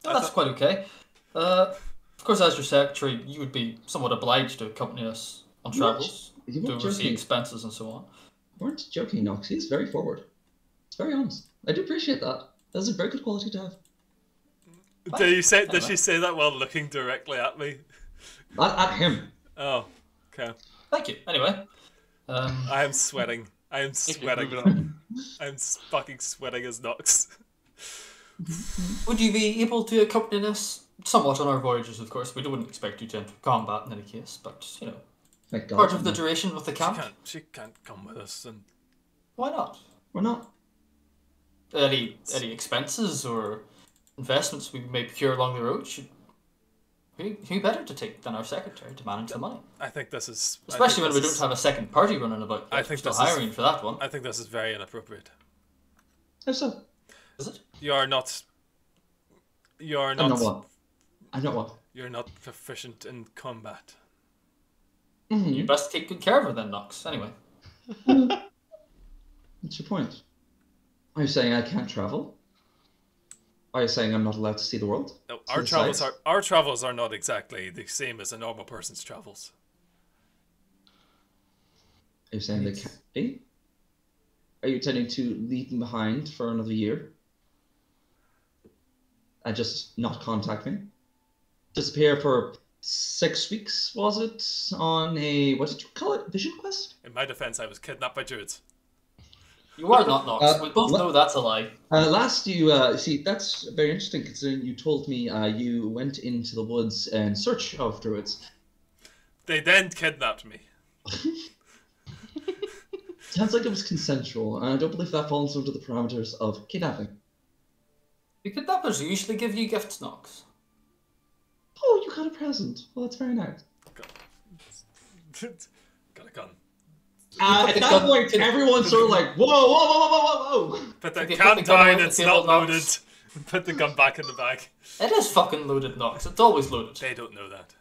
No, that's quite okay. Of course, as your secretary, you would be somewhat obliged to accompany us on travels, You to weren't oversee joking. expenses and so on. You weren't joking, Nox. He's very forward. It's very honest. I do appreciate that. That's a very good quality to have. Did she say that while looking directly at me? At him. Oh, okay. Thank you. Anyway, I am sweating. I am sweating. Moving on. I'm fucking sweating as Nox. would you be able to accompany us somewhat on our voyages? Of course, we wouldn't expect you to enter combat in any case, but you know, Thank God. part of the duration with the camp. She can't come with us, and Why not? We're not. Any expenses or investments we may procure along the road should. Who better to take than our secretary to manage the money? I think this is Especially when we don't have a second party running about. I We're think still this is- hiring for that one. I think this is very inappropriate. How so? Is it? You are not. You are I'm not not. what? I'm not what? You're not proficient in combat. Mm-hmm. You best take good care of her then, Nox. Anyway. What's your point? Are you saying I can't travel? Are you saying I'm not allowed to see the world? No, See our the travels sights? are not exactly the same as a normal person's travels. Are you saying they can't be? Are you intending to leave me behind for another year? And just not contact me? Disappear for 6 weeks, was it? On a, what did you call it? Vision quest? In my defense, I was kidnapped by druids. You are not Nox. We both know that's a lie. Last you, see, that's very interesting considering you told me you went into the woods in search of druids. They then kidnapped me. Sounds like it was consensual, and I don't believe that falls under the parameters of kidnapping. The kidnappers usually give you gifts, Nox. Oh, you got a present. Well, that's very nice. Got a gun. At the that gun- point, everyone's sort of like, whoa, whoa, whoa, whoa, whoa, whoa! Put the Okay, can put the gun away down, on the it's table, not Nox. loaded. Put the gun back in the bag. It is fucking loaded, Nox. It's always loaded. They don't know that.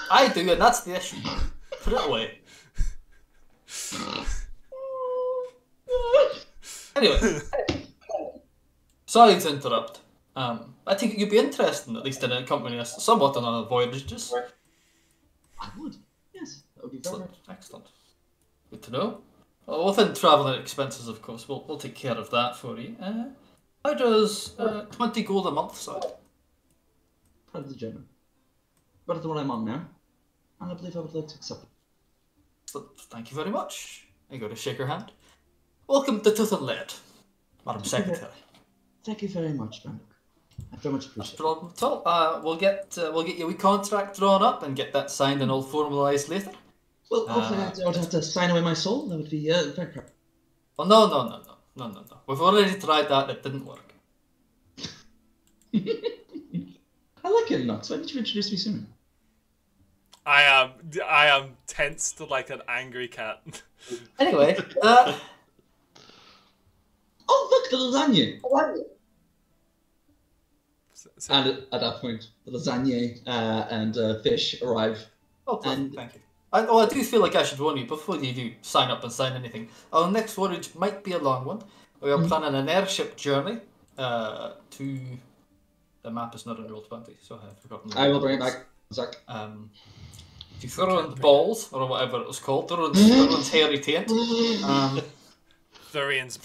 I do, and that's the issue. Put it away. Anyway. Sorry to interrupt. I think you'd be interested, at least in accompanying us somewhat on our voyages. I would. Yes, that would be very Excellent. Excellent. Good to know. Well, within travel and expenses, of course, we'll take care of that for you. How does 20 gold a month sound? proud of the German. Better than what I'm on now. And I believe I would like to accept it. So, thank you very much. I go to shake her hand. Welcome to Tooth and Lead, Madam Secretary. Thank you very much, Bannock. I very much appreciate No problem at all. We'll get your wee contract drawn up and get that signed and all formalised later. it. Well, hopefully I don't have to sign away my soul. That would be very proud. Oh no. We've already tried that. It didn't work. I like it, Knox. Why didn't you introduce me sooner? I am tensed like an angry cat. Anyway, Oh, look, the lasagna! So- And at that point, the lasagna and fish arrive. oh, And- thank you. I do feel like I should warn you before you do sign up and sign anything. Our next voyage might be a long one. We are planning an airship journey to. The map is not in Roll20, so I've forgotten. I will bring it back. Zach. To Thurland's balls, or whatever it was called, Thurland's hairy taint. Thurian's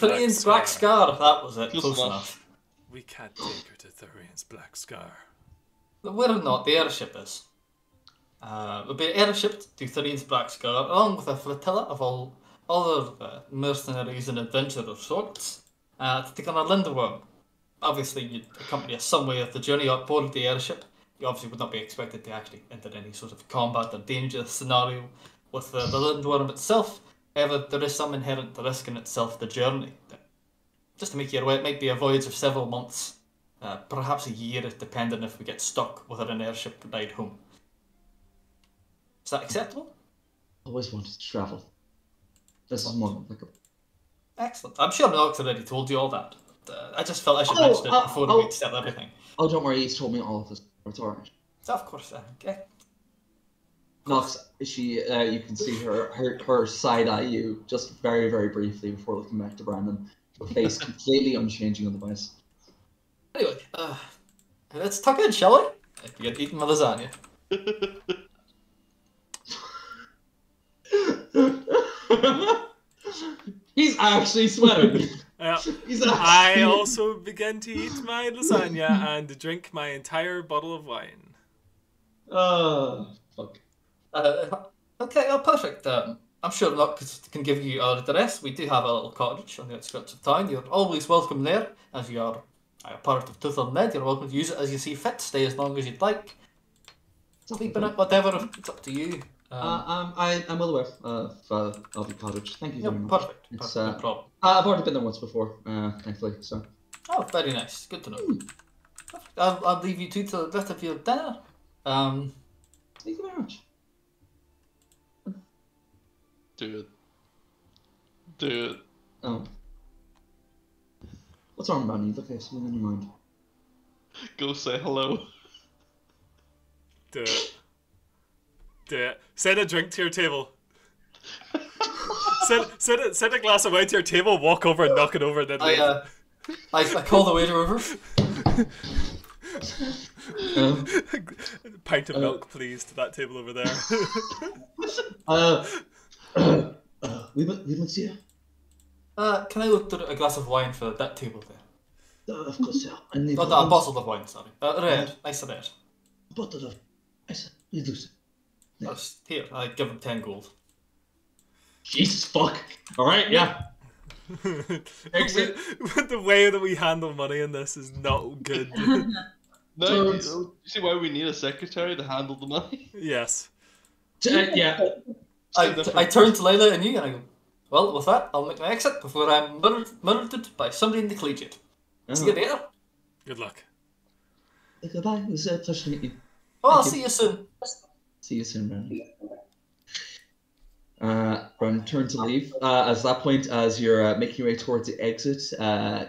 Black Scar, that was it, Close close enough. enough. We can't take her to Thurian's Black Scar. Whether or not the airship is. We'll be airshipped to Thurian's Black Scar, along with a flotilla of all other mercenaries and adventurers of sorts, to take on a Linderworm. Obviously, you'd accompany us some way of the journey on board the airship. You obviously would not be expected to actually enter any sort of combat or dangerous scenario with the Lindworm itself. However, there is some inherent risk in itself, the journey. Just to make you aware, it might be a voyage of several months, perhaps a year, depending if we get stuck with an airship ride home. Is that acceptable? Always wanted to travel. This is more applicable. Excellent. I'm sure Nox already told you all that. I just felt I should mention it before we start everything. Oh, don't worry, he's told me all of this. It's alright. Of course, okay. Nox, she, you can see her side eye you just very, very briefly before looking back to Brandon. Her face completely unchanging otherwise. Anyway, let's tuck in, shall we? I begin eating my lasagna. He's actually sweating. I also begin to eat my lasagna and drink my entire bottle of wine. Fuck. Okay, oh, perfect. I'm sure Luck can give you our address. We do have a little cottage on the outskirts of town. You're always welcome there, as you are a part of Tooth and Ned. You're welcome to use it as you see fit. Stay as long as you'd like. Sleep in it, whatever. It's up to you. I'm well aware of the cottage. Thank you very much. Perfect. It's, No problem. I've already been there once before, thankfully. So. Oh, very nice. Good to know. Perfect. I'll leave you two to the rest of your dinner. Thank you very much. Do it. Oh. What's wrong, Brandon? You look like something in your mind. Go say hello. Do it. Do it. Send a drink to your table. send a glass of wine to your table, walk over and knock it over, and then I call the waiter over. Pint of milk, please, to that table over there. We must see. Can I look through a glass of wine for that table there? Of course, yeah. I need A bottle of wine, sorry. Red, nice red. bottle of. I said, you do. Here, I give him 10 gold. Jesus fuck. All right, yeah. The way that we handle money in this is not good. No, you see why we need a secretary to handle the money? Yes. Yeah. I turn to Layla and you and I go, well, with that, I'll make my exit before I'm murdered by somebody in the collegiate. See you later. Good luck. Goodbye. It was a pleasure to meet you. Oh, I'll see you soon. See you soon, Brandon. Brandon turned to leave. At that point, as you're making your way towards the exit,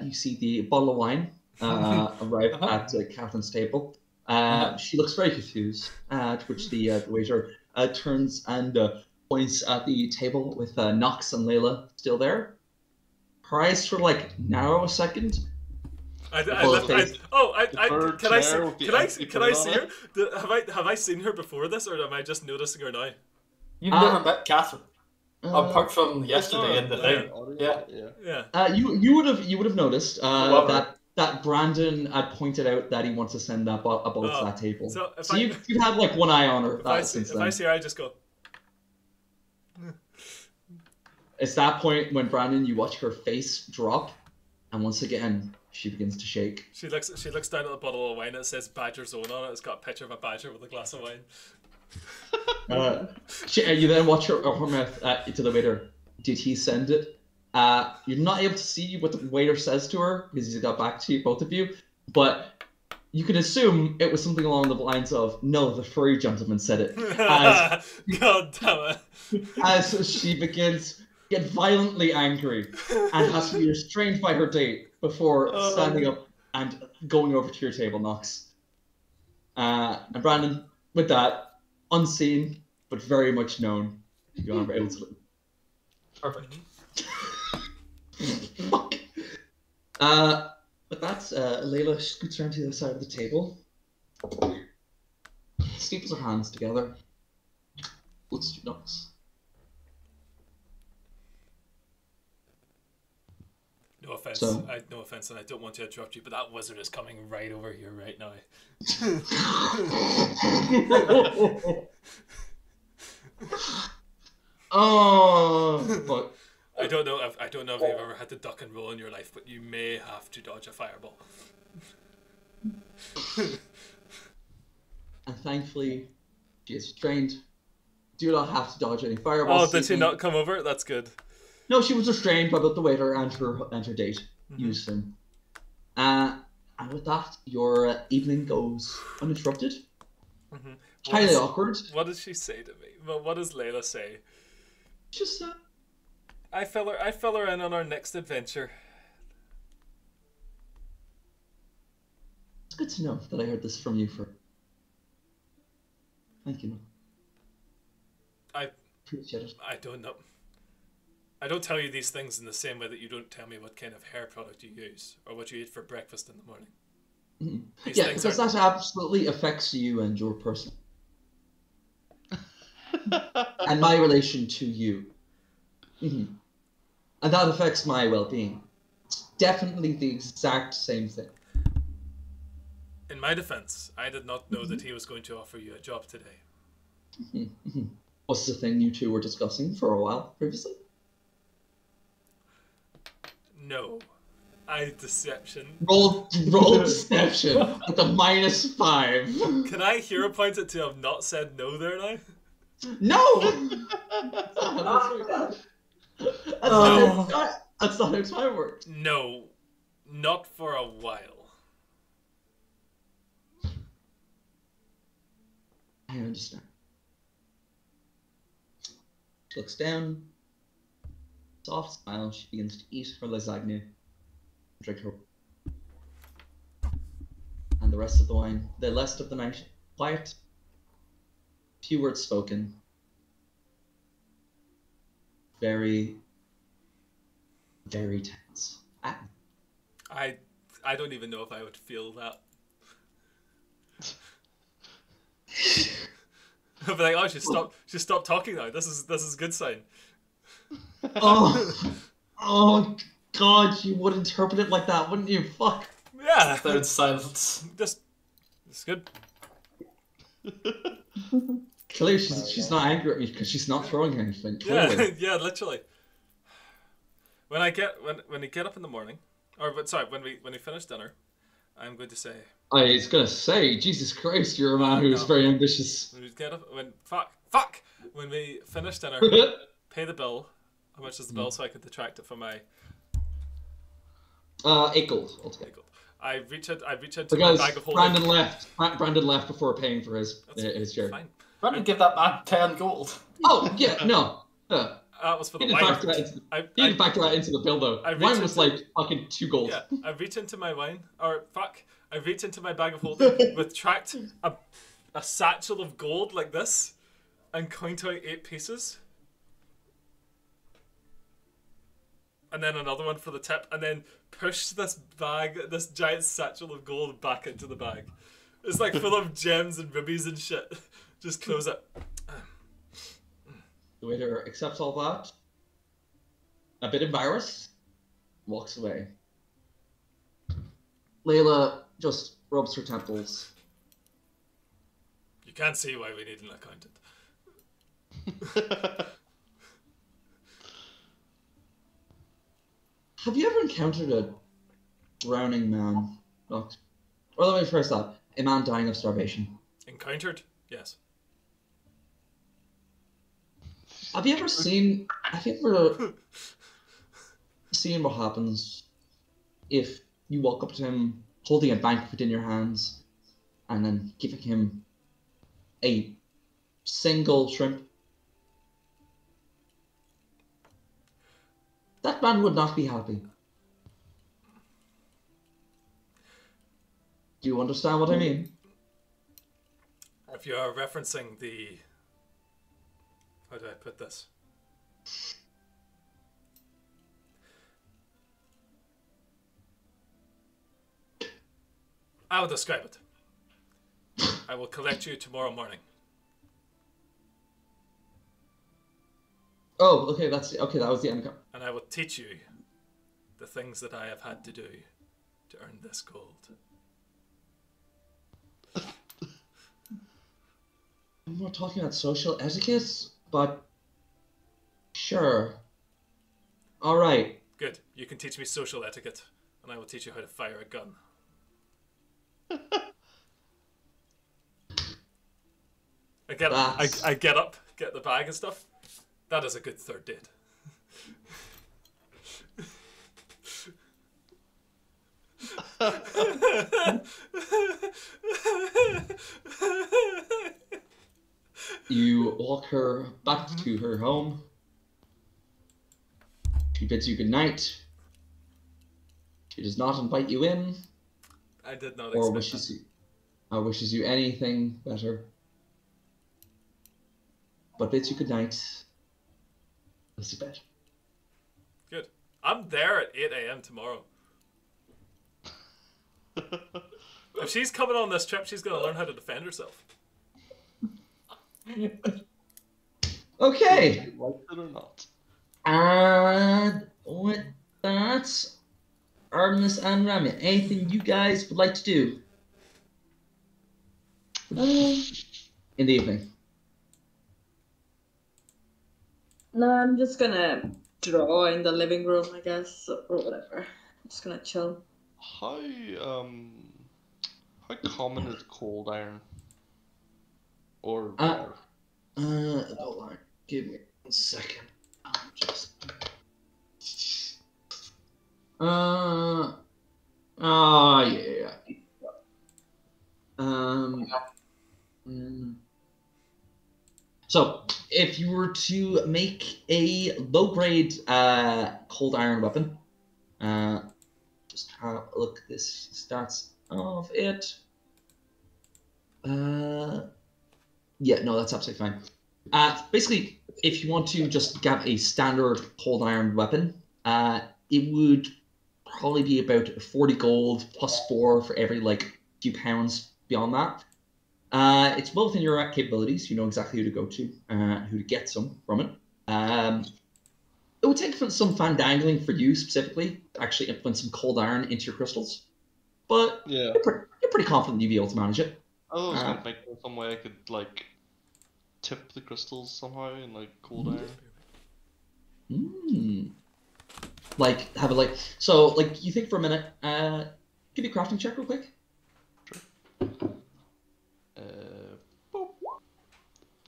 you see the bottle of wine arrive at Catherine's table. She looks very confused, to which the waiter turns and points at the table with Nox and Layla still there. Her eyes sort of like narrow a second. Can I see her? Have I seen her before this, or am I just noticing her now? You've never met Catherine, apart from yesterday in the thing. Yeah. You would have noticed that Brandon had pointed out that he wants to send that a boat to that table. So you've had like one eye on her. If I see her, I just go. It's that point when Brandon, you watch her face drop, and once again she begins to shake. She looks down at the bottle of wine. It says Badger Zone on it. It's got a picture of a badger with a glass of wine. You then watch her mouth to the waiter. Did he send it? You're not able to see what the waiter says to her because he's got back to you, both of you. But you can assume it was something along the lines of, "No, the furry gentleman said it." God damn it! As she begins to get violently angry and has to be restrained by her date before standing up and going over to your table, Nox. And Brandon, with that, unseen, but very much known. You are able to. Perfect. Fuck. But that's Layla scoots around to the other side of the table. Steeples her hands together. Looks to Knox. No offense. So- No offense, and I don't want to interrupt you, but that wizard is coming right over here right now. Oh, but I don't know if you've ever had to duck and roll in your life, but you may have to dodge a fireball. and thankfully, she is restrained. Do not have to dodge any fireballs. Oh, did she not come over? That's good. No, she was restrained by both the waiter and her date. Used him. And with that, your evening goes uninterrupted. Highly awkward. What does she say to me? Well, what does Layla say? Just I fill her in on our next adventure. it's good to know that I heard this from you for. Thank you. I Appreciate it. I don't know. I don't tell you these things in the same way that you don't tell me what kind of hair product you use or what you eat for breakfast in the morning. These Yeah, things because are- that absolutely affects you and your person. And my relation to you. And that affects my well-being. It's definitely the exact same thing. In my defense, I did not know that he was going to offer you a job today. What's the thing you two were discussing for a while previously? No. Deception. Roll deception with a -5. Can I hero point it to have not said no there now? No! That's not how time works. No. Not for a while. I understand. She looks down. Soft smile. She begins to eat her lasagna. Drink her. And the rest of the wine. The rest of the night. Quiet. Few words spoken. Very, very tense. I don't even know if I would feel that. I'd be like, oh, she stopped talking now. This is a good sign. Oh God, you would interpret it like that, wouldn't you? Fuck. Yeah. Third silence. Just it's good. Clearly, she's not angry at me because she's not throwing anything. Clearly. Yeah, literally. When we get up in the morning, when we finish dinner, I'm going to say. I was gonna say, Jesus Christ, you're a man who's very ambitious. When we get up, when we finish dinner, pay the bill. How much is the bill so I can detract it from my 8 gold altogether. gold? I reach into Because my bag of holding. Brandon left before paying for his share. Fine. Let me give that man 10 gold. Oh yeah, no. That was for He the didn't wine. factor that into the bill though. I reached Wine was into- like fucking 2 gold. Yeah, I reach into my wine, I reach into my bag of holding, retract a satchel of gold like this, and count out 8 pieces. And then another one for the tip, and then push this giant satchel of gold back into the bag. It's like full of gems and rubies and shit. Just close it. The waiter accepts all that. A bit embarrassed. Walks away. Layla just rubs her temples. You can't see why we need an accountant. Have you ever encountered a drowning man? Or let me phrase that. A man dying of starvation. Encountered? Yes. Have you ever seen what happens if you walk up to him holding a banquet in your hands and then giving him a single shrimp? That man would not be happy. Do you understand what I mean? If you are referencing the How do I put this? I will describe it. I will collect you tomorrow morning. Oh, okay, okay. That was the end. And I will teach you the things that I have had to do to earn this gold. I'm not talking about social etiquette, but sure. All right. Good. You can teach me social etiquette, and I will teach you how to fire a gun. I get up, get the bag and stuff. That is a good third date. You walk her back to her home. She bids you good night. She does not invite you in. I did not or expect that. wishes you anything better. But bids you good night. Goes to bed. Good. I'm there at 8 a.m. tomorrow. If she's coming on this trip, she's going to learn how to defend herself. Okay. Like it or not. And with that, Artemis and Rami, anything you guys would like to do in the evening? No, I'm just gonna draw in the living room, I guess, or whatever. I'm just gonna chill. How common is cold iron? Or Hold on. Give me 1 second. I'm just. Yeah. So, if you were to make a low-grade cold iron weapon, just have a look at this stats of it. Yeah, no, that's absolutely fine. Basically, if you want to just get a standard cold iron weapon, it would probably be about 40 gold plus 4 for every few pounds beyond that. It's well within your capabilities. You know exactly who to go to, who to get some from it. It would take some fandangling for you specifically to actually implement some cold iron into your crystals, but yeah, you're pretty confident you'd be able to manage it. I was gonna think of some way I could tip the crystals somehow in cold iron. Have it so you think for a minute. Give me a crafting check real quick. Sure. Boop.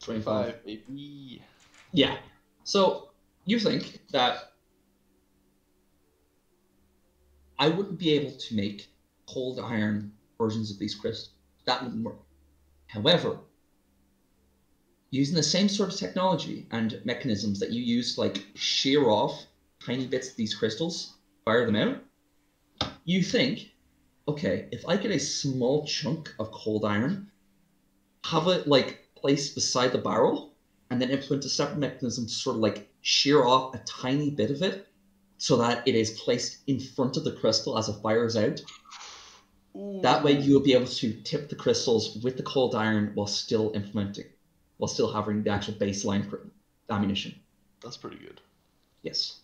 25. Baby. Yeah. So you think that I wouldn't be able to make cold iron versions of these crystals. That wouldn't work. However, using the same sort of technology and mechanisms that you use to shear off tiny bits of these crystals, fire them out, you think, okay, if I get a small chunk of cold iron, have it placed beside the barrel, and then implement a separate mechanism to sort of shear off a tiny bit of it so that it is placed in front of the crystal as it fires out. Ooh. That way you will be able to tip the crystals with the cold iron while still having the actual baseline ammunition. That's pretty good. Yes.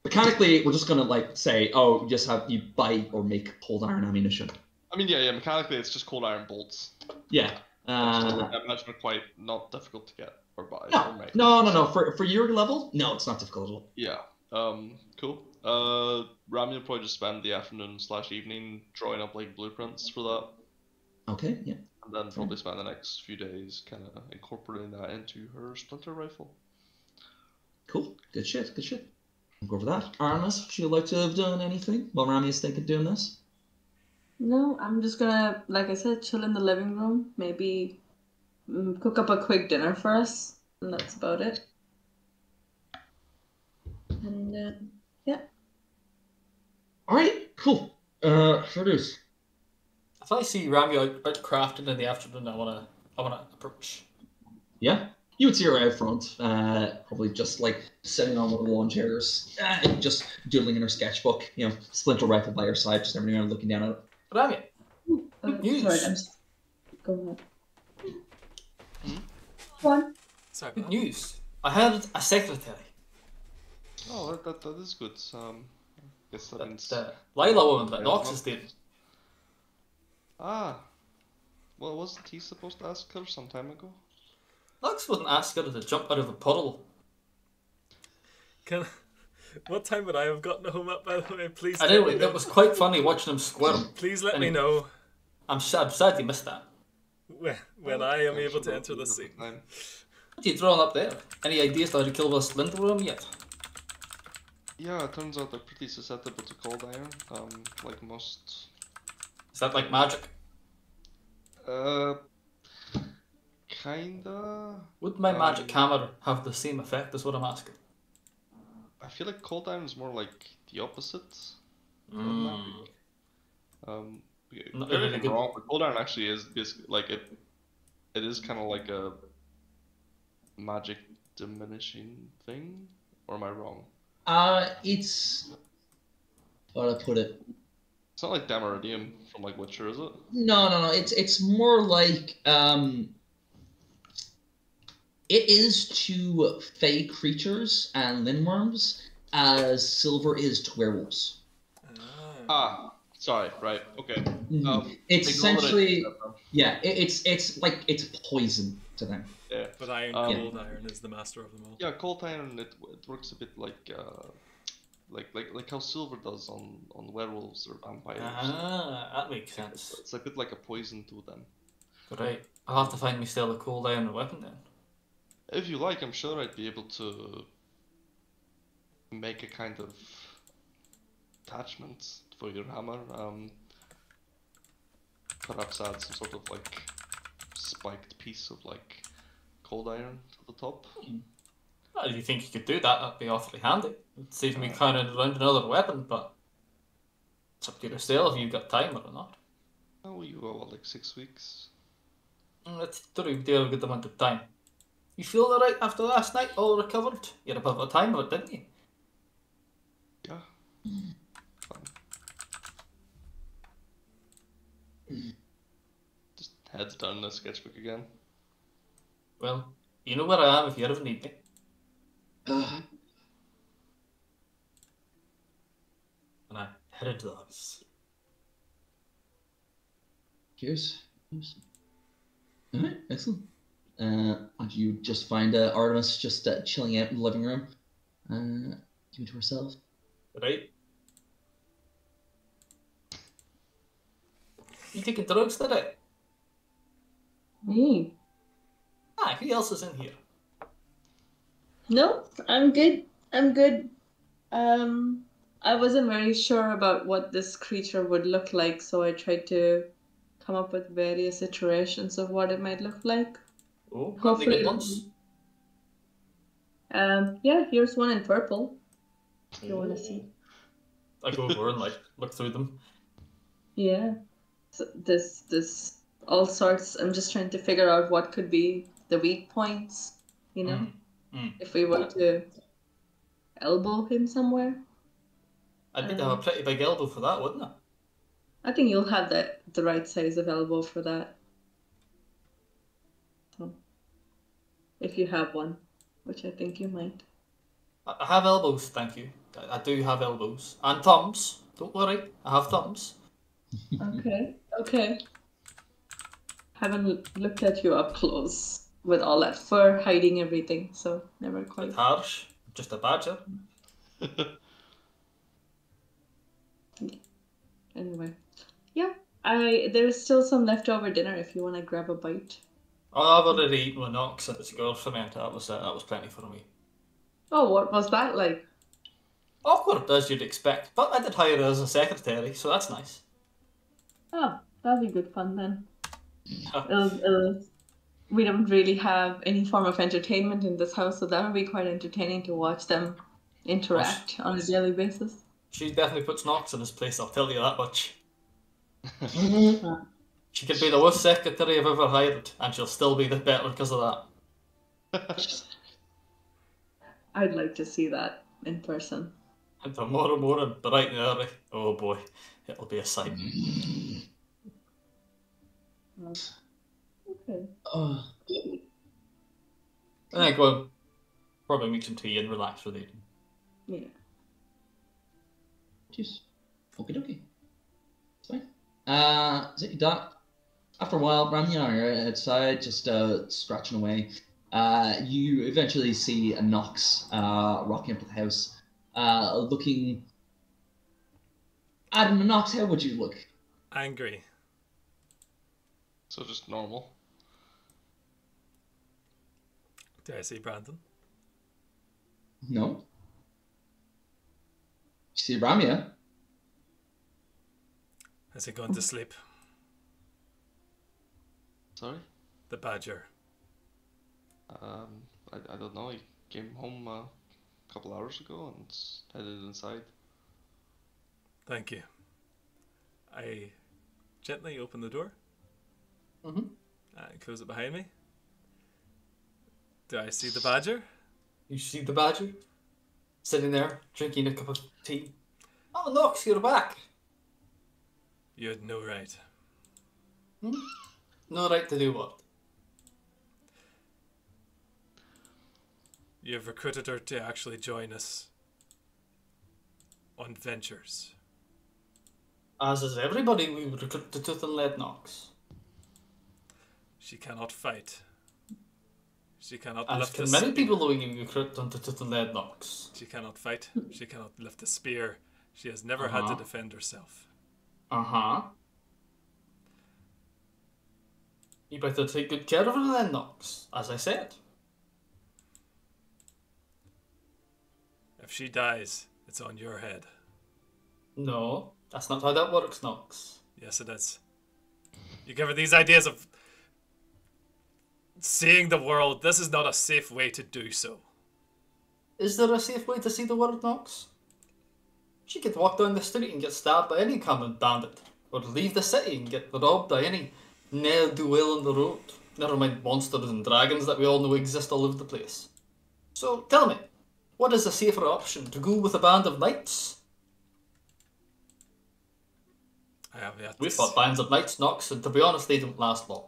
Mechanically, we're just gonna say, oh, you buy or make cold iron ammunition. I mean, yeah. Mechanically, it's just cold iron bolts. Yeah. I imagine they're quite not difficult to get or buy or make. No. For your level, no, it's not difficult at all. Yeah. Cool. Rami will probably just spend the afternoon/evening drawing up blueprints for that. Okay. Yeah. And then probably spend the next few days kind of incorporating that into her splinter rifle. Cool. Good shit. I'll go over that. Artemis, would you like to have done anything while Rami is thinking doing this? No, I'm just gonna, like I said, chill in the living room. Maybe cook up a quick dinner for us, and that's about it. And yeah. All right. Cool. Sure is. If I see Rami out crafting in the afternoon, I wanna approach. Yeah. You would see her out front, probably just like sitting on one of the lawn chairs, just doodling in her sketchbook. You know, splinter rifle by her side, just every now and then looking down at it. Rami, good news. Sorry, I'm just... Go ahead. Go on. Sorry. Good news. I heard a secretary. Oh, that is good. Guess that means. Lila woman that Nox is dating. Ah, well, wasn't he supposed to ask her some time ago? Nox wouldn't ask her to jump out of a puddle. What time would I have gotten home at, by the way? Please. I know, it was quite funny watching him squirm. Please let me know I'm sad you missed that. when I am able to enter the scene. What are you drawing up there? Any ideas how to kill this splinter room yet? Yeah, it turns out they're pretty susceptible to cold iron. Like most. Is that like magic? Kinda. Would my magic hammer have the same effect as what I'm asking? I feel like cold iron is more like the opposite. Mm. Not Maybe really I'm good. wrong, but cold iron actually is like it. It is kind of like a magic diminishing thing, or am I wrong? It's how do I put it? It's not like Damaridium from like Witcher, is it? No. It's more like it is to fey creatures and lindworms as silver is to werewolves. Ah, sorry, right, okay. It's essentially yeah. it's poison to them. Yeah. But cold iron is the master of them all. Yeah, cold iron it works a bit like how silver does on werewolves or vampires. Ah, that makes sense. It's a bit like a poison to them. Right, I'll have to find me still a cold iron weapon then. If you like, I'm sure I'd be able to make a kind of attachment for your hammer. Perhaps add some sort of like spiked piece of like cold iron to the top. Well, if you think you could do that, that'd be awfully handy. It'd save me carrying around another weapon, but it's up to yourself if you've got time or not. Oh, you go what, like 6 weeks? It's true, we do have a good amount of time. You feel alright after last night, all recovered? You had a bit of a time of it, didn't you? Yeah. Fine. Just heads down in the sketchbook again. Well, you know where I am if you ever need me. And I headed to the house. Cheers. Alright, excellent. You just find Artemis just chilling out in the living room, keeping to herself. Right? You taking drugs today? Me? Ah, who else is in here? No, I'm good. I wasn't very sure about what this creature would look like, so I tried to come up with various iterations of what it might look like. Oh, got any good ones? Yeah, here's one in purple. If you want to see. I go over and like look through them. Yeah. So this all sorts. I'm just trying to figure out what could be the weak points, you know? If we were to elbow him somewhere. I'd need to have a pretty big elbow for that, wouldn't I? I think you'll have the right size of elbow for that. So, if you have one, which I think you might. I have elbows, thank you. I do have elbows. And thumbs. Don't worry, I have thumbs. Okay. Haven't looked at you up close with all that fur hiding everything, so never quite. Bit harsh. Just a badger. Anyway, yeah. There's still some leftover dinner if you want to grab a bite. I've already eaten with Nox and his girlfriend. That was plenty for me. Oh, what was that like? Awkward as you'd expect, but I did hire her as a secretary, so that's nice. Oh, that'll be good fun then. We don't really have any form of entertainment in this house, so that'll be quite entertaining to watch them interact on a daily basis. She definitely puts Nox in his place, I'll tell you that much. She could be the worst secretary I've ever hired, and she'll still be the better because of that. I'd like to see that in person. And tomorrow morning, bright and early. Oh boy, it'll be a sight. Okay. And then go and probably make some tea and relax for the evening. Yeah. Jeez. Okie dokie. It's fine. So that after a while, Ramya, you're outside, just scratching away. You eventually see a Nox rocking up to the house, looking. Adam, Nox, how would you look? Angry. So just normal. Do I see Brandon? No. You see Ramya? Has he gone to sleep? Sorry? The badger. I don't know. He came home a couple hours ago and headed inside. Thank you. I gently open the door Mm-hmm. and close it behind me. Do I see the badger? You see the badger sitting there drinking a cup of tea. Oh, Nox, you're back. You had no right. No right to do what? You have recruited her to actually join us on ventures. As is everybody we recruit to Tooth and Lead Nox. She cannot fight. She cannot As lift can a many spear. people that we recruit onto Tooth and Lead Nox. She cannot fight. She cannot lift a spear. She has never had to defend herself. Uh-huh. You better take good care of her then, Nox, as I said. If she dies, it's on your head. No, that's not how that works, Nox. Yes, it is. You give her these ideas of seeing the world. This is not a safe way to do so. Is there a safe way to see the world, Nox? She could walk down the street and get stabbed by any common bandit, or leave the city and get robbed by any ne'er-do-well on the road. Never mind monsters and dragons that we all know exist all over the place. So tell me, what is a safer option? To go with a band of knights? I have yet We've to fought bands of knights, Nox, and to be honest, they don't last long.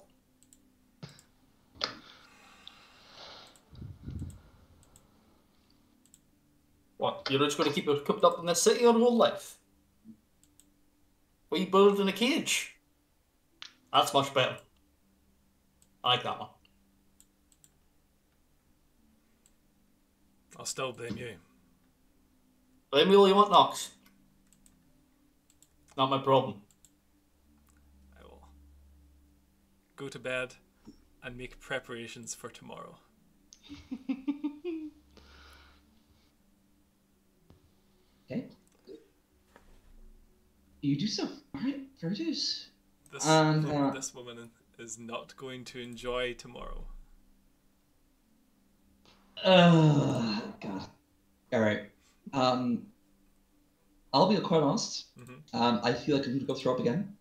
What, you're just going to keep her cooped up in this city her whole life? Wee bird in a cage? That's much better. I like that one. I'll still blame you. Blame me all you want, Nox. Not my problem. I will go to bed and make preparations for tomorrow. Okay. You do so. Alright, fair dues. This, And, this woman is not going to enjoy tomorrow. God. Alright. I'll be quite honest. I feel like I'm going to go throw up again.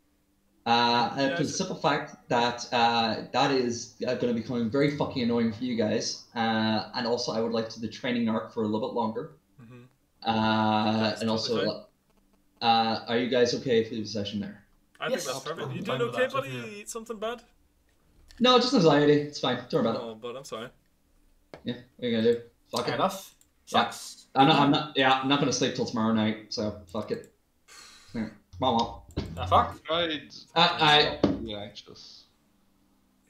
For the simple fact that that is going to be becoming very fucking annoying for you guys. And also, I would like to do the training arc for a little bit longer. That's and totally also, are you guys okay for the session there? I Yes, think that's perfect. I'm You fine doing with okay, that, buddy? if You you- eat something bad? No, just anxiety. It's fine. Don't worry about Oh, but I'm sorry. it. Yeah, what are you gonna do? Fuck Fair it. enough. Yeah. Sucks. I'm not gonna sleep till tomorrow night. So fuck it. Yeah. Mom. Fuck. Tried. I Being anxious.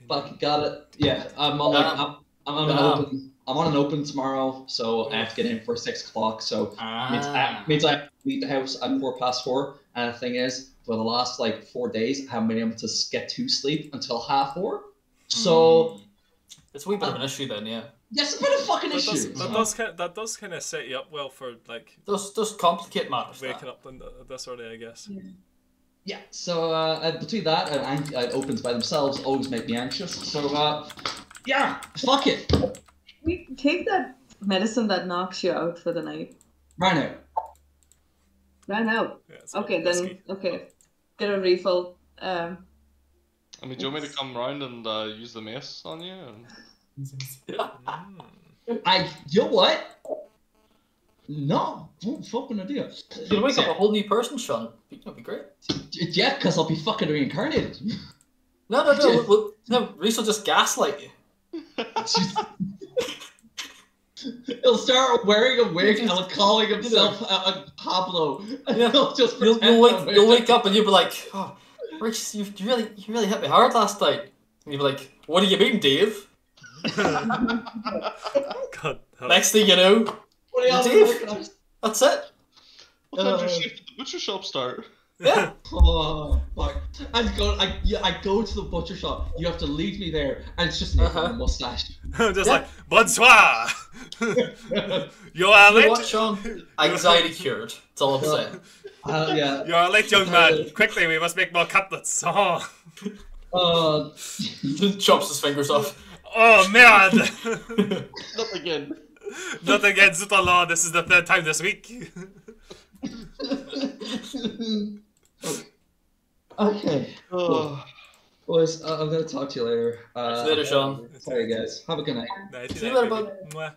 fucking got it. Yeah, I'm on I'm on an open tomorrow, so I have to get in for 6 o'clock. So means I have to leave the house at 4:04. And the thing is, for the last like 4 days, I haven't been able to get to sleep until 3:30. So It's a wee bit of an issue then, yeah. yes, a bit of fucking issue. That does kind of set you up well for like Does complicate matters. waking up this early, I guess. Yeah, so between that and opens by themselves always make me anxious. So yeah, fuck it. We take that medicine that knocks you out for the night. Right now. Ran out. Yeah, it's Okay, whiskey. then okay. Get a refill. I mean, do you want me to come round and use the mace on you? And... You know what? No, don't fucking idea. You'll wake up a whole new person, Sean. That'd be great. Yeah, because I'll be fucking reincarnated. No, Reese will just gaslight you. He'll start wearing a wig and calling himself Pablo. And Yeah. he'll just You'll pretend wake up and you'll be like, oh, Reese, you really hit me hard last night. And you'll be like, what do you mean, Dave? God, Next thing you know, What else Dave. am I- That's it. What time does your shift at the butcher shop start? Yeah. Oh fuck! I go to the butcher shop. You have to lead me there, and it's just Nick with a mustache. just Yeah. like bonsoir. You are You know what, late. Sean? Anxiety cured. That's all I'm saying. Yeah. You are late, young man. Quickly, we must make more cutlets. Oh, Chops his fingers off. oh man. Not again. Not again, Zutalon. This is the third time this week. Okay. Oh. Boys, I'm gonna talk to you later. See you later, Sean. Sorry, guys. Have a good night. Night, See you later, baby. bud. Mwah.